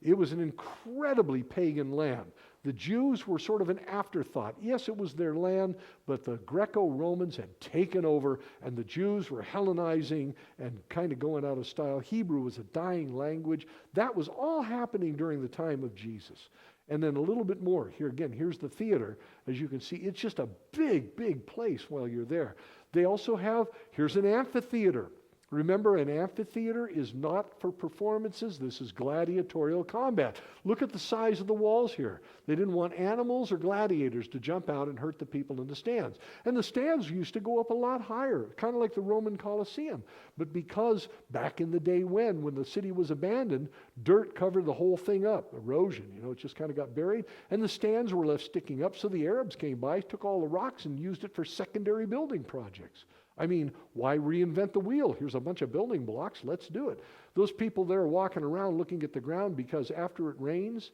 It was an incredibly pagan land. The Jews were sort of an afterthought. Yes, it was their land, but the Greco-Romans had taken over, and the Jews were Hellenizing and kind of going out of style. Hebrew was a dying language. That was all happening during the time of Jesus. And then a little bit more. Here again, here's the theater. As you can see, it's just a big, big place while you're there. They also have, here's an amphitheater. Remember, an amphitheater is not for performances. This is gladiatorial combat. Look at the size of the walls here. They didn't want animals or gladiators to jump out and hurt the people in the stands. And the stands used to go up a lot higher, kind of like the Roman Colosseum. But because back in the day when the city was abandoned, dirt covered the whole thing up. Erosion, it just kind of got buried. And the stands were left sticking up, so the Arabs came by, took all the rocks and used it for secondary building projects. I mean, why reinvent the wheel? Here's a bunch of building blocks. Let's do it. Those people there are walking around looking at the ground because after it rains,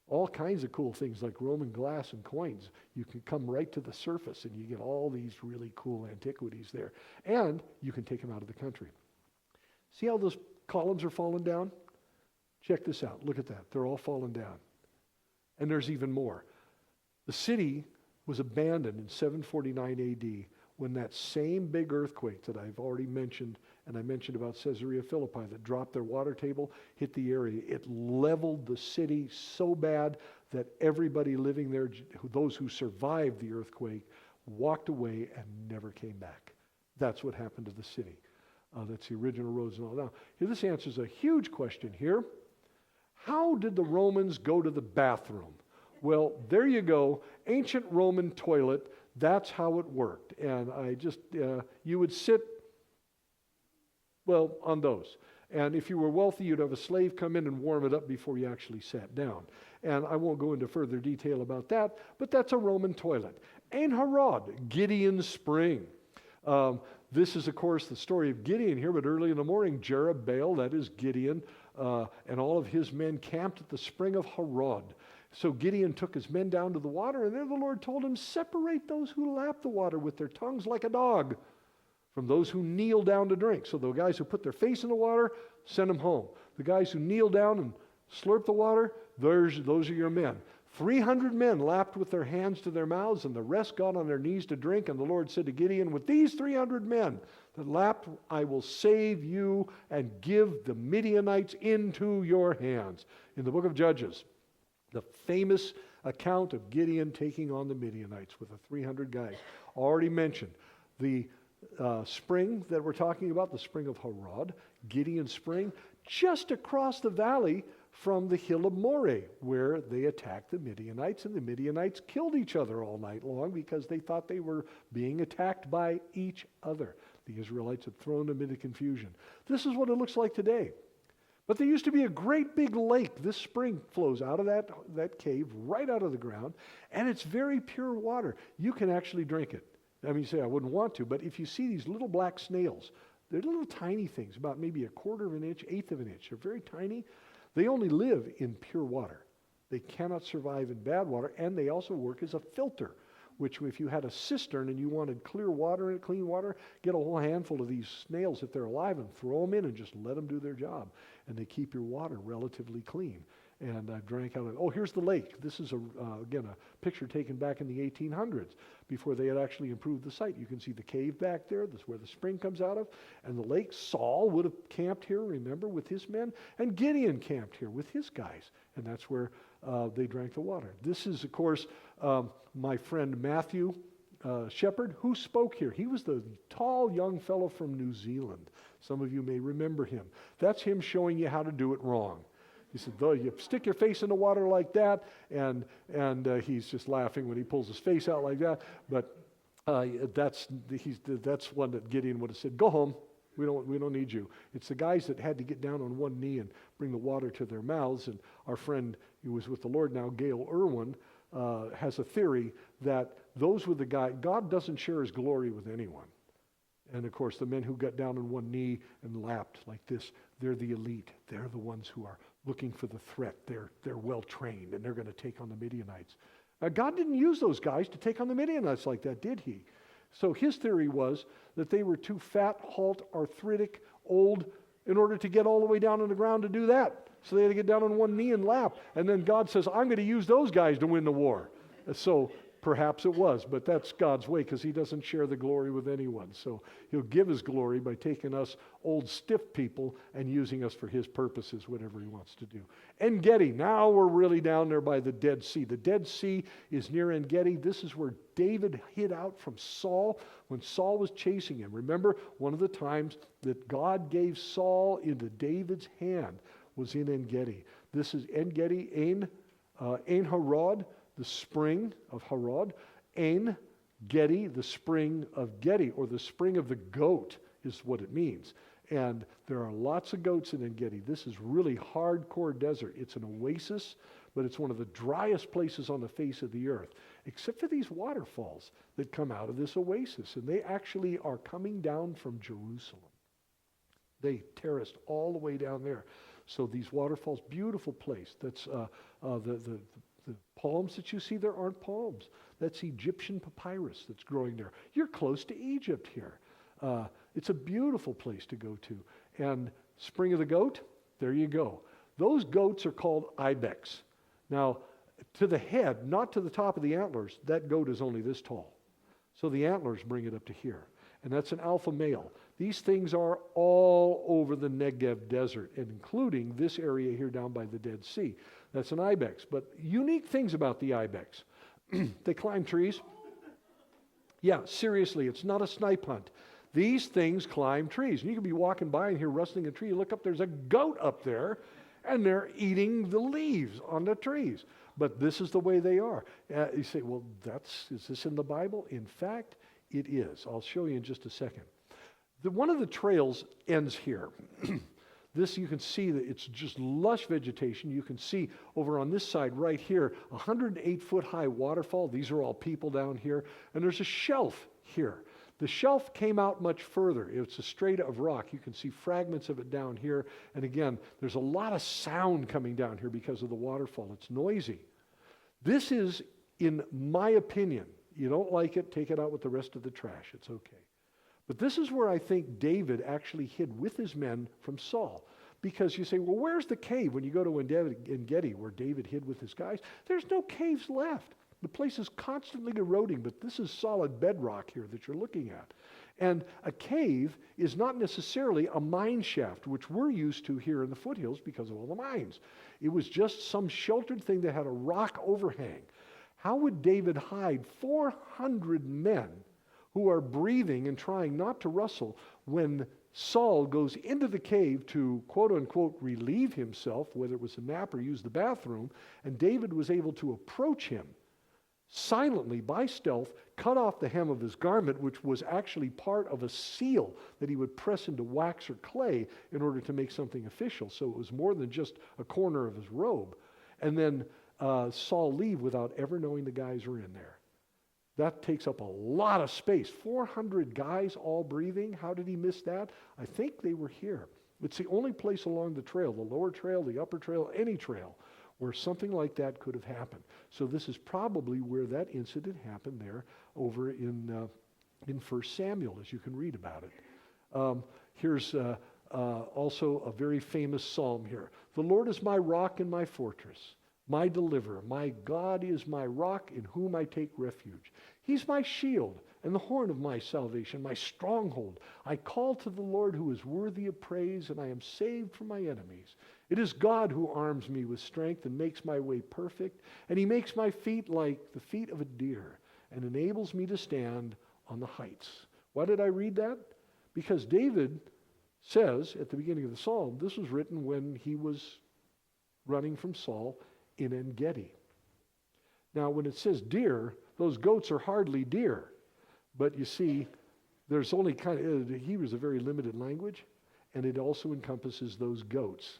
all kinds of cool things like Roman glass and coins. You can come right to the surface and you get all these really cool antiquities there. And you can take them out of the country. See how those columns are falling down? Check this out. Look at that. They're all fallen down. And there's even more. The city was abandoned in 749 AD when that same big earthquake that I've already mentioned, and I mentioned about Caesarea Philippi, that dropped their water table, hit the area. It leveled the city so bad that everybody living there, those who survived the earthquake, walked away and never came back. That's what happened to the city. That's the original roads and all. Now, here, this answers a huge question here. How did the Romans go to the bathroom? Well, there you go. Ancient Roman toilet. That's how it worked. And I just, you would sit, well, on those. And if you were wealthy, you'd have a slave come in and warm it up before you actually sat down. And I won't go into further detail about that, but that's a Roman toilet. Ein Harod, Gideon's spring. This is, of course, the story of Gideon here, but early in the morning, Jerubbaal, that is Gideon, and all of his men camped at the spring of Harod. So Gideon took his men down to the water, and there the Lord told him, separate those who lap the water with their tongues like a dog from those who kneel down to drink. So the guys who put their face in the water, send them home. The guys who kneel down and slurp the water, those are your men. 300 men lapped with their hands to their mouths, and the rest got on their knees to drink. And the Lord said to Gideon, with these 300 men that lapped, I will save you and give the Midianites into your hands. In the book of Judges, the famous account of Gideon taking on the Midianites with the 300 guys. Already mentioned the spring that we're talking about, the spring of Harod, Gideon's spring, just across the valley from the hill of Moreh, where they attacked the Midianites, and the Midianites killed each other all night long because they thought they were being attacked by each other. The Israelites had thrown them into confusion. This is what it looks like today. But there used to be a great big lake. This spring flows out of that cave, right out of the ground, and it's very pure water. You can actually drink it. I mean, you say, I wouldn't want to, but if you see these little black snails, they're little tiny things, about maybe a quarter of an inch, eighth of an inch. They're very tiny. They only live in pure water. They cannot survive in bad water, and they also work as a filter, which if you had a cistern and you wanted clear water and clean water, get a whole handful of these snails if they're alive and throw them in and just let them do their job. And they keep your water relatively clean. And I've drank out of it. Oh, here's the lake. This is, again, a picture taken back in the 1800s before they had actually improved the site. You can see the cave back there. That's where the spring comes out of. And the lake, Saul would have camped here, remember, with his men. And Gideon camped here with his guys. And that's where they drank the water. This is, of course, my friend Matthew Shepard, who spoke here. He was the tall young fellow from New Zealand. Some of you may remember him. That's him showing you how to do it wrong. He said, though you stick your face in the water like that, and he's just laughing when he pulls his face out like that. But that's one that Gideon would have said, go home. We don't need you. It's the guys that had to get down on one knee and bring the water to their mouths. And our friend who was with the Lord now, Gail Irwin, has a theory that those were the guys. God doesn't share his glory with anyone. And of course, the men who got down on one knee and lapped like this, they're the elite. They're the ones who are looking for the threat. They're well trained, and they're going to take on the Midianites. God didn't use those guys to take on the Midianites like that, did he? So his theory was that they were too fat, halt, arthritic, old, in order to get all the way down on the ground to do that. So they had to get down on one knee and lap. And then God says, I'm going to use those guys to win the war. So perhaps it was, but that's God's way because he doesn't share the glory with anyone. So he'll give his glory by taking us old stiff people and using us for his purposes, whatever he wants to do. En-Gedi, now we're really down there by the Dead Sea. The Dead Sea is near En-Gedi. This is where David hid out from Saul when Saul was chasing him. Remember, one of the times that God gave Saul into David's hand was in En-Gedi. This is En-Gedi, Ein Harod, the spring of Harod. En-Gedi, the spring of Gedi, or the spring of the goat is what it means. And there are lots of goats in En-Gedi. This is really hardcore desert. It's an oasis, but it's one of the driest places on the face of the earth, except for these waterfalls that come out of this oasis. And they actually are coming down from Jerusalem. They terraced all the way down there. So these waterfalls, beautiful place. That's the palms that you see there aren't palms. That's Egyptian papyrus that's growing there. You're close to Egypt here. It's a beautiful place to go to. And Spring of the Goat, there you go. Those goats are called ibex. Now, to the head, not to the top of the antlers, that goat is only this tall. So the antlers bring it up to here. And that's an alpha male. These things are all over the Negev desert, and including this area here down by the Dead Sea. That's an ibex. But unique things about the ibex. They climb trees. Yeah, seriously, it's not a snipe hunt. These things climb trees. And you can be walking by and hear rustling a tree. You look up, there's a goat up there, and they're eating the leaves on the trees. But this is the way they are. You say, well, is this in the Bible? In fact, it is. I'll show you in just a second. One of the trails ends here. This, you can see that it's just lush vegetation. You can see over on this side right here, 108-foot high waterfall. These are all people down here. And there's a shelf here. The shelf came out much further. It's a strata of rock. You can see fragments of it down here. And again, there's a lot of sound coming down here because of the waterfall. It's noisy. This is, in my opinion, you don't like it, take it out with the rest of the trash. It's okay. But this is where I think David actually hid with his men from Saul. Because you say, well, where's the cave when you go to En-Gedi where David hid with his guys? There's no caves left. The place is constantly eroding, but this is solid bedrock here that you're looking at. And a cave is not necessarily a mine shaft, which we're used to here in the foothills because of all the mines. It was just some sheltered thing that had a rock overhang. How would David hide 400 men who are breathing and trying not to rustle when Saul goes into the cave to, quote unquote, relieve himself, whether it was a nap or use the bathroom, and David was able to approach him silently by stealth, cut off the hem of his garment, which was actually part of a seal that he would press into wax or clay in order to make something official. So it was more than just a corner of his robe. And then Saul leave without ever knowing the guys were in there. That takes up a lot of space. 400 guys all breathing. How did he miss that? I think they were here. It's the only place along the trail, the lower trail, the upper trail, any trail, where something like that could have happened. So this is probably where that incident happened there over in 1 Samuel, as you can read about it. Here's also a very famous psalm here. The Lord is my rock and my fortress, my deliverer. My God is my rock in whom I take refuge. He's my shield and the horn of my salvation, my stronghold. I call to the Lord who is worthy of praise, and I am saved from my enemies. It is God who arms me with strength and makes my way perfect, and he makes my feet like the feet of a deer and enables me to stand on the heights. Why did I read that? Because David says at the beginning of the psalm, this was written when he was running from Saul in En-Gedi. Now, when it says deer, those goats are hardly deer. But you see, there's only Hebrew is a very limited language, and it also encompasses those goats.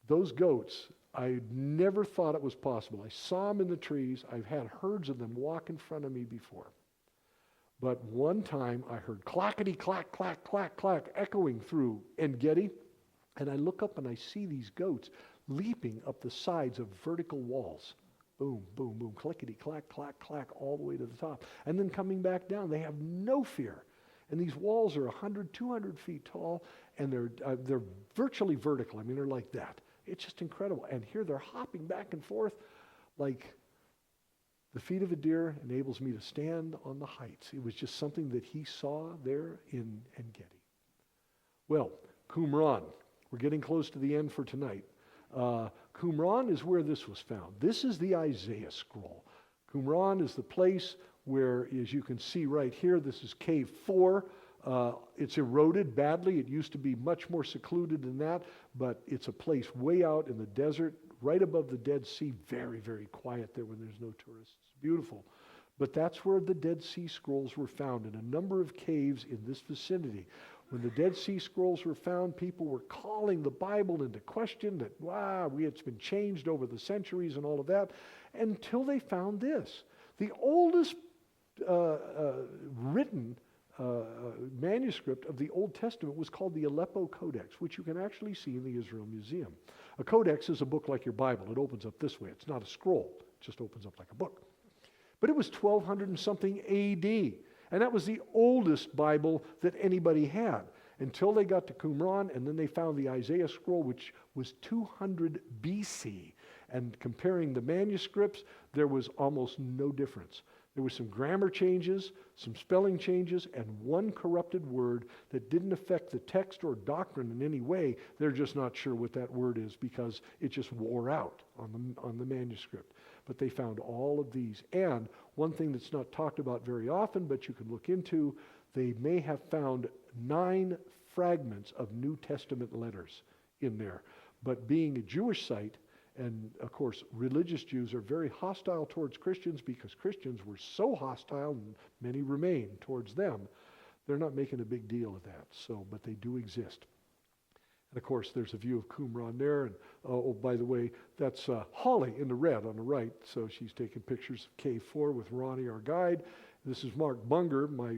Those goats, I never thought it was possible. I saw them in the trees. I've had herds of them walk in front of me before. But one time I heard clackety, clack, clack, clack, clack, echoing through En-Gedi, and I look up and I see these goats leaping up the sides of vertical walls. Boom, boom, boom, clickety, clack, clack, clack, all the way to the top. And then coming back down, they have no fear. And these walls are 100, 200 feet tall, and they're virtually vertical. I mean, they're like that. It's just incredible. And here they're hopping back and forth like the feet of a deer enables me to stand on the heights. It was just something that he saw there in En-Gedi. Well, Qumran. We're getting close to the end for tonight. Qumran is where this was found. This is the Isaiah scroll. Qumran is the place where, as you can see right here, this is cave 4. It's eroded badly. It used to be much more secluded than that, but it's a place way out in the desert, right above the Dead Sea. Very, very quiet there when there's no tourists. It's beautiful. But that's where the Dead Sea Scrolls were found, in a number of caves in this vicinity. When the Dead Sea Scrolls were found, people were calling the Bible into question, that, it's been changed over the centuries and all of that, until they found this. The oldest written manuscript of the Old Testament was called the Aleppo Codex, which you can actually see in the Israel Museum. A codex is a book like your Bible. It opens up this way. It's not a scroll. It just opens up like a book. But it was 1200 and something AD. And that was the oldest Bible that anybody had. until they got to Qumran, and then they found the Isaiah scroll, which was 200 BC. And comparing the manuscripts, there was almost no difference. There were some grammar changes, some spelling changes, and one corrupted word that didn't affect the text or doctrine in any way. They're just not sure what that word is because it just wore out on the manuscript. But they found all of these. And one thing that's not talked about very often, but you can look into, they may have found 9 fragments of New Testament letters in there. But being a Jewish site, and of course, religious Jews are very hostile towards Christians because Christians were so hostile, and many remain towards them. They're not making a big deal of that. So, but they do exist. And of course, there's a view of Qumran there. And oh, by the way, that's Holly in the red on the right. So she's taking pictures of Cave 4 with Ronnie, our guide. This is Mark Bunger, my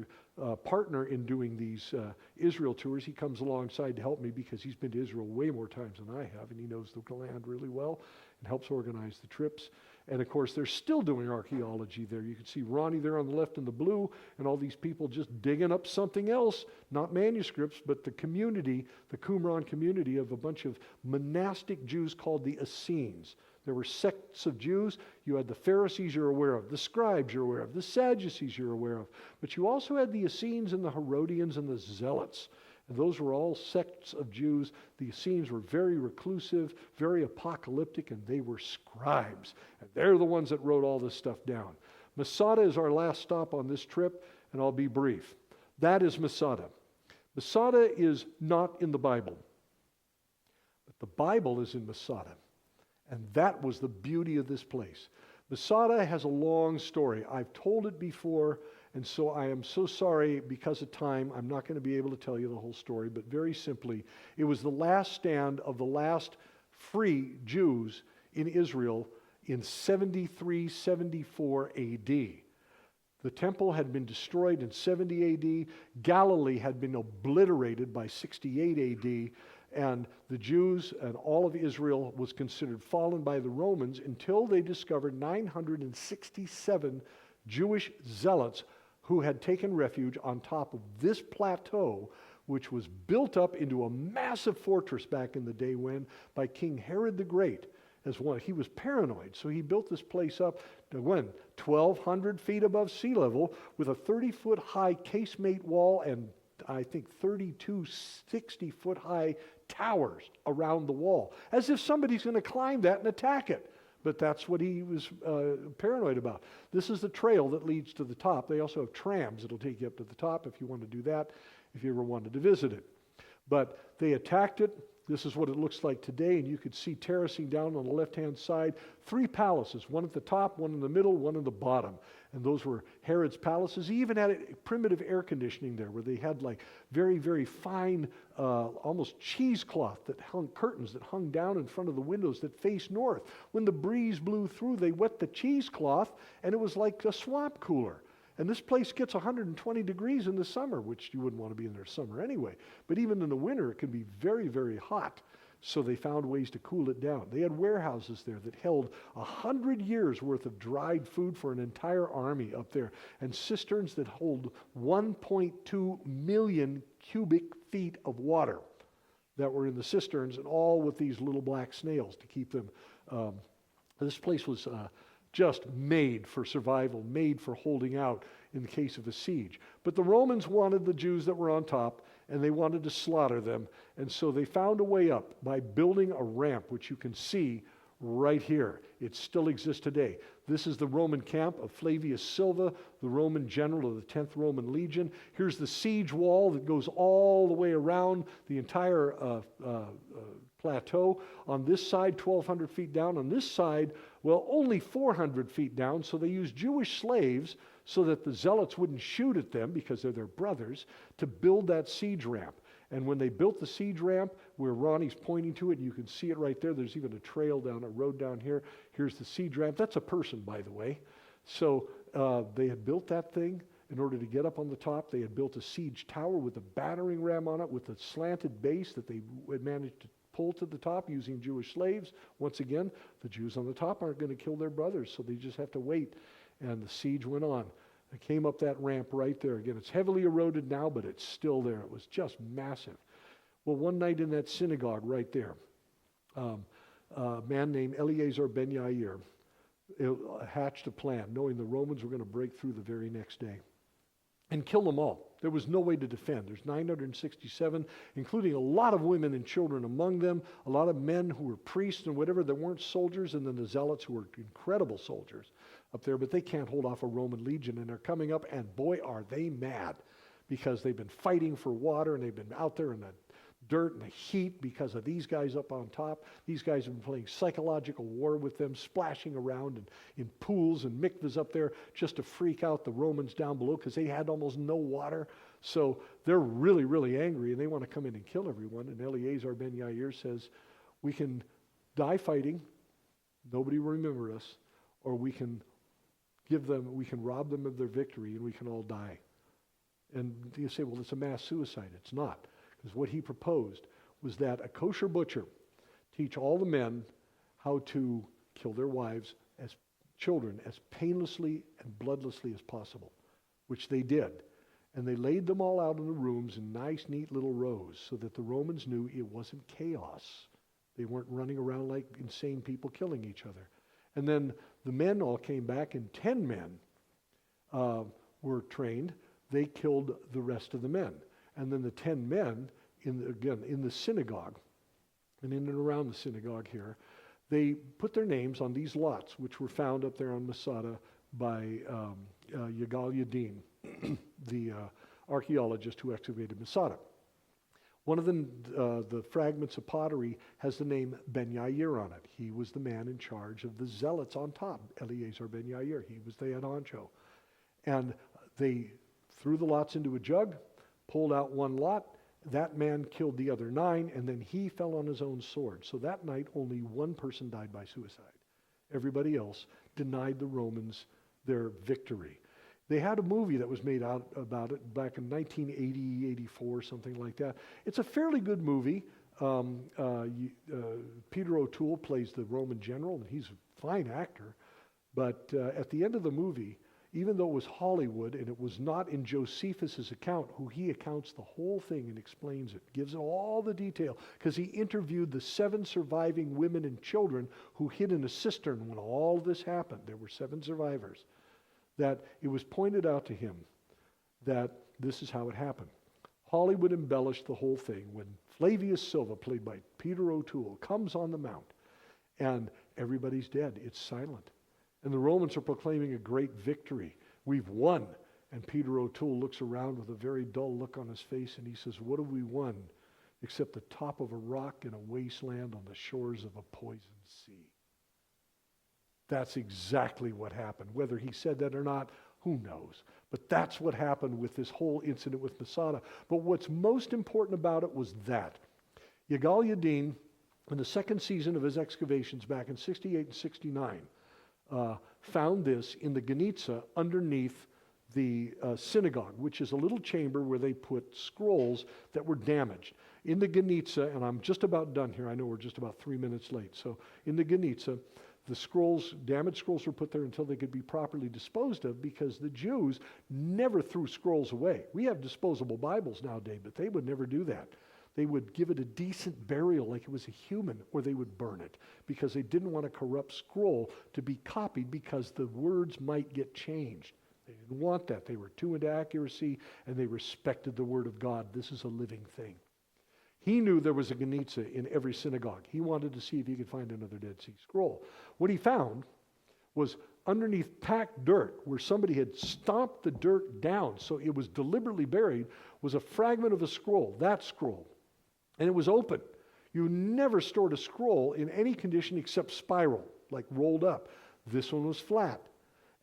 partner in doing these Israel tours. He comes alongside to help me because he's been to Israel way more times than I have, and he knows the land really well and helps organize the trips. And of course, they're still doing archaeology there. You can see Ronnie there on the left in the blue, and all these people just digging up something else, not manuscripts, but the community, the Qumran community of a bunch of monastic Jews called the Essenes. There were sects of Jews. You had the Pharisees you're aware of, the scribes you're aware of, the Sadducees you're aware of. But you also had the Essenes and the Herodians and the Zealots. And those were all sects of Jews. The Essenes were very reclusive, very apocalyptic, and they were scribes. And they're the ones that wrote all this stuff down. Masada is our last stop on this trip, and I'll be brief. That is Masada. Masada is not in the Bible. But the Bible is in Masada. And that was the beauty of this place. Masada has a long story. I've told it before, and so I am so sorry because of time. I'm not going to be able to tell you the whole story, but very simply, it was the last stand of the last free Jews in Israel in 73, 74 AD. The temple had been destroyed in 70 AD. Galilee had been obliterated by 68 AD. And the Jews and all of Israel was considered fallen by the Romans until they discovered 967 Jewish zealots who had taken refuge on top of this plateau, which was built up into a massive fortress back in the day by King Herod the Great. He was paranoid, so he built this place up to 1,200 feet above sea level with a 30-foot high casemate wall and I think 32 60-foot high towers around the wall, as if somebody's going to climb that and attack it. But that's what he was paranoid about. This is the trail that leads to the top. They also have trams that'll take you up to the top if you want to do that, if you ever wanted to visit it. But they attacked it. This is what it looks like today, and you could see terracing down on the left-hand side 3 palaces, one at the top, one in the middle, one in the bottom. And those were Herod's palaces. He even had a primitive air conditioning there where they had like very, very fine, almost cheesecloth that hung, curtains that hung down in front of the windows that faced north. When the breeze blew through, they wet the cheesecloth, and it was like a swamp cooler. And this place gets 120 degrees in the summer, which you wouldn't want to be in there summer anyway. But even in the winter, it can be very, very hot. So they found ways to cool it down. They had warehouses there that held 100 years worth of dried food for an entire army up there, and cisterns that hold 1.2 million cubic feet of water that were in the cisterns, and all with these little black snails to keep them. This place was just made for survival, made for holding out in the case of a siege. But the Romans wanted the Jews that were on top, and they wanted to slaughter them. And so they found a way up by building a ramp, which you can see right here. It still exists today. This is the Roman camp of Flavius Silva, the Roman general of the 10th Roman Legion. Here's the siege wall that goes all the way around the entire plateau. On this side, 1,200 feet down. On this side, well, only 400 feet down. So they used Jewish slaves so that the zealots wouldn't shoot at them because they're their brothers, to build that siege ramp. And when they built the siege ramp, where Ronnie's pointing to it, and you can see it right there. There's even a trail down, a road down here. Here's the siege ramp. That's a person, by the way. So they had built that thing in order to get up on the top. They had built a siege tower with a battering ram on it with a slanted base that they had managed to pull to the top using Jewish slaves. Once again, the Jews on the top aren't going to kill their brothers, so they just have to wait. And the siege went on. I came up that ramp right there. Again, it's heavily eroded now, but it's still there. It was just massive. Well, one night in that synagogue right there, a man named Eleazar ben Yair hatched a plan, knowing the Romans were going to break through the very next day and kill them all. There was no way to defend. There's 967, including a lot of women and children among them, a lot of men who were priests and whatever that weren't soldiers, and then the zealots who were incredible soldiers up there, but they can't hold off a Roman legion, and they're coming up, and boy, are they mad, because they've been fighting for water, and they've been out there in the dirt and the heat because of these guys up on top. These guys have been playing psychological war with them, splashing around in pools and mikvahs up there just to freak out the Romans down below because they had almost no water. So they're really, really angry, and they want to come in and kill everyone. And Eleazar ben Yair says, we can die fighting, nobody will remember us, or we can rob them of their victory and we can all die. And you say, well, it's a mass suicide. It's not. Because what he proposed was that a kosher butcher teach all the men how to kill their wives as children as painlessly and bloodlessly as possible, which they did. And they laid them all out in the rooms in nice, neat little rows so that the Romans knew it wasn't chaos. They weren't running around like insane people killing each other. And then the men all came back, and 10 men were trained. They killed the rest of the men. And then the 10 men, in the synagogue, and in and around the synagogue here, they put their names on these lots, which were found up there on Masada by Yigal Yadin, the archaeologist who excavated Masada. One of them, the fragments of pottery, has the name Ben Yair on it. He was the man in charge of the zealots on top, Eleazar ben Yair. He was the head honcho. And they threw the lots into a jug, pulled out one lot. That man killed the other 9, and then he fell on his own sword. So that night, only one person died by suicide. Everybody else denied the Romans their victory. They had a movie that was made out about it back in 1980, 84, something like that. It's a fairly good movie. Peter O'Toole plays the Roman general, and he's a fine actor. But at the end of the movie, even though it was Hollywood and it was not in Josephus' account, who he accounts the whole thing and explains it, gives it all the detail, because he interviewed the 7 surviving women and children who hid in a cistern when all this happened. There were 7 survivors. That it was pointed out to him that this is how it happened. Hollywood embellished the whole thing when Flavius Silva, played by Peter O'Toole, comes on the mount and everybody's dead. It's silent. And the Romans are proclaiming a great victory. We've won. And Peter O'Toole looks around with a very dull look on his face and he says, what have we won except the top of a rock in a wasteland on the shores of a poisoned sea? That's exactly what happened. Whether he said that or not, who knows? But that's what happened with this whole incident with Masada. But what's most important about it was that Yigal Yadin, in the second season of his excavations back in 68 and 69, found this in the Genitza underneath the synagogue, which is a little chamber where they put scrolls that were damaged. In the Genitza, and I'm just about done here, I know we're just about 3 minutes late, so in the Genitza, the scrolls, damaged scrolls were put there until they could be properly disposed of, because the Jews never threw scrolls away. We have disposable Bibles nowadays, but they would never do that. They would give it a decent burial like it was a human, or they would burn it, because they didn't want a corrupt scroll to be copied because the words might get changed. They didn't want that. They were too into accuracy, and they respected the Word of God. This is a living thing. He knew there was a Genitza in every synagogue. He wanted to see if he could find another Dead Sea Scroll. What he found was underneath packed dirt, where somebody had stomped the dirt down so it was deliberately buried, was a fragment of a scroll, that scroll. And it was open. You never stored a scroll in any condition except spiral, like rolled up. This one was flat.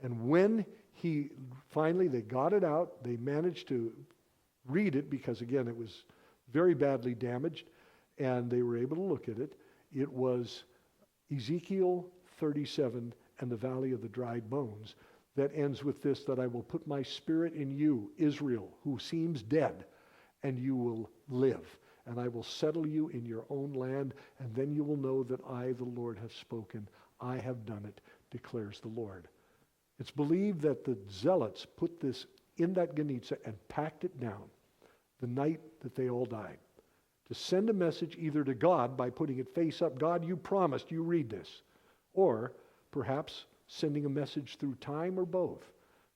And when they got it out, they managed to read it, because again, it was very badly damaged, and they were able to look at it. It was Ezekiel 37 and the Valley of the Dried Bones that ends with this, that I will put my spirit in you, Israel, who seems dead, and you will live. And I will settle you in your own land, and then you will know that I, the Lord, have spoken. I have done it, declares the Lord. It's believed that the zealots put this in that Ganitza and packed it down the night that they all died, to send a message either to God by putting it face up, God, you promised, you read this, or perhaps sending a message through time, or both,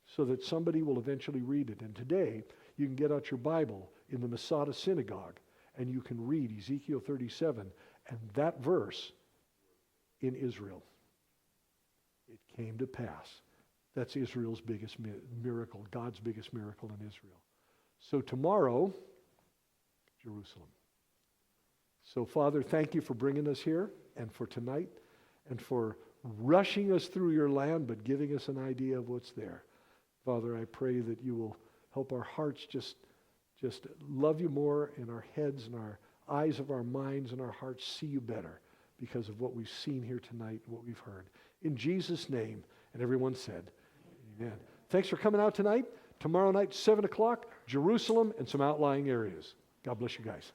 so that somebody will eventually read it. And today, you can get out your Bible in the Masada synagogue, and you can read Ezekiel 37, and that verse in Israel. It came to pass. That's Israel's biggest miracle, God's biggest miracle in Israel. So tomorrow, Jerusalem. So Father, thank you for bringing us here, and for tonight, and for rushing us through your land, but giving us an idea of what's there. Father, I pray that you will help our hearts just love you more, in our heads and our eyes of our minds and our hearts see you better because of what we've seen here tonight and what we've heard. In Jesus' name, and everyone said, amen. Thanks for coming out tonight. Tomorrow night, 7 o'clock, Jerusalem and some outlying areas. God bless you guys.